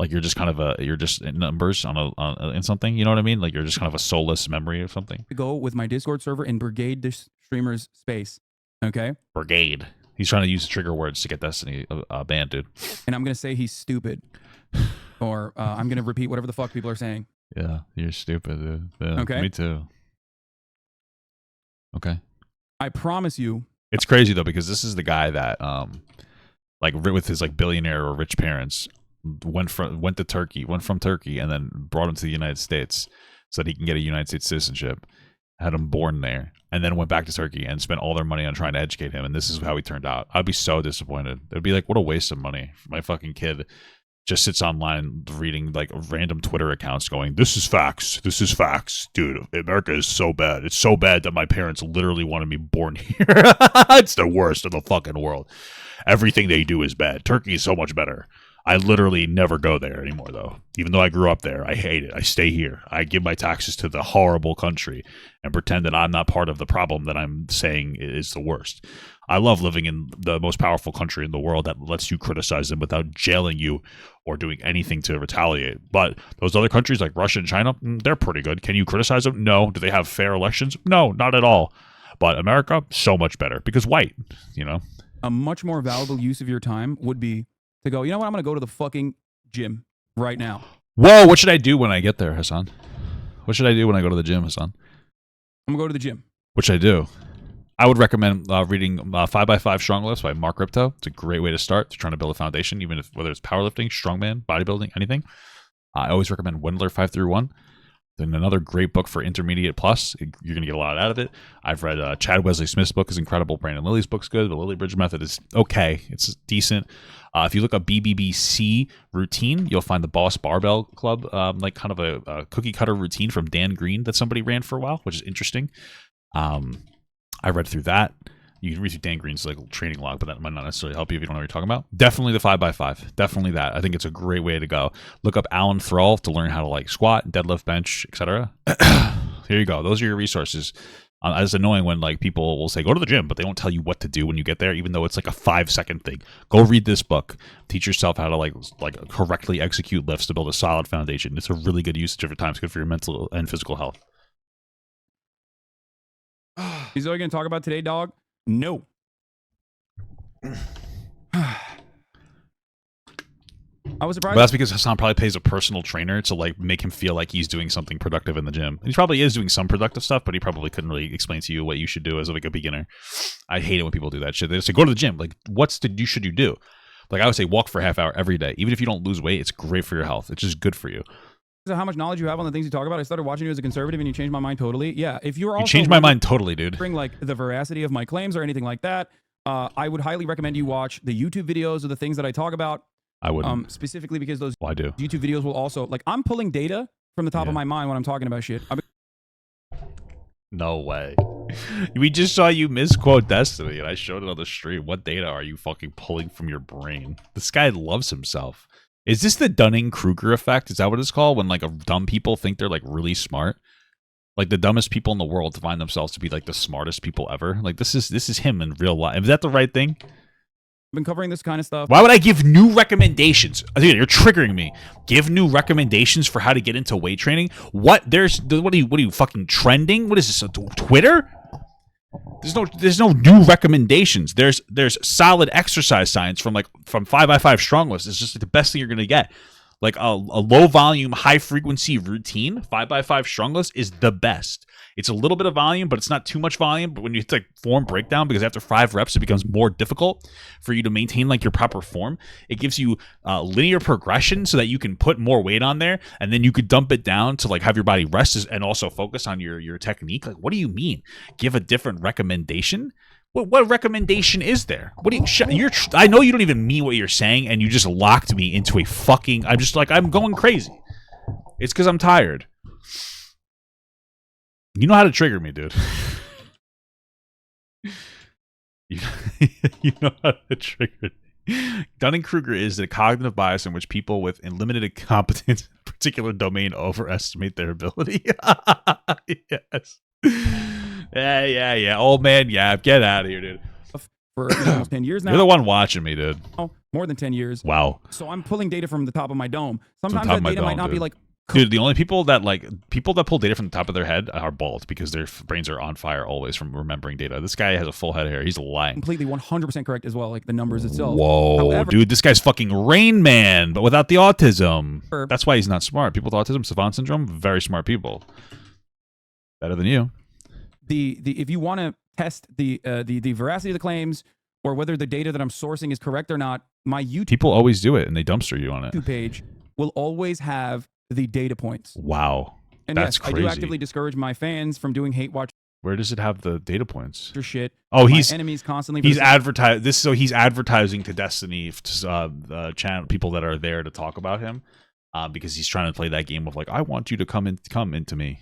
Speaker 1: you're just kind of you're just numbers in something? You know what I mean? Like you're just kind of a soulless memory of something.
Speaker 2: Go with my Discord server in Brigade Streamers space. Okay.
Speaker 1: Brigade. He's trying to use trigger words to get Destiny banned, dude.
Speaker 2: And I'm gonna say he's stupid, or I'm gonna repeat whatever the fuck people are saying.
Speaker 1: Yeah, you're stupid, dude. Yeah,
Speaker 2: okay.
Speaker 1: Me too. Okay.
Speaker 2: I promise you.
Speaker 1: It's crazy though because this is the guy that like with his like billionaire or rich parents went from Turkey and then brought him to the United States so that he can get a United States citizenship. Had him born there and then went back to Turkey and spent all their money on trying to educate him, and this is how he turned out. I'd be so disappointed. It'd be like, what a waste of money. My fucking kid just sits online reading like random Twitter accounts going, this is facts, dude, America is so bad, it's so bad that my parents literally wanted me born here. It's the worst in the fucking world. Everything they do is bad. Turkey is so much better. I literally never go there anymore, though. Even though I grew up there, I hate it. I stay here. I give my taxes to the horrible country and pretend that I'm not part of the problem that I'm saying is the worst. I love living in the most powerful country in the world that lets you criticize them without jailing you or doing anything to retaliate. But those other countries like Russia and China, they're pretty good. Can you criticize them? No. Do they have fair elections? No, not at all. But America, so much better because white, you know.
Speaker 2: A much more valuable use of your time would be to go, you know what, I'm going to go to the fucking gym right now.
Speaker 1: Whoa, what should I do when I get there, Hasan? What should I do when I go to the gym, Hasan?
Speaker 2: I'm going to go to the gym.
Speaker 1: What should I do? I would recommend reading 5x5 Strong Lifts by Mark Ripto. It's a great way to start to trying to build a foundation, even if whether it's powerlifting, strongman, bodybuilding, anything. I always recommend Wendler 5-1. Then another great book for intermediate plus. You're going to get a lot out of it. I've read Chad Wesley Smith's book is incredible. Brandon Lilly's book's good. The Lilly Bridge Method is okay. It's decent. If you look up BBBC routine, you'll find the Boss Barbell Club, like kind of a cookie cutter routine from Dan Green that somebody ran for a while, which is interesting. I read through that. You can read through Dan Green's like training log, but that might not necessarily help you if you don't know what you're talking about. Definitely the 5x5. Definitely that. I think it's a great way to go. Look up Alan Thrall to learn how to like squat, deadlift, bench, etc. Here you go. Those are your resources. It's annoying when like people will say go to the gym, but they won't tell you what to do when you get there, even though it's like a 5-second thing. Go read this book. Teach yourself how to like correctly execute lifts to build a solid foundation. It's a really good usage of your time. It's good for your mental and physical health.
Speaker 2: Is that what you're going to talk about today, dog? No. I was surprised.
Speaker 1: But that's because Hasan probably pays a personal trainer to like make him feel like he's doing something productive in the gym. He probably is doing some productive stuff, but he probably couldn't really explain to you what you should do as like a beginner. I hate it when people do that shit. They just say, go to the gym. Like, should you do? Like I would say walk for a half hour every day. Even if you don't lose weight, it's great for your health. It's just good for you.
Speaker 2: How much knowledge you have on the things you talk about. I started watching you as a conservative and you changed my mind totally. Yeah, if you're also
Speaker 1: you changed my mind totally, dude.
Speaker 2: Bring like the veracity of my claims or anything like that, I would highly recommend you watch the YouTube videos of the things that I talk about.
Speaker 1: I wouldn't.
Speaker 2: Specifically because those
Speaker 1: I do.
Speaker 2: YouTube videos will also like I'm pulling data from the top of my mind when I'm talking about shit.
Speaker 1: No way. We just saw you misquote Destiny and I showed it on the stream. What data are you fucking pulling from your brain? This guy loves himself. Is this the Dunning-Kruger effect? Is that what it's called? When like dumb people think they're like really smart? Like the dumbest people in the world find themselves to be like the smartest people ever. Like this is him in real life. Is that the right thing?
Speaker 2: I've been covering this kind of stuff.
Speaker 1: Why would I give new recommendations? Dude, you're triggering me. Give new recommendations for how to get into weight training? What? What are you fucking trending? What is this? Twitter? There's no new recommendations. There's solid exercise science from 5x5 strong list. It's just the best thing you're gonna get. Like a low volume, high frequency routine, 5x5 strong list is the best. It's a little bit of volume, but it's not too much volume. But when you hit like form breakdown, because after 5 reps, it becomes more difficult for you to maintain like your proper form. It gives you linear progression so that you can put more weight on there, and then you could dump it down to like have your body rest and also focus on your technique. Like, what do you mean? Give a different recommendation? What recommendation is there? What do you? I know you don't even mean what you're saying, and you just locked me into a fucking. I'm just like I'm going crazy. It's because I'm tired. You know how to trigger me, dude. you know how to trigger me. Dunning-Kruger is the cognitive bias in which people with limited competence in a particular domain overestimate their ability. Yes. Yeah. Old man, yeah. Get out of here, dude.
Speaker 2: For almost 10 years now.
Speaker 1: You're the one watching me, dude.
Speaker 2: More than 10 years.
Speaker 1: Wow.
Speaker 2: So I'm pulling data from the top of my dome. Sometimes that data might not be like...
Speaker 1: Dude, the only people that pull data from the top of their head are bald because their brains are on fire always from remembering data. This guy has a full head of hair. He's lying.
Speaker 2: Completely 100% correct as well, like the numbers itself.
Speaker 1: Whoa,
Speaker 2: However,
Speaker 1: dude, this guy's fucking Rain Man, but without the autism. That's why he's not smart. People with autism, savant syndrome, very smart people. Better than you.
Speaker 2: If you want to test the veracity of the claims or whether the data that I'm sourcing is correct or not, my YouTube
Speaker 1: people always do it and they dumpster you on it.
Speaker 2: Page will always have the data points.
Speaker 1: Wow,
Speaker 2: and
Speaker 1: that's
Speaker 2: yes,
Speaker 1: crazy.
Speaker 2: I do actively discourage my fans from doing hate watch.
Speaker 1: Where does it have the data points?
Speaker 2: Shit.
Speaker 1: Oh, he's
Speaker 2: enemies constantly.
Speaker 1: He's he's advertising to Destiny channel people that are there to talk about him, because he's trying to play that game of like, I want you to come into me.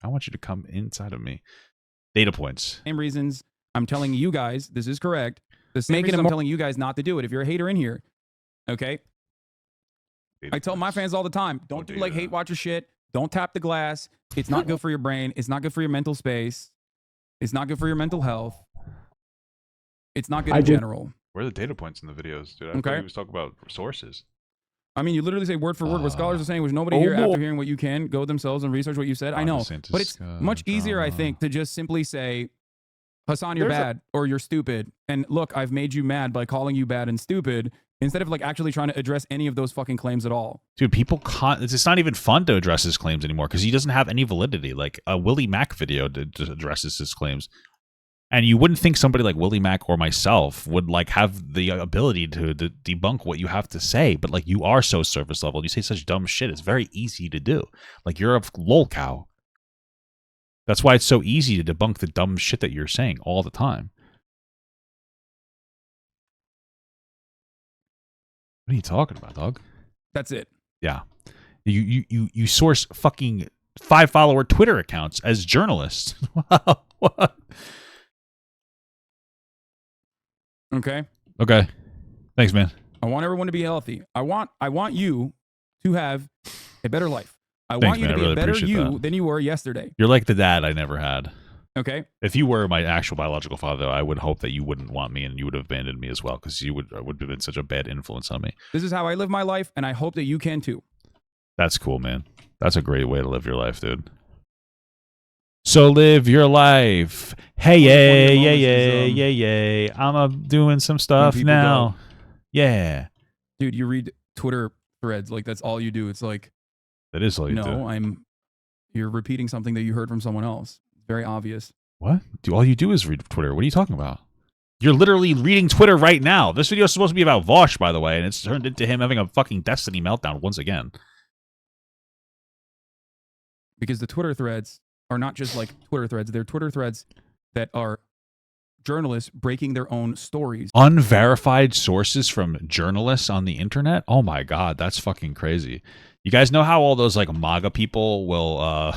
Speaker 1: I want you to come inside of me. Data points.
Speaker 2: Same reasons I'm telling you guys this is correct. The same reasons I'm telling you guys not to do it. If you're a hater in here, okay. I tell my fans all the time, don't do like hate watcher shit. Don't tap the glass. It's not good for your brain. It's not good for your mental space. It's not good for your mental health. It's not good in general.
Speaker 1: Where are the data points in the videos, dude? I thought he was talking about sources.
Speaker 2: I mean, you literally say word for word what scholars are saying, which nobody here after hearing what you can go themselves and research what you said. I know, but it's much easier, I think, to just simply say, Hasan, you're bad or you're stupid. And look, I've made you mad by calling you bad and stupid, instead of like actually trying to address any of those fucking claims at all.
Speaker 1: Dude, people it's not even fun to address his claims anymore because he doesn't have any validity. Like a Willie Mack video addresses his claims. And you wouldn't think somebody like Willie Mack or myself would like have the ability to debunk what you have to say, but like you are so surface level. You say such dumb shit. It's very easy to do. Like you're a lol cow. That's why it's so easy to debunk the dumb shit that you're saying all the time. What are you talking about, dog?
Speaker 2: That's it.
Speaker 1: Yeah. You source fucking 5-follower Twitter accounts as journalists. Wow. What?
Speaker 2: Okay.
Speaker 1: Thanks, man.
Speaker 2: I want everyone to be healthy. I want you to have a better life. I
Speaker 1: Thanks,
Speaker 2: want you
Speaker 1: man.
Speaker 2: to be
Speaker 1: I really
Speaker 2: a better
Speaker 1: appreciate
Speaker 2: you
Speaker 1: that.
Speaker 2: than you were yesterday.
Speaker 1: You're like the dad I never had.
Speaker 2: Okay.
Speaker 1: If you were my actual biological father, I would hope that you wouldn't want me and you would have abandoned me as well because you would have been such a bad influence on me.
Speaker 2: This is how I live my life, and I hope that you can too.
Speaker 1: That's cool, man. That's a great way to live your life, dude. So live your life. Hey, yay. I'm doing some stuff now. Yeah.
Speaker 2: Dude, you read Twitter threads like that's all you do. It's like
Speaker 1: that is all you do.
Speaker 2: No, you're repeating something that you heard from someone else. Very obvious.
Speaker 1: What? All you do is read Twitter. What are you talking about? You're literally reading Twitter right now. This video is supposed to be about Vaush, by the way, and it's turned into him having a fucking Destiny meltdown once again.
Speaker 2: Because the Twitter threads are not just like Twitter threads. They're Twitter threads that are journalists breaking their own stories.
Speaker 1: Unverified sources from journalists on the internet? Oh my God, that's fucking crazy. You guys know how all those like MAGA people will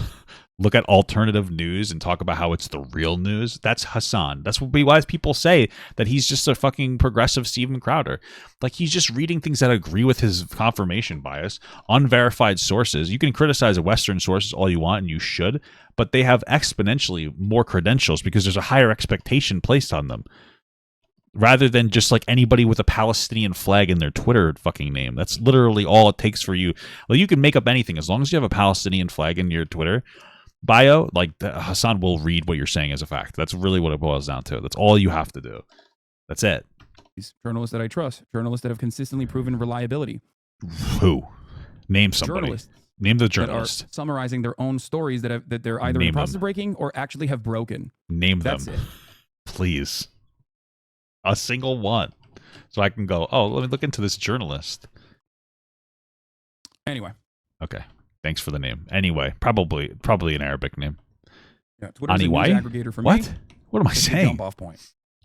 Speaker 1: look at alternative news and talk about how it's the real news? That's Hasan. That's why people say that he's just a fucking progressive Steven Crowder. Like he's just reading things that agree with his confirmation bias. Unverified sources. You can criticize Western sources all you want, and you should, but they have exponentially more credentials because there's a higher expectation placed on them. Rather than just like anybody with a Palestinian flag in their Twitter fucking name. That's literally all it takes for you. Well, you can make up anything as long as you have a Palestinian flag in your Twitter. bio, like Hasan will read what you're saying as a fact. That's really what it boils down to. That's all you have to do. That's it.
Speaker 2: These journalists that I trust, journalists that have consistently proven reliability.
Speaker 1: Who? Name somebody.
Speaker 2: Journalists
Speaker 1: Name the
Speaker 2: that
Speaker 1: journalist.
Speaker 2: are summarizing their own stories that they're either in
Speaker 1: Name
Speaker 2: the process
Speaker 1: them.
Speaker 2: of breaking or actually have broken.
Speaker 1: Name
Speaker 2: That's
Speaker 1: them.
Speaker 2: it.
Speaker 1: Please. A single one. So I can go, oh, let me look into this journalist.
Speaker 2: Anyway.
Speaker 1: Okay. Thanks for the name. Anyway, probably an Arabic name.
Speaker 2: Yeah, Twitter's a news
Speaker 1: Aniwai?
Speaker 2: aggregator for
Speaker 1: What?
Speaker 2: me.
Speaker 1: What am I
Speaker 2: It's a
Speaker 1: saying?
Speaker 2: Jump off point.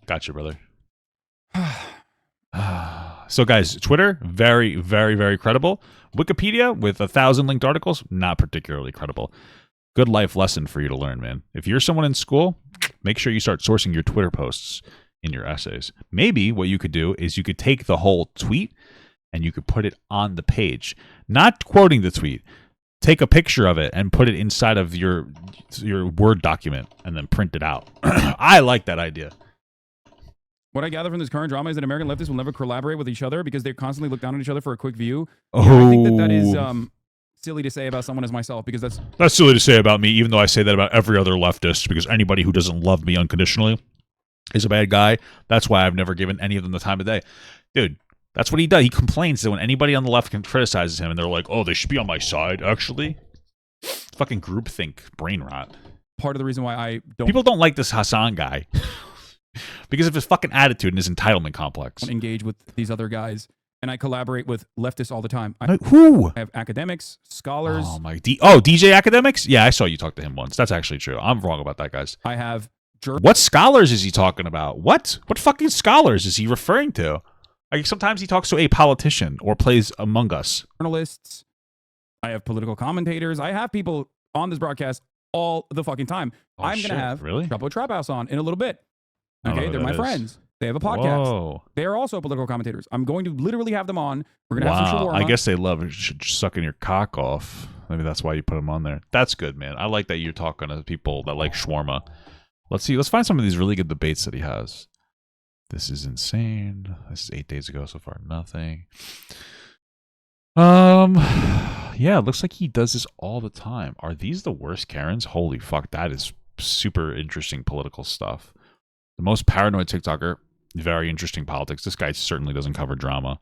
Speaker 1: Gotcha, brother. So, guys, Twitter, very, very, very credible. Wikipedia, with 1,000 linked articles, not particularly credible. Good life lesson for you to learn, man. If you're someone in school, make sure you start sourcing your Twitter posts in your essays. Maybe what you could do is you could take the whole tweet and you could put it on the page. Not quoting the tweet. Take a picture of it and put it inside of your Word document and then print it out. I like that idea.
Speaker 2: What I gather from this current drama is that American leftists will never collaborate with each other because they constantly look down on each other for a quick view.
Speaker 1: Oh.
Speaker 2: Yeah, I think that is silly to say about someone as myself because
Speaker 1: That's silly to say about me, even though I say that about every other leftist, because anybody who doesn't love me unconditionally is a bad guy. That's why I've never given any of them the time of day. Dude, that's what he does. He complains that when anybody on the left criticizes him and they're like, oh, they should be on my side, actually. Fucking groupthink, brain rot.
Speaker 2: part of the reason why I don't
Speaker 1: People don't like this Hasan guy. Because of his fucking attitude and his entitlement complex.
Speaker 2: engage with these other guys. And I collaborate with leftists all the time.
Speaker 1: Who?
Speaker 2: I have academics, scholars.
Speaker 1: Oh, my. DJ Academics? Yeah, I saw you talk to him once. That's actually true. I'm wrong about that, guys.
Speaker 2: I have
Speaker 1: What scholars is he talking about? What fucking scholars is he referring to? Like, sometimes he talks to a politician or plays Among Us.
Speaker 2: journalists. I have political commentators. I have people on this broadcast all the fucking time.
Speaker 1: Oh,
Speaker 2: I'm going to have Trouble Trap House on in a little bit.
Speaker 1: I don't know
Speaker 2: Okay,
Speaker 1: who
Speaker 2: they're
Speaker 1: that
Speaker 2: my
Speaker 1: is.
Speaker 2: friends. They have a podcast.
Speaker 1: Whoa.
Speaker 2: They are also political commentators. I'm going to literally have them on. We're going to have some shawarma.
Speaker 1: I guess they love sucking your cock off. Maybe that's why you put them on there. That's good, man. I like that you're talking to people that like shawarma. Let's see. Let's find some of these really good debates that he has. This is insane. This is 8 days ago so far. Nothing. Yeah, it looks like he does this all the time. Are these the worst Karens? Holy fuck, that is super interesting political stuff. The most paranoid TikToker. Very interesting politics. This guy certainly doesn't cover drama.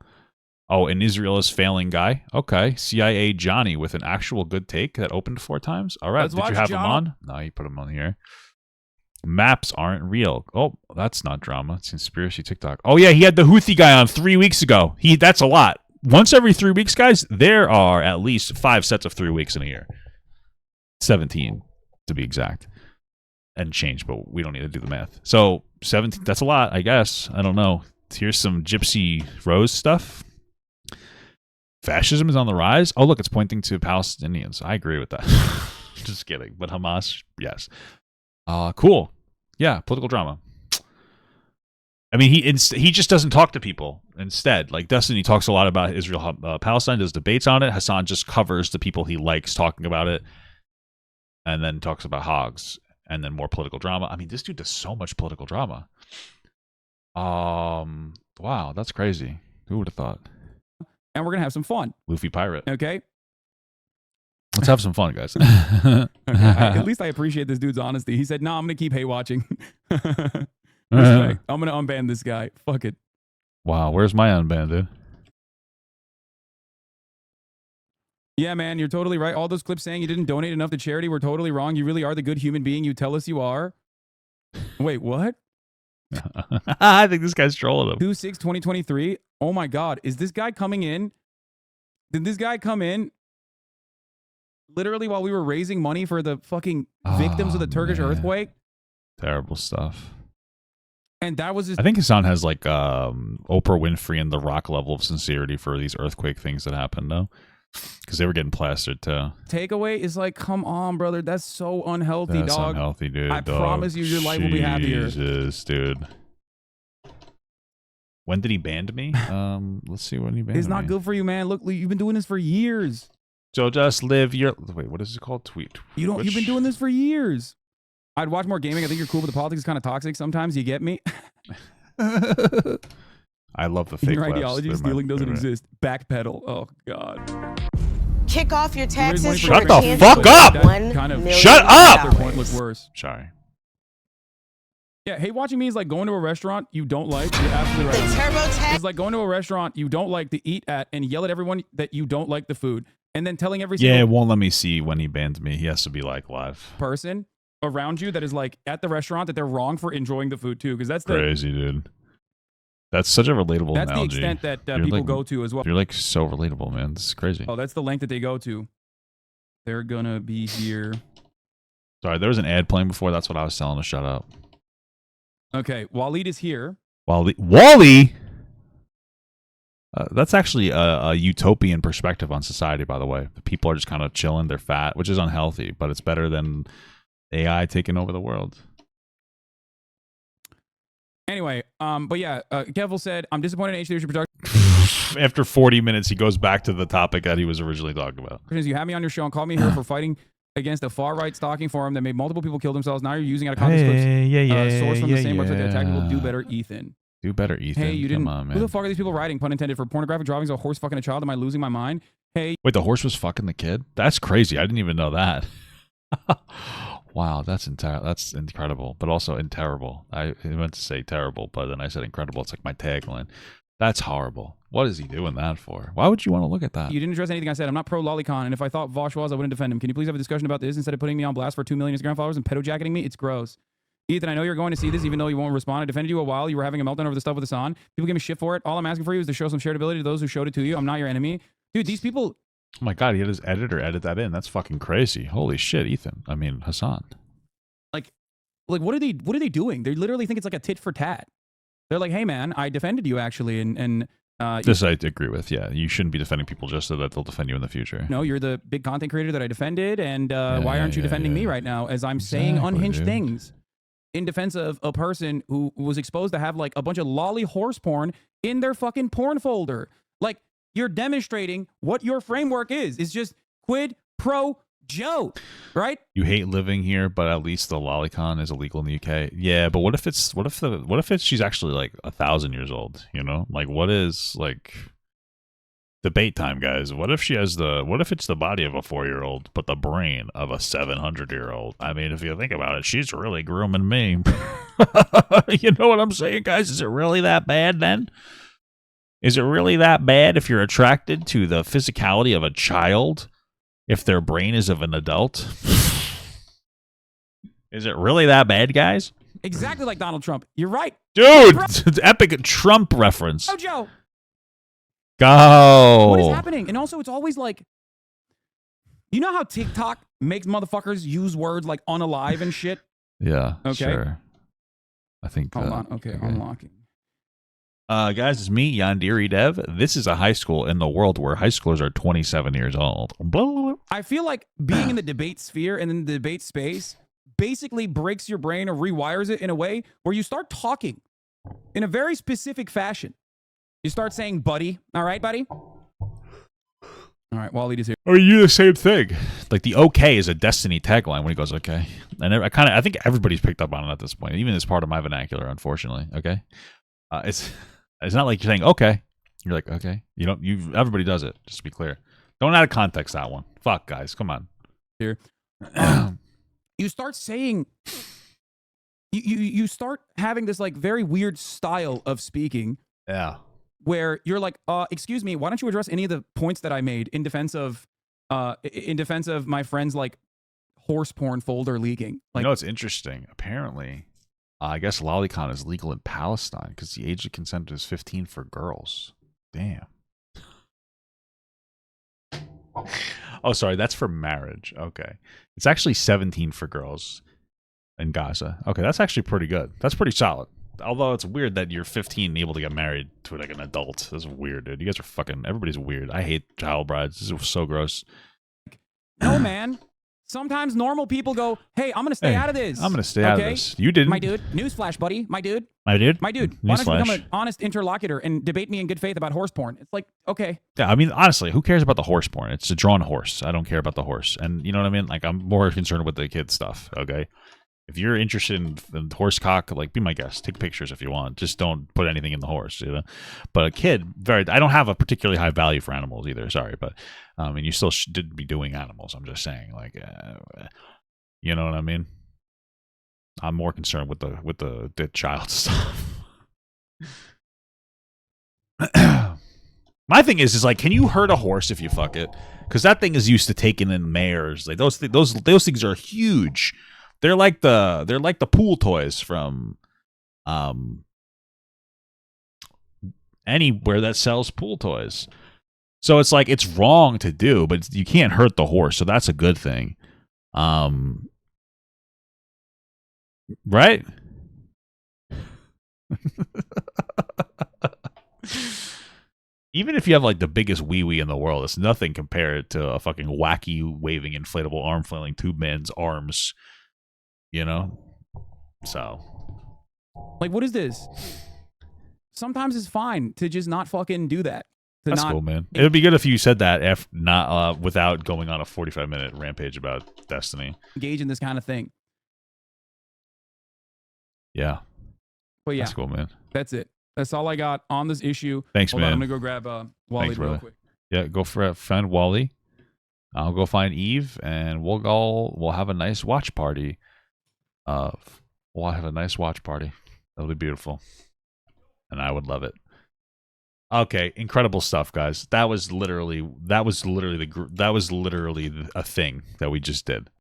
Speaker 1: Oh, and Israel is failing guy. Okay. CIA Johnny with an actual good take that opened 4 times. All right.
Speaker 2: Let's
Speaker 1: Did you
Speaker 2: watch
Speaker 1: have
Speaker 2: John.
Speaker 1: him on? No, you put him on here. Maps aren't real. Oh, that's not drama. It's conspiracy TikTok. Oh, yeah. He had the Houthi guy on 3 weeks ago. That's a lot. Once every 3 weeks, guys, there are at least 5 sets of 3 weeks in a year. 17, to be exact. And change, but we don't need to do the math. So 17, that's a lot, I guess. I don't know. Here's some Gypsy Rose stuff. Fascism is on the rise. Oh, look, it's pointing to Palestinians. I agree with that. Just kidding. But Hamas, yes. Cool. Yeah, political drama. I mean, he just doesn't talk to people instead. Like Destiny talks a lot about Israel, Palestine, does debates on it. Hasan just covers the people he likes talking about it and then talks about hogs. And then more political drama. I mean, this dude does so much political drama. Wow, that's crazy. Who would have thought?
Speaker 2: And we're going to have some fun.
Speaker 1: Luffy Pirate.
Speaker 2: Okay?
Speaker 1: Let's have some fun, guys.
Speaker 2: Okay. At least I appreciate this dude's honesty. He said, no, I'm going to keep hate watching. Respect. I'm going to unban this guy. Fuck it.
Speaker 1: Wow, where's my unban, dude?
Speaker 2: Yeah, man, you're totally right. All those clips saying you didn't donate enough to charity were totally wrong. You really are the good human being you tell us you are. Wait, what?
Speaker 1: I think this guy's trolling him.
Speaker 2: 2/6/2023. Oh my God. Is this guy coming in? Did this guy come in literally while we were raising money for the fucking victims of the Turkish earthquake?
Speaker 1: Terrible stuff.
Speaker 2: And that was his
Speaker 1: I think Hasan has like Oprah Winfrey and The Rock level of sincerity for these earthquake things that happened, though. Because they were getting plastered too.
Speaker 2: takeaway is like, come on, brother. That's so unhealthy,
Speaker 1: That's
Speaker 2: dog.
Speaker 1: unhealthy, dude.
Speaker 2: I promise you your life will be happier.
Speaker 1: Jesus, dude. When did he ban me? Let's see when he banned me.
Speaker 2: It's not good for you, man. Look, you've been doing this for years.
Speaker 1: So just live your... Wait, what is it called? Tweet.
Speaker 2: You've been doing this for years. I'd watch more gaming. I think you're cool, but the politics is kind of toxic sometimes. You get me?
Speaker 1: I love the fake
Speaker 2: Your
Speaker 1: laughs.
Speaker 2: ideology
Speaker 1: They're my
Speaker 2: stealing doesn't
Speaker 1: favorite.
Speaker 2: exist. Backpedal. Oh, God.
Speaker 11: kick off your taxes.
Speaker 1: Shut
Speaker 11: for a
Speaker 1: the
Speaker 11: chance
Speaker 1: fuck
Speaker 11: to
Speaker 1: up!
Speaker 11: win $1
Speaker 2: Kind of
Speaker 11: million.
Speaker 1: Shut up!
Speaker 2: Their point look worse.
Speaker 1: Sorry.
Speaker 2: Yeah, hate watching me is like going to a restaurant you don't like. You're absolutely right.
Speaker 11: The TurboTax.
Speaker 2: It's like going to a restaurant you don't like to eat at and yell at everyone that you don't like the food, and then telling every
Speaker 1: Yeah, it
Speaker 2: single
Speaker 1: won't let me see when he bans me. He has to be like live.
Speaker 2: person around you that is like at the restaurant that they're wrong for enjoying the food too, because that's the
Speaker 1: Crazy, dude. That's such a relatable
Speaker 2: that's the
Speaker 1: analogy.
Speaker 2: extent that
Speaker 1: You're
Speaker 2: people
Speaker 1: like-
Speaker 2: go to as well.
Speaker 1: You're like so relatable, man. This is crazy.
Speaker 2: Oh, that's the length that they go to. They're gonna be here.
Speaker 1: Sorry, there was an ad playing before. That's what I was telling to shut up.
Speaker 2: Okay, Waleed is here.
Speaker 1: Wally? That's actually a utopian perspective on society, by the way. The people are just kind of chilling. They're fat, which is unhealthy, but it's better than AI taking over the world.
Speaker 2: Anyway, but yeah, Kevil said, I'm disappointed in H3 production.
Speaker 1: After 40 minutes, he goes back to the topic that he was originally talking about.
Speaker 2: You had me on your show and called me here for fighting against a far-right stalking forum that made multiple people kill themselves. Now you're using it out of context clips. Sourced from the same website that attacked people. Do better, Ethan.
Speaker 1: Do better, Ethan.
Speaker 2: Hey, you didn't.
Speaker 1: Come on, man.
Speaker 2: Who the fuck are these people writing? Pun intended. For pornographic drawings of a horse fucking a child. Am I losing my mind? Hey.
Speaker 1: Wait, the horse was fucking the kid? That's crazy. I didn't even know that. Wow, that's incredible, but also terrible. I meant to say terrible, but then I said incredible. It's like my tagline. That's horrible. What is he doing that for? Why would you want to look at that?
Speaker 2: You didn't address anything I said. I'm not pro Lolicon, and if I thought Vaush was, I wouldn't defend him. Can you please have a discussion about this instead of putting me on blast for 2 million Instagram followers and pedo-jacketing me? It's gross. Ethan, I know you're going to see this, even though you won't respond. I defended you a while. You were having a meltdown over the stuff with Hasan. People give me shit for it. All I'm asking for you is to show some shared ability to those who showed it to you. I'm not your enemy. Dude, these people...
Speaker 1: Oh my God, he had his editor edit that in. That's fucking crazy. Holy shit, Ethan. I mean, Hasan.
Speaker 2: Like, what are they doing? They literally think it's like a tit for tat. They're like, hey, man, I defended you, actually, and
Speaker 1: this I agree with, yeah. You shouldn't be defending people just so that they'll defend you in the future.
Speaker 2: No, you're the big content creator that I defended, and why aren't you defending me right now as I'm saying unhinged things in defense of a person who was exposed to have, like, a bunch of lolly horse porn in their fucking porn folder? Like, you're demonstrating what your framework is. It's just quid pro Joe, right?
Speaker 1: You hate living here, but at least the lolicon is illegal in the UK. Yeah, but what if she's actually like 1,000 years old? You know, like what is like debate time, guys? What if it's the body of a 4-year-old, but the brain of a 700-year-old? I mean, if you think about it, she's really grooming me. You know what I'm saying, guys? Is it really that bad then? Is it really that bad if you're attracted to the physicality of a child? If their brain is of an adult? Is it really that bad, guys?
Speaker 2: Exactly like Donald Trump. You're right.
Speaker 1: Dude, it's epic Trump reference.
Speaker 2: Oh, Joe.
Speaker 1: Go.
Speaker 2: What is happening? And also, it's always like, you know how TikTok makes motherfuckers use words like unalive and shit?
Speaker 1: Yeah,
Speaker 2: okay.
Speaker 1: Sure. I think.
Speaker 2: Hold on. Okay, unlocking.
Speaker 1: Guys, it's me, Yandiri Dev. This is a high school in the world where high schoolers are 27 years old. Blah, blah, blah.
Speaker 2: I feel like being in the debate sphere and in the debate space basically breaks your brain or rewires it in a way where you start talking in a very specific fashion. You start saying, buddy. All right, buddy? All right, Waleed is here.
Speaker 1: Or you do the same thing. Like the okay is a Destiny tagline when he goes, okay. And I think everybody's picked up on it at this point, even as part of my vernacular, unfortunately. Okay. It's not like you're saying, okay. You're like, okay. Everybody does it, just to be clear. Don't add a context that one. Fuck, guys. Come on.
Speaker 2: Here. You start saying, you start having this like very weird style of speaking.
Speaker 1: Yeah.
Speaker 2: Where you're like, excuse me, why don't you address any of the points that I made in defense of my friend's like horse porn folder leaking? Like,
Speaker 1: you know, it's interesting. Apparently, I guess lolicon is legal in Palestine because the age of consent is 15 for girls. Damn. Oh, sorry. That's for marriage. Okay. It's actually 17 for girls in Gaza. Okay. That's actually pretty good. That's pretty solid. Although it's weird that you're 15 and able to get married to like an adult. This is weird, dude. You guys are fucking... Everybody's weird. I hate child brides. This is so gross.
Speaker 2: No, man. Sometimes normal people go, hey, I'm going to stay out of this.
Speaker 1: I'm going to stay out of this. You didn't.
Speaker 2: My dude. Newsflash, buddy. My dude.
Speaker 1: My dude?
Speaker 2: My dude. Why don't you become an honest interlocutor and debate me in good faith about horse porn? It's like, okay.
Speaker 1: Yeah, I mean, honestly, who cares about the horse porn? It's a drawn horse. I don't care about the horse. And you know what I mean? Like, I'm more concerned with the kid stuff, okay? If you're interested in horse cock, like, be my guest. Take pictures if you want. Just don't put anything in the horse, you know. But a kid, I don't have a particularly high value for animals either. Sorry, but and you still should be doing animals. I'm just saying, like, you know what I mean. I'm more concerned with the child stuff. My thing is like, can you hurt a horse if you fuck it? Because that thing is used to taking in mares. Like those things are huge. They're like the pool toys from anywhere that sells pool toys. So it's like, it's wrong to do, but you can't hurt the horse, so that's a good thing. Right? Even if you have like the biggest wee-wee in the world, it's nothing compared to a fucking wacky waving inflatable arm flailing tube man's arms, you know? So,
Speaker 2: like, what is this? Sometimes it's fine to just not fucking do that.
Speaker 1: That's cool, man. It would be good if you said that not without going on a 45-minute rampage about Destiny.
Speaker 2: Engage in this kind of thing.
Speaker 1: Yeah.
Speaker 2: But yeah,
Speaker 1: that's cool, man.
Speaker 2: That's it. That's all I got on this issue.
Speaker 1: Thanks,
Speaker 2: Hold
Speaker 1: man.
Speaker 2: on, I'm gonna go grab Wally real quick.
Speaker 1: Yeah, go find Wally. I'll go find Eve, and we'll have a nice watch party. We'll have a nice watch party. That'll be beautiful, and I would love it. Okay, incredible stuff, guys. That was literally a thing that we just did.